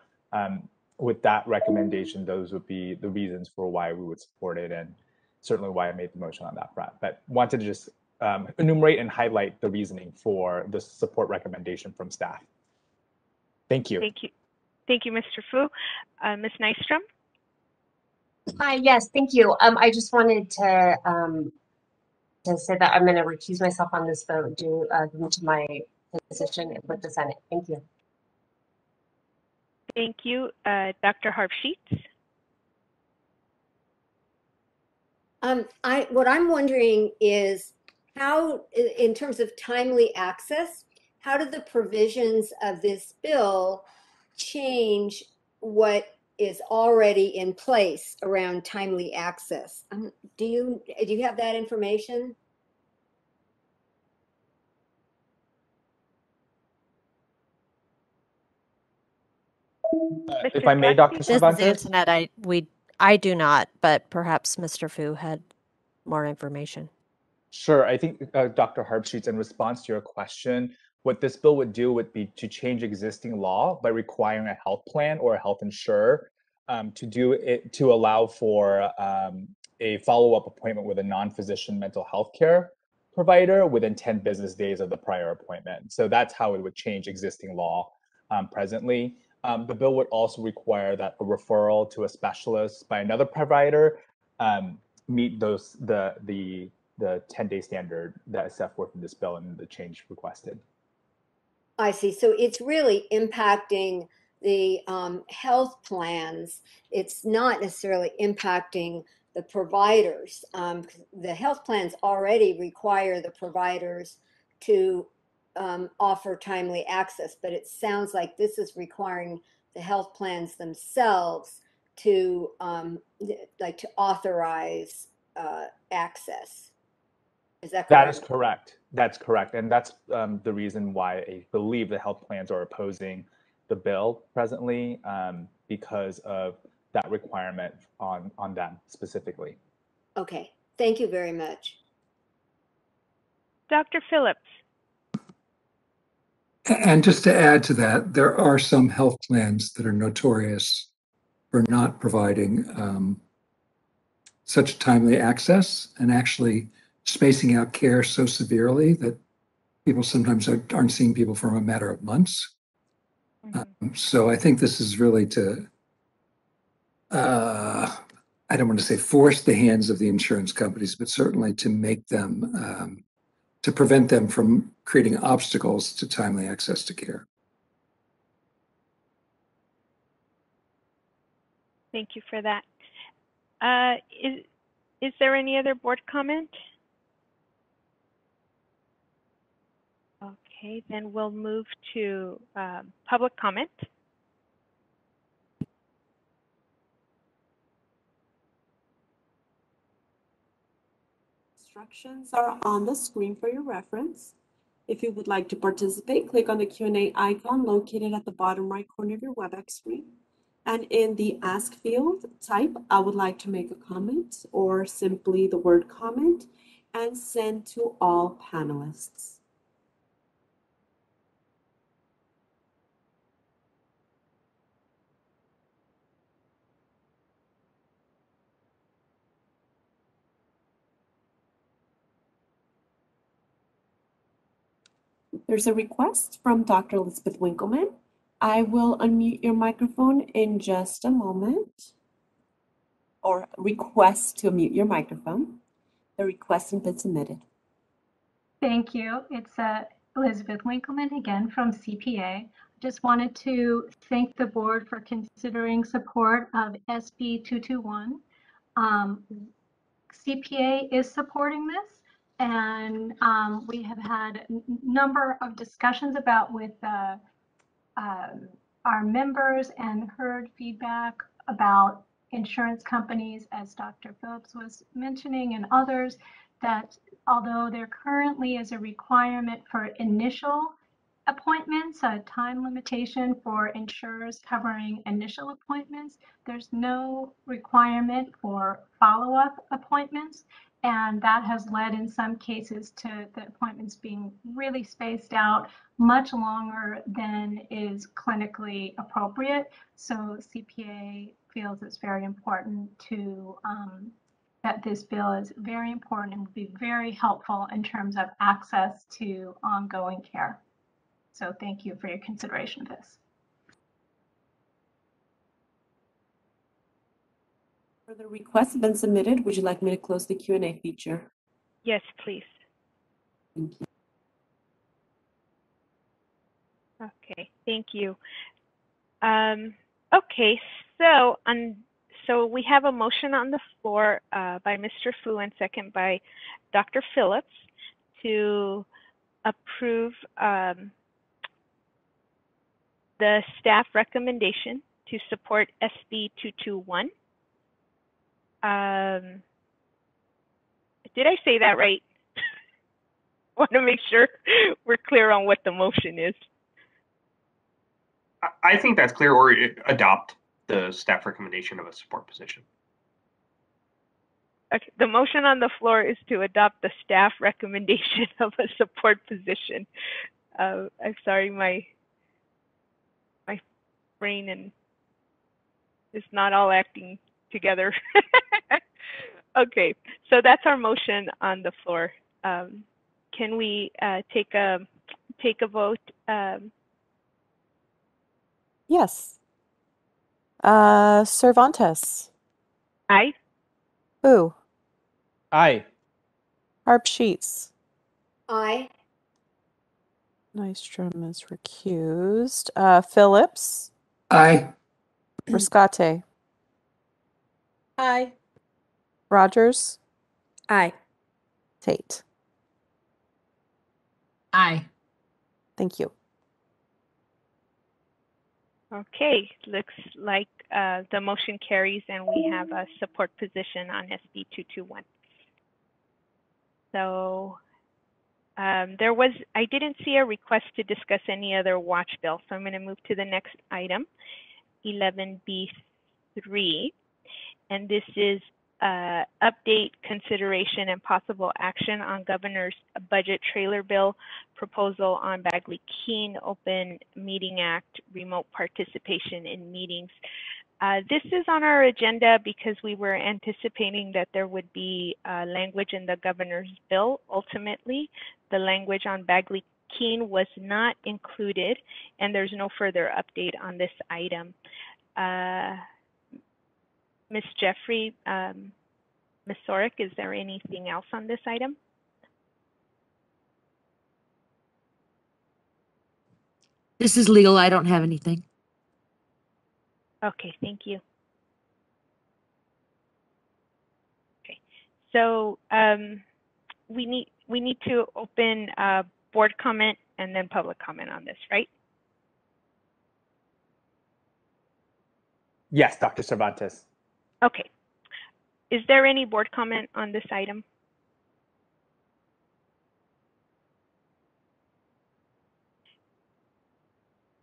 with that recommendation, those would be the reasons for why we would support it, and certainly why I made the motion on that front. But wanted to just enumerate and highlight the reasoning for the support recommendation from staff. Thank you. Thank you. Thank you, Mr. Fu. Ms. Nystrom? Hi, yes, thank you. I just wanted to say that I'm going to recuse myself on this vote due to my position with the Senate. Thank you. Thank you. Dr. Harpsheets? What I'm wondering is how, in terms of timely access, how do the provisions of this bill change what is already in place around timely access? Do you have that information? If I may, Dr. This Cervantes? is Antoinette. I do not, but perhaps Mr. Fu had more information. Sure. I think Dr. Harpsheets, in response to your question, what this bill would do would be to change existing law by requiring a health plan or a health insurer to allow for a follow-up appointment with a non-physician mental health care provider within 10 business days of the prior appointment. So that's how it would change existing law presently. The bill would also require that a referral to a specialist by another provider meet the 10-day standard that is set forth in this bill and the change requested. I see. So it's really impacting the health plans. It's not necessarily impacting the providers. The health plans already require the providers to offer timely access, but it sounds like this is requiring the health plans themselves to to authorize access. Is that correct? That is correct. That's correct. And that's the reason why I believe the health plans are opposing the bill presently, because of that requirement on them specifically. Okay. Thank you very much. Dr. Phillips? And just to add to that, there are some health plans that are notorious for not providing such timely access and actually spacing out care so severely that people sometimes aren't seeing people for a matter of months. So I think this is really to, I don't want to say force the hands of the insurance companies, but certainly to make them, to prevent them from creating obstacles to timely access to care. Thank you for that. Is there any other board comment? Okay, then we'll move to public comment. Instructions are on the screen for your reference. If you would like to participate, click on the Q&A icon located at the bottom right corner of your WebEx screen. And in the Ask field, type, I would like to make a comment, or simply the word comment, and send to all panelists. There's a request from Dr. Elizabeth Winkleman. I will unmute your microphone in just a moment, or request to unmute your microphone. The request has been submitted. Thank you. It's Elizabeth Winkleman again from CPA. Just wanted to thank the board for considering support of SB 221. CPA is supporting this, and we have had a number of discussions about with our members and heard feedback about insurance companies, as Dr. Phillips was mentioning, and others, that although there currently is a requirement for initial appointments, a time limitation for insurers covering initial appointments, there's no requirement for follow-up appointments. And that has led in some cases to the appointments being really spaced out much longer than is clinically appropriate. So CPA feels it's very important to that this bill is very important and will be very helpful in terms of access to ongoing care. So thank you for your consideration of this. Further requests have been submitted. Would you like me to close the Q&A feature? Yes, please. Thank you. Okay, thank you. Okay, so we have a motion on the floor by Mr. Fu and second by Dr. Phillips to approve the staff recommendation to support SB 221. Did I say that right? I want to make sure we're clear on what the motion is. I think that's clear, or adopt the staff recommendation of a support position. Okay, the motion on the floor is to adopt the staff recommendation of a support position. I'm sorry, my brain is not all acting together. Okay, so that's our motion on the floor. Can we take a vote? Yes. Cervantes. Aye. Fu. Aye. Harp Sheets. Aye. Nystrom is recused. Phillips. Aye. Rescate. Aye. Rogers. Aye. Tate. Aye. Thank you. Okay, looks like the motion carries and we have a support position on SB 221. So I didn't see a request to discuss any other watch bill, so I'm going to move to the next item, 11B3, and this is update, consideration, and possible action on Governor's budget trailer bill proposal on Bagley-Keene Open Meeting Act, remote participation in meetings. This is on our agenda because we were anticipating that there would be language in the governor's bill. Ultimately, the language on Bagley-Keene was not included, and there's no further update on this item. Ms. Jeffrey, Ms. Sorick, is there anything else on this item? This is legal. I don't have anything. Okay, thank you. Okay, so we need to open board comment and then public comment on this, right? Yes, Dr. Cervantes. Okay. Is there any board comment on this item?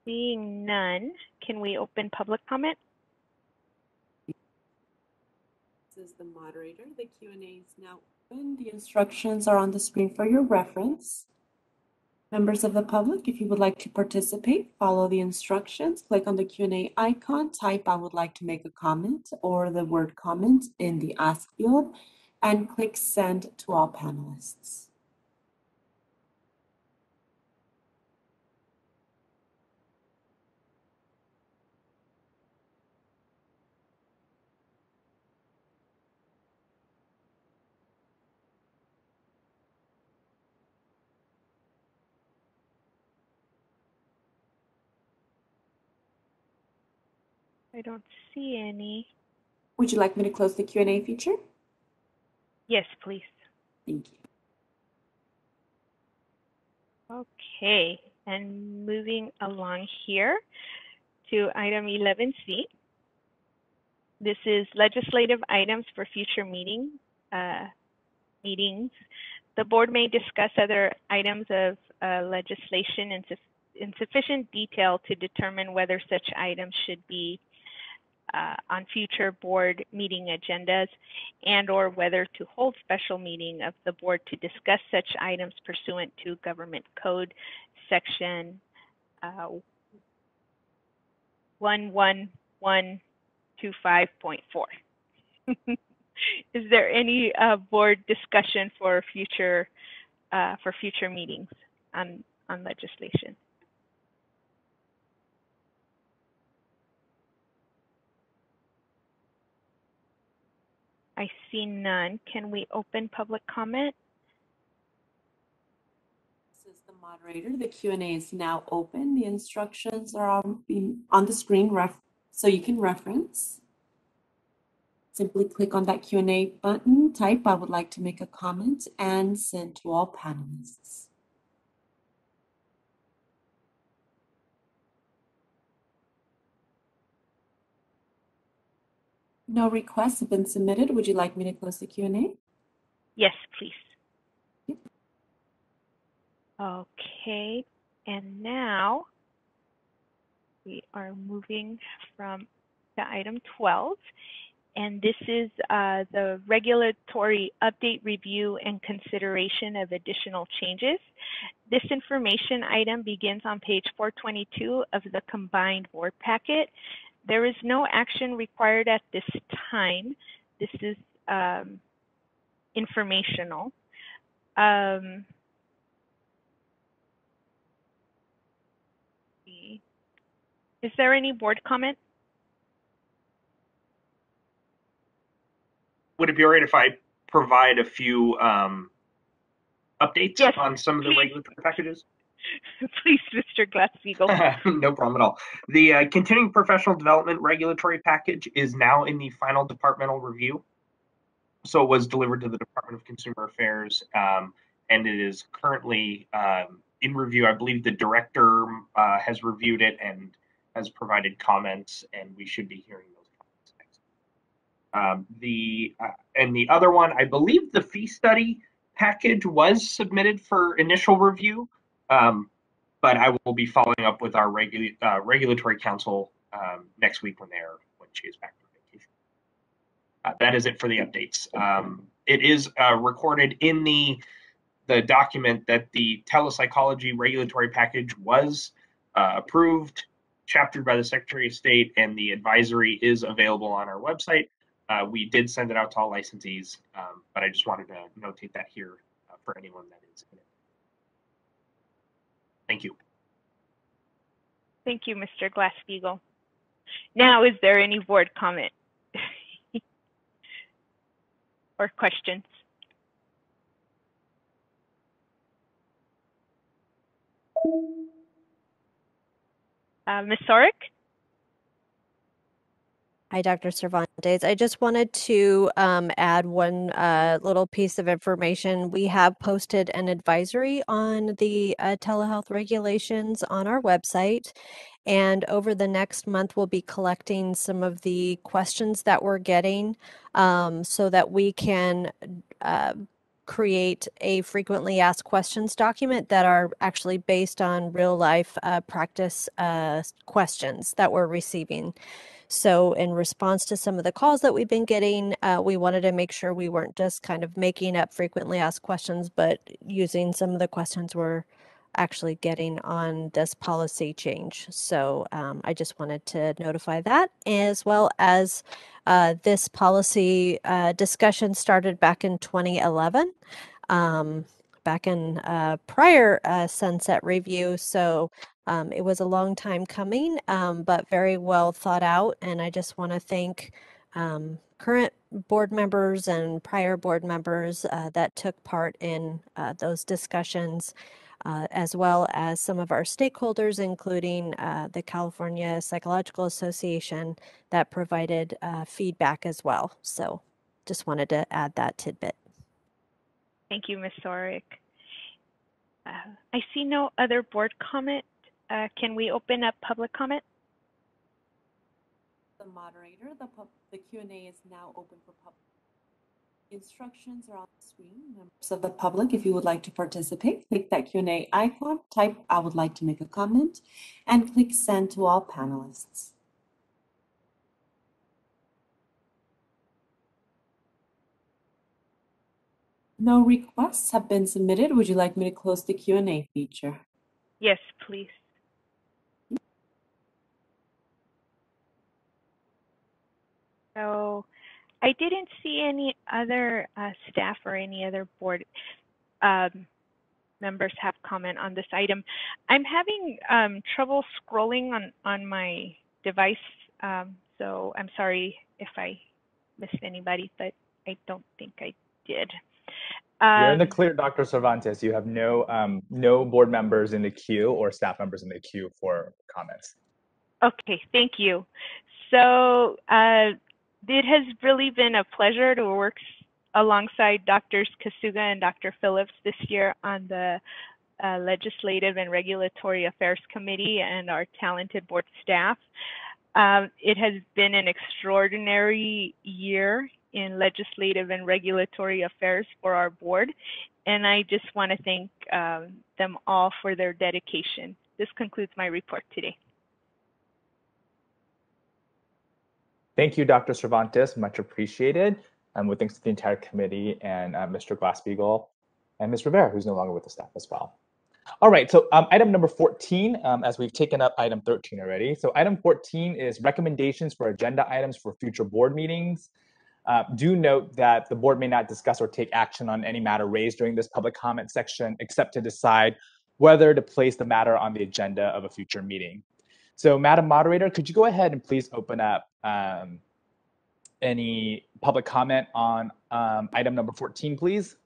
Seeing none, can we open public comment? This is the moderator. The Q&A is now open. The instructions are on the screen for your reference. Members of the public, if you would like to participate, follow the instructions. Click on the Q&A icon, type "I would like to make a comment" or the word "comment" in the ask field, and click send to all panelists. I don't see any. Would you like me to close the Q&A feature? Yes, please. Thank you. Okay, and moving along here to item 11C. This is legislative items for future meetings. The board may discuss other items of legislation in sufficient detail to determine whether such items should be on future board meeting agendas and/or whether to hold special meeting of the board to discuss such items pursuant to Government Code Section 11125.4. Is there any board discussion for future meetings on legislation? I see none. Can we open public comment? This is the moderator. The Q&A is now open. The instructions are on the screen so you can reference. Simply click on that Q&A button, type "I would like to make a comment," and send to all panelists. No requests have been submitted. Would you like me to close the Q&A? Yes, please. Yep. Okay, and now we are moving to item 12. And this is the regulatory update, review, and consideration of additional changes. This information item begins on page 422 of the combined board packet. There is no action required at this time. This is informational. Is there any board comment? Would it be all right if I provide a few updates on some of the regulatory packages? Please, Mr. Glass-Steagall. No problem at all. The continuing professional development regulatory package is now in the final departmental review. So it was delivered to the Department of Consumer Affairs, and it is currently in review. I believe the director has reviewed it and has provided comments, and we should be hearing those. And the other one, I believe the fee study package was submitted for initial review, but I will be following up with our regulatory counsel next week when she is back from vacation. That is it for the updates. It is recorded in the document that the telepsychology regulatory package was approved, chaptered by the Secretary of State, and the advisory is available on our website. We did send it out to all licensees, but I just wanted to notate that here for anyone that is in it. Thank you. Thank you, Mr. Glass-Steagall. Now, is there any board comment or questions? Ms. Sorick? Hi, Dr. Cervantes. I just wanted to add one little piece of information. We have posted an advisory on the telehealth regulations on our website. And over the next month, we'll be collecting some of the questions that we're getting so that we can create a frequently asked questions document that are actually based on real life practice questions that we're receiving. So in response to some of the calls that we've been getting, we wanted to make sure we weren't just kind of making up frequently asked questions, but using some of the questions we're actually getting on this policy change. So I just wanted to notify that, as well as this policy discussion started back in 2011, back in prior sunset review. So it was a long time coming, but very well thought out. And I just want to thank current board members and prior board members that took part in those discussions, as well as some of our stakeholders, including the California Psychological Association, that provided feedback as well. So just wanted to add that tidbit. Thank you, Ms. Sorick. I see no other board comment. Can we open up public comment? the moderator. The Q&A is now open for public. Instructions are on the screen. Members of the public, if you would like to participate, click that Q&A icon, type "I would like to make a comment," and click "Send to all panelists." No requests have been submitted. Would you like me to close the Q&A feature? Yes, please. So I didn't see any other staff or any other board members have comment on this item. I'm having trouble scrolling on my device, so I'm sorry if I missed anybody, but I don't think I did. You're in the clear, Dr. Cervantes. You have no board members in the queue or staff members in the queue for comments. Okay, thank you. So it has really been a pleasure to work alongside Drs. Kasuga and Dr. Phillips this year on the Legislative and Regulatory Affairs Committee and our talented board staff. It has been an extraordinary year in legislative and regulatory affairs for our board, and I just want to thank them all for their dedication. This concludes my report today. Thank you, Dr. Cervantes, much appreciated. With thanks to the entire committee and Mr. Glassbeagle and Ms. Rivera, who's no longer with the staff as well. All right, so item number 14, as we've taken up item 13 already. So item 14 is recommendations for agenda items for future board meetings. Do note that the board may not discuss or take action on any matter raised during this public comment section, except to decide whether to place the matter on the agenda of a future meeting. So, Madam Moderator, could you go ahead and please open up any public comment on item number 14, please?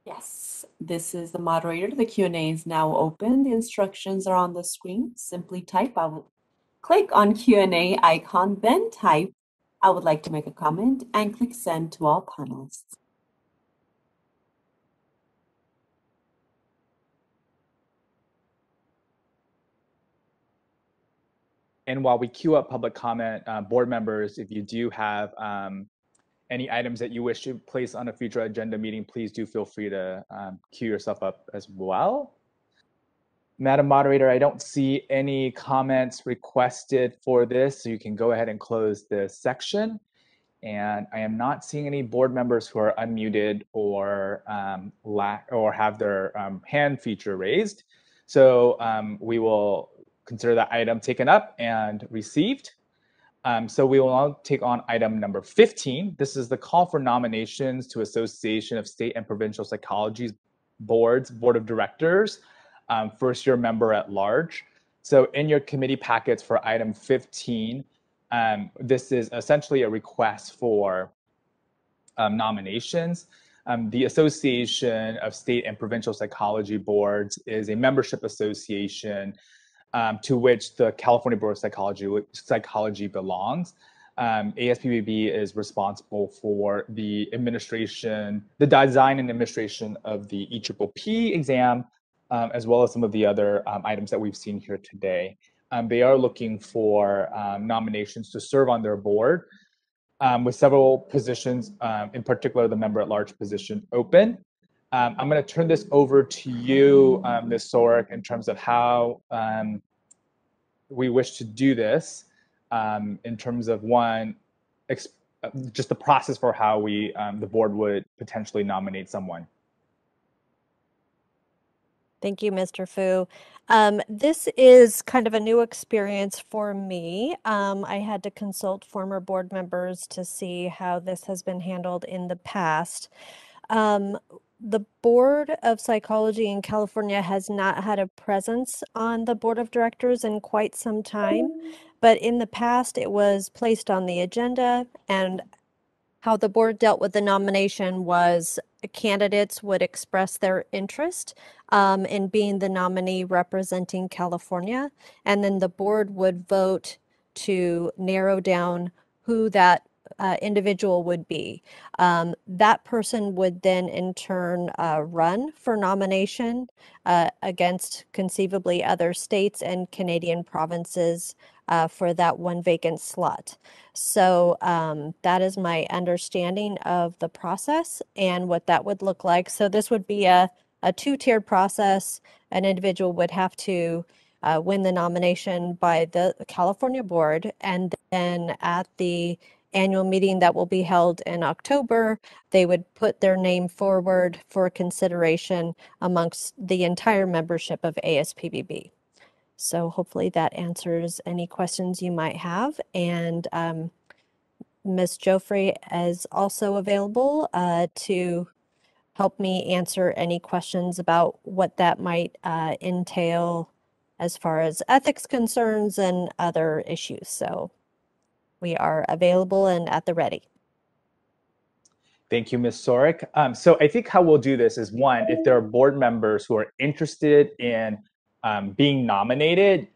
Yes, this is the moderator. The Q&A is now open. The instructions are on the screen. Simply type, click on Q&A icon, then type, "I would like to make a comment," and click "Send to all panelists." And while we queue up public comment, board members, if you do have any items that you wish to place on a future agenda meeting, please do feel free to queue yourself up as well. Madam Moderator, I don't see any comments requested for this, so you can go ahead and close this section. And I am not seeing any board members who are unmuted or have their hand feature raised. So we will consider that item taken up and received. So we will now take on item number 15. This is the call for nominations to Association of State and Provincial Psychology Boards, Board of Directors, first-year member at large. So in your committee packets for item 15, this is essentially a request for nominations. The Association of State and Provincial Psychology Boards is a membership association to which the California Board of Psychology belongs. ASPBB is responsible for the administration, the design and administration of the EPPP exam, as well as some of the other items that we've seen here today. They are looking for nominations to serve on their board with several positions, in particular the member-at-large position, open. I'm going to turn this over to you, Ms. Sorek, in terms of how we wish to do this, in terms of just the process for how the board would potentially nominate someone. Thank you, Mr. Fu. This is kind of a new experience for me. I had to consult former board members to see how this has been handled in the past. The Board of Psychology in California has not had a presence on the Board of Directors in quite some time, but in the past it was placed on the agenda, and how the board dealt with the nomination was candidates would express their interest in being the nominee representing California, and then the board would vote to narrow down who that individual would be. That person would then in turn run for nomination against conceivably other states and Canadian provinces for that one vacant slot. So that is my understanding of the process and what that would look like. So this would be a two-tiered process. An individual would have to win the nomination by the California board, and then at the annual meeting that will be held in October, they would put their name forward for consideration amongst the entire membership of ASPBB. So hopefully that answers any questions you might have. And Ms. Joffrey is also available to help me answer any questions about what that might entail as far as ethics concerns and other issues. So we are available and at the ready. Thank you, Ms. Sorick. So I think how we'll do this is, one, if there are board members who are interested in being nominated,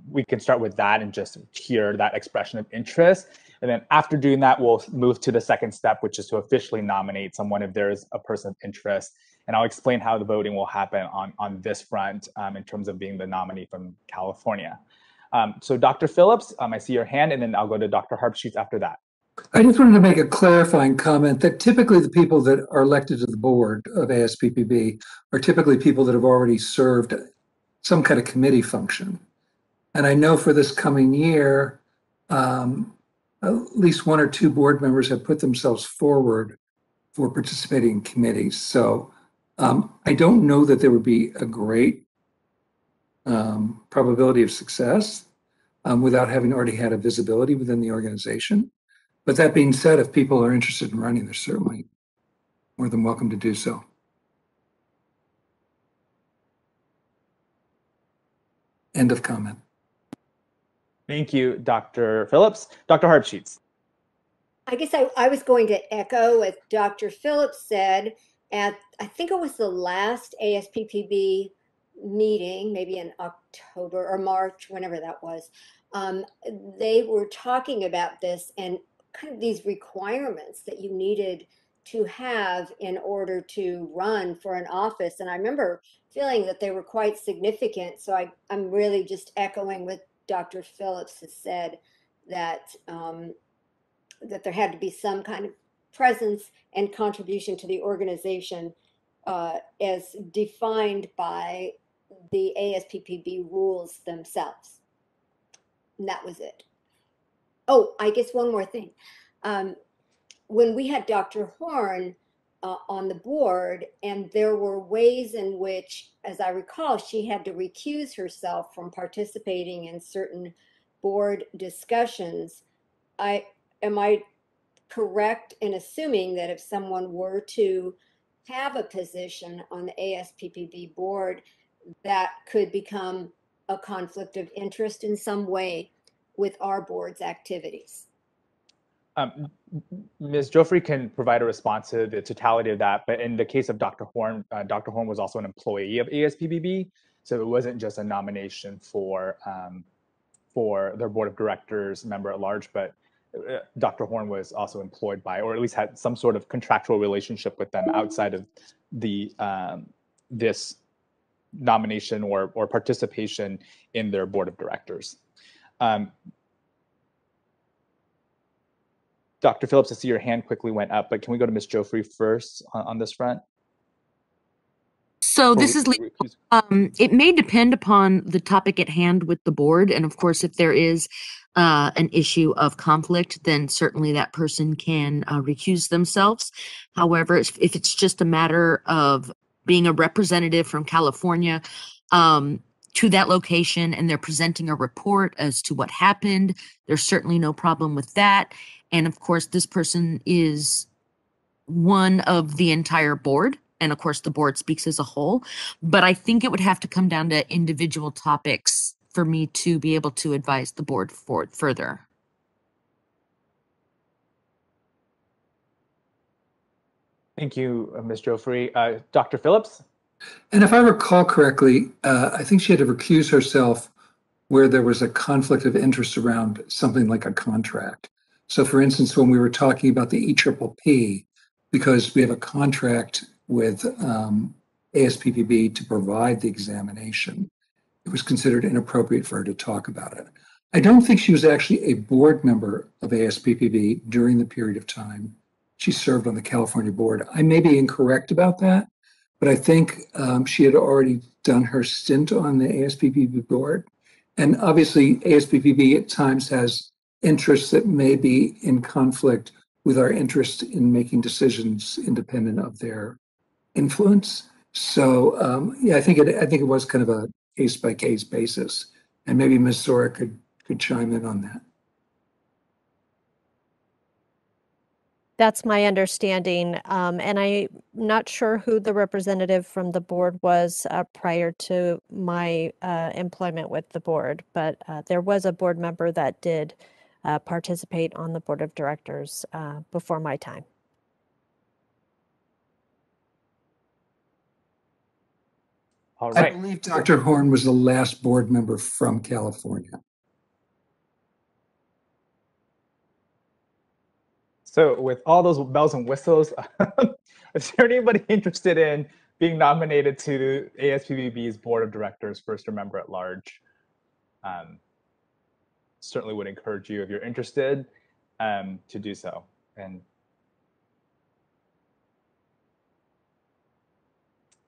we can start with that and just hear that expression of interest. And then after doing that, we'll move to the second step, which is to officially nominate someone if there is a person of interest. And I'll explain how the voting will happen on this front in terms of being the nominee from California. So Dr. Phillips, I see your hand, and then I'll go to Dr. Harpsheets after that. I just wanted to make a clarifying comment that typically the people that are elected to the board of ASPPB are typically people that have already served some kind of committee function. And I know for this coming year, at least one or two board members have put themselves forward for participating in committees. So I don't know that there would be a great probability of success without having already had a visibility within the organization. But that being said, if people are interested in running, they're certainly more than welcome to do so. End of comment. Thank you, Dr. Phillips. Dr. Harpsheets. I guess I was going to echo what Dr. Phillips said at, I think it was the last ASPPB meeting, maybe in October or March, whenever that was. They were talking about this and kind of these requirements that you needed to have in order to run for an office. And I remember feeling that they were quite significant. So I'm really just echoing what Dr. Phillips has said, that that there had to be some kind of presence and contribution to the organization as defined by the ASPPB rules themselves. And that was it. Oh, I guess one more thing. When we had Dr. Horn on the board, and there were ways in which, as I recall, she had to recuse herself from participating in certain board discussions. Am I correct in assuming that if someone were to have a position on the ASPPB board, that could become a conflict of interest in some way with our board's activities? Ms. Joffrey can provide a response to the totality of that, but in the case of Dr. Horn was also an employee of ASPBB, so it wasn't just a nomination for their board of directors member at large, but Dr. Horn was also employed by, or at least had some sort of contractual relationship with them outside of the this nomination or participation in their board of directors. Dr. Phillips, I see your hand quickly went up, but can we go to Ms. Joffrey first on this front? So this is, it may depend upon the topic at hand with the board. And of course, if there is an issue of conflict, then certainly that person can recuse themselves. However, if it's just a matter of being a representative from California to that location and they're presenting a report as to what happened, there's certainly no problem with that. And of course, this person is one of the entire board. And of course, the board speaks as a whole. But I think it would have to come down to individual topics for me to be able to advise the board further. Thank you, Ms. Joffrey. Dr. Phillips? And if I recall correctly, I think she had to recuse herself where there was a conflict of interest around something like a contract. So for instance, when we were talking about the EPPP, because we have a contract with ASPPB to provide the examination, it was considered inappropriate for her to talk about it. I don't think she was actually a board member of ASPPB during the period of time she served on the California board. I may be incorrect about that, but I think she had already done her stint on the ASPPB board. And obviously, ASPPB at times has interests that may be in conflict with our interest in making decisions independent of their influence. So yeah, I think it was kind of a case by case basis, and maybe Ms. Zora could chime in on that. That's my understanding, and I'm not sure who the representative from the board was prior to my employment with the board, but there was a board member that did participate on the board of directors before my time. All right. I believe Dr. Horn was the last board member from California. So with all those bells and whistles, is there anybody interested in being nominated to ASPPB's board of directors, first member at large? Certainly would encourage you, if you're interested, to do so. And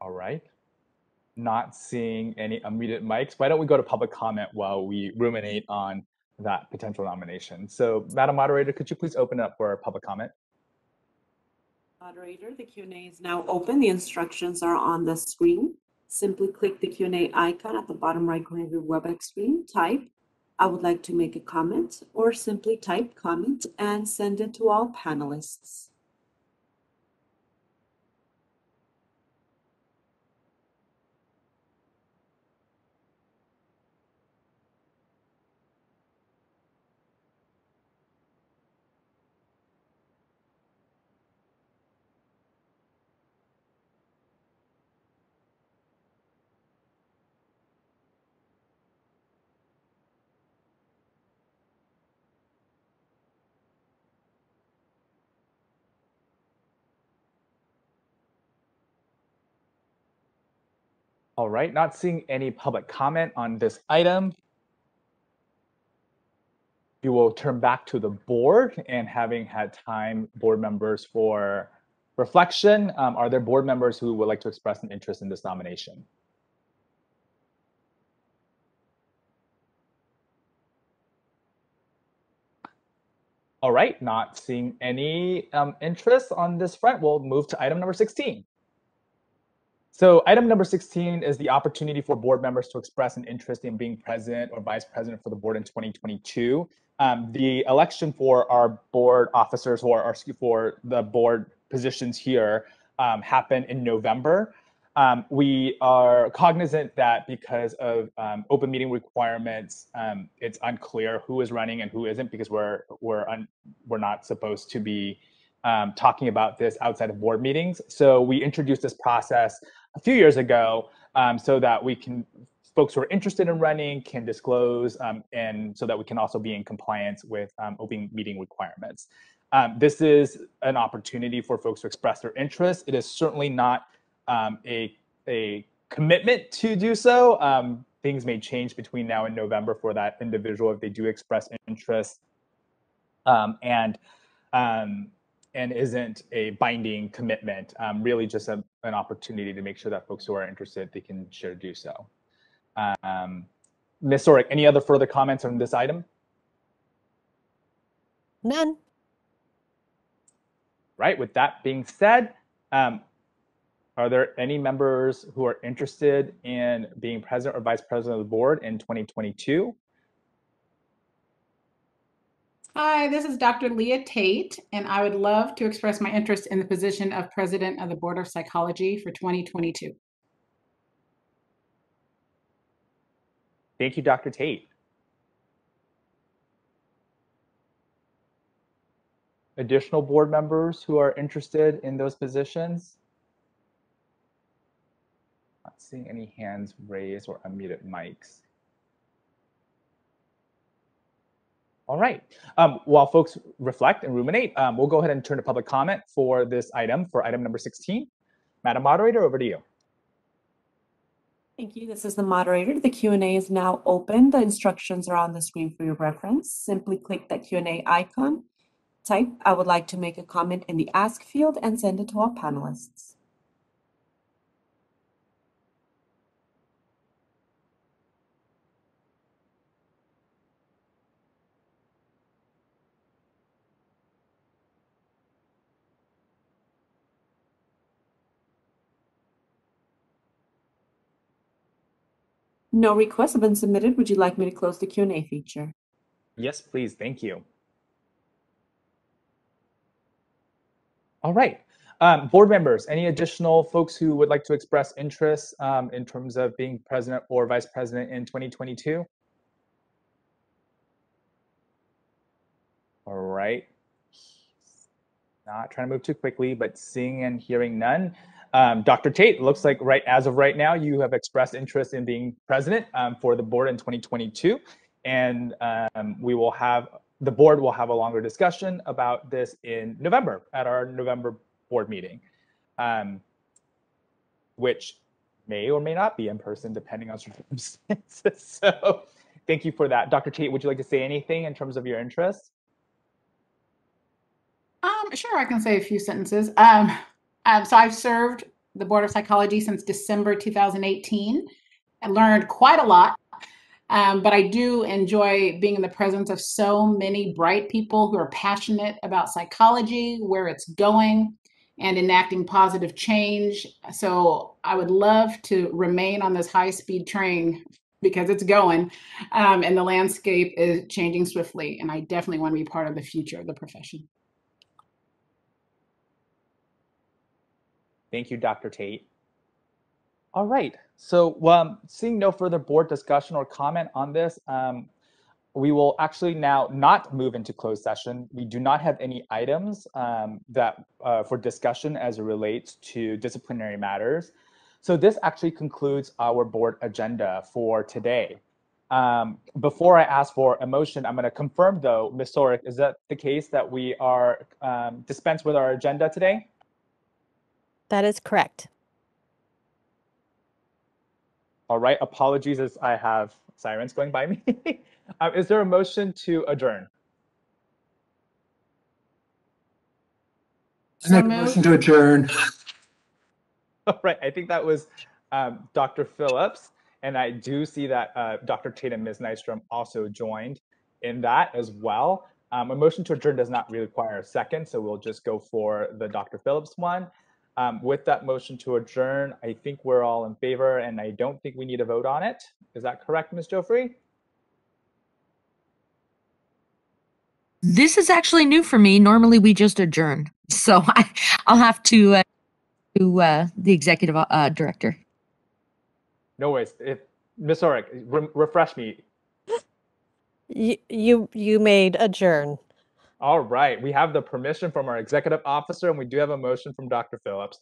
all right, not seeing any unmuted mics. Why don't we go to public comment while we ruminate on that potential nomination? So, Madam Moderator, could you please open it up for public comment? Moderator, the Q&A is now open. The instructions are on the screen. Simply click the Q&A icon at the bottom right corner of your WebEx screen, type, "I would like to make a comment," or simply type "comment" and send it to all panelists. All right, not seeing any public comment on this item. We will turn back to the board, and having had time, board members, for reflection. Are there board members who would like to express an interest in this nomination? All right, not seeing any interest on this front, we'll move to item number 16. So item number 16 is the opportunity for board members to express an interest in being president or vice president for the board in 2022. The election for our board officers, or for the board positions here, happened in November. We are cognizant that because of open meeting requirements, it's unclear who is running and who isn't, because we're not supposed to be talking about this outside of board meetings. So we introduced this process a few years ago so that folks who are interested in running can disclose, and so that we can also be in compliance with open meeting requirements. This is an opportunity for folks to express their interest. It is certainly not a commitment to do so. Things may change between now and November for that individual if they do express interest, and isn't a binding commitment, really just an opportunity to make sure that folks who are interested, they can sure do so. Ms. Sorick, any other further comments on this item? None. Right, with that being said, are there any members who are interested in being president or vice president of the board in 2022? Hi, this is Dr. Leah Tate, and I would love to express my interest in the position of president of the Board of Psychology for 2022. Thank you, Dr. Tate. Additional board members who are interested in those positions? Not seeing any hands raised or unmuted mics. All right. While folks reflect and ruminate, we'll go ahead and turn to public comment for this item, for item number 16. Madam Moderator, over to you. Thank you. This is the moderator. The Q&A is now open. The instructions are on the screen for your reference. Simply click that Q&A icon, type, "I would like to make a comment" in the ask field, and send it to our panelists. No requests have been submitted. Would you like me to close the Q&A feature? Yes, please. Thank you. All right. Board members, any additional folks who would like to express interest in terms of being president or vice president in 2022? All right. Not trying to move too quickly, but seeing and hearing none. Dr. Tate, looks like as of right now, you have expressed interest in being president for the board in 2022. And the board will have a longer discussion about this in November at our November board meeting, which may or may not be in person depending on circumstances. So thank you for that. Dr. Tate, would you like to say anything in terms of your interest? Sure, I can say a few sentences. So I've served the Board of Psychology since December 2018 and learned quite a lot. But I do enjoy being in the presence of so many bright people who are passionate about psychology, where it's going, and enacting positive change. So I would love to remain on this high-speed train because it's going, and the landscape is changing swiftly. And I definitely want to be part of the future of the profession. Thank you, Dr. Tate. All right, so seeing no further board discussion or comment on this, we will actually now not move into closed session. We do not have any items for discussion as it relates to disciplinary matters. So this actually concludes our board agenda for today. Before I ask for a motion, I'm going to confirm though, Ms. Sorick, is that the case that we are dispensed with our agenda today? That is correct. All right, apologies as I have sirens going by me. Is there a motion to adjourn? I make a motion to adjourn. All right, I think that was Dr. Phillips, and I do see that Dr. Tate and Ms. Nystrom also joined in that as well. A motion to adjourn does not require a second, so we'll just go for the Dr. Phillips one. With that motion to adjourn, I think we're all in favor, and I don't think we need a vote on it. Is that correct, Ms. Joffrey? This is actually new for me. Normally we just adjourn. So I'll have to the executive director. No worries. Ms. Orick, refresh me. You made adjourn. All right, we have the permission from our executive officer, and we do have a motion from Dr. Phillips.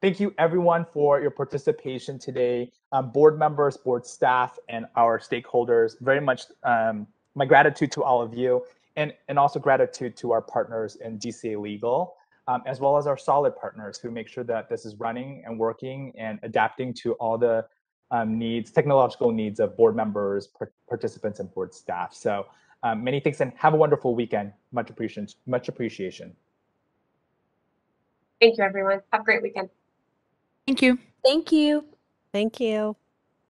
Thank you everyone for your participation today. Board members, board staff, and our stakeholders, very much my gratitude to all of you, and also gratitude to our partners in DCA Legal, as well as our solid partners who make sure that this is running and working and adapting to all the technological needs of board members, participants, and board staff. So many thanks and have a wonderful weekend. Much appreciation. Thank you, everyone. Have a great weekend. Thank you. Thank you. Thank you.